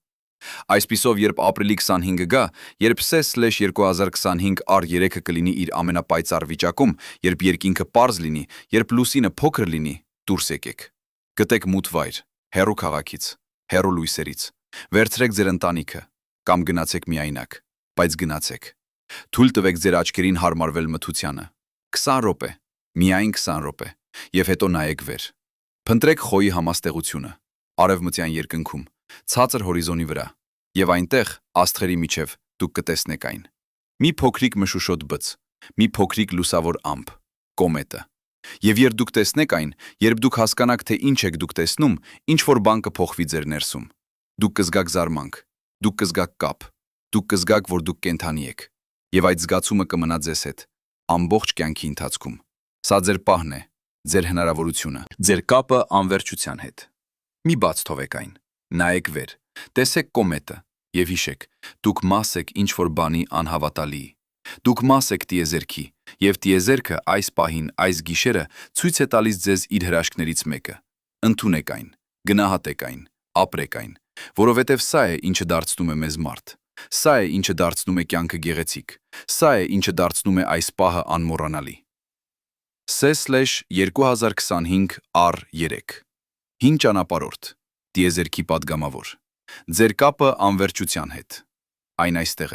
Այսպիսով, երբ ապրիլի 25-ը գա, երբ CES/2025 R3-ը կլինի իր ամենապայծառ վիճակում, երբ երկինքը պարզ լինի, երբ լուսինը փոքր լինի, դուրս եկեք։ Գտեք մութ վայր, հեռու քաղաքից, հեռու լույսերից։ Վերցրեք ձեր ընտանիքը, կամ գնացեք միայնակ, բայց գնացեք։ Թույլ տվեք ձեր աչքերին հարմարվել մթությանը։ 20 րոպե, միայն 20 րոպե, եւ հետո նայեք վեր։ Փնտրեք խոյի համաստեղությունը, արևմտյան երկնքում, ցածր հորիզոնի վրա, եւ այնտեղ, աստղերի միջև, դուք կտեսնեք այն։ Մի փոքրիկ մշուշոտ բծ, մի փոքրիկ լուսավոր ամպ, կոմետը։ Եվ երբ դուք տեսնեք այն, երբ դուք հասկանաք, թե ինչ եք դուք տեսնում, ինչ-որ բան կփոխվի ձեր ներսում։ Դուք կզգաք զարմանք, դուք կզգաք կապ, դուք կզգաք, որ դուք կենդանի եք, եւ այդ զգացումը կմնա ձեզ հետ ամբողջ կյանքի ընթացքում։ Սա ձեր պահն է, ձեր հնարավորությունը, ձեր կապը անվերջության հետ։ Մի բաց թողեք այն, նայեք վեր, տեսեք կոմետը եւ հիշեք, դուք մաս եք ինչ-որ բանի անհավատալի։ Դուք մաս եք տիեզերքի, եւ տիեզերքը այս պահին, այս գիշերը ցույց է տալիս ձեզ իր հրաշքներից մեկը։ Ընդունեք այն, գնահատեք այն, ապրեք այն, որովհետեւ սա է, ինչը դարձնում է մեզ մարդ։ Սա է, ինչը դարձնում է կյանքը գեղեցիկ։ Սա է, ինչը դարձնում է այս պահը անմոռանալի։ CES/2025 R3 Հին ճանապարհորդ, տիեզերքի պատգամավոր։ Ձեր կապը անվերջության հետ։ Այն այստեղ է։